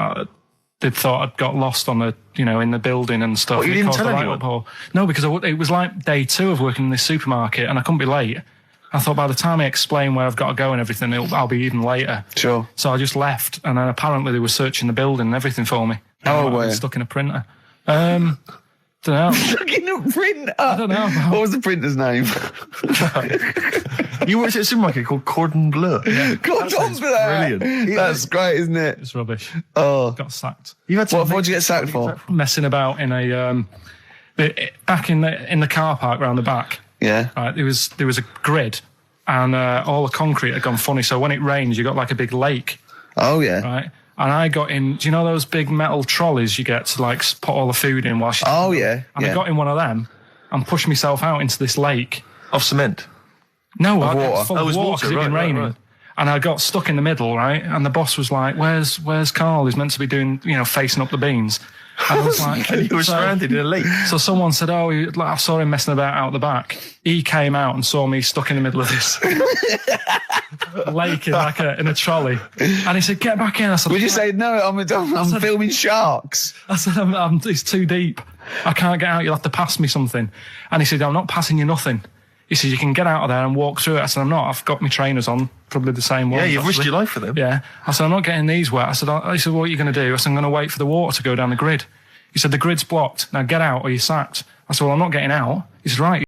they'd thought I'd got lost on the, in the building and stuff. What, you It didn't caused tell a anyone? uproar. No, because it was like day 2 of working in this supermarket and I couldn't be late. I thought by the time I explain where I've got to go and everything, I'll be even later. Sure. So I just left, and then apparently they were searching the building and everything for me. Oh, I were was you? stuck in a printer. Don't know. Fucking a printer. I don't know. What was the printer's name? You worked at a supermarket called Cordon Bleu. Cordon Bleu. Brilliant. That's great, isn't it? It's rubbish. Oh. Got sacked. What'd you get sacked for? Messing about in a back in the car park round the back. Yeah. Right, there was a grid, and all the concrete had gone funny. So when it rains, you got like a big lake. Oh yeah. Right. And I got in. Do you know those big metal trolleys you get to like put all the food in whilst? Oh yeah. And I got in one of them and pushed myself out into this lake Of cement. No, Of water. Full of was water water, because it'd been raining. right. And I got stuck in the middle, right? And the boss was like, where's Karl? He's meant to be doing, facing up the beans. And I was like, And you were stranded in a lake. So someone said, I saw him messing about out the back. He came out and saw me stuck in the middle of this lake in a trolley. And he said, get back in. I said, would you say, no, I'm filming sharks? I said, it's too deep. I can't get out. You'll have to pass me something. And he said, I'm not passing you nothing. He said, you can get out of there and walk through it. I said, I'm not. I've got my trainers on, probably the same ones. Yeah, you've risked actually. your life for them. Yeah. I said, I'm not getting these wet. I said, what are you going to do? I said, I'm going to wait for the water to go down the grid. He said, the grid's blocked. Now get out or you're sacked. I said, well, I'm not getting out. He said, right.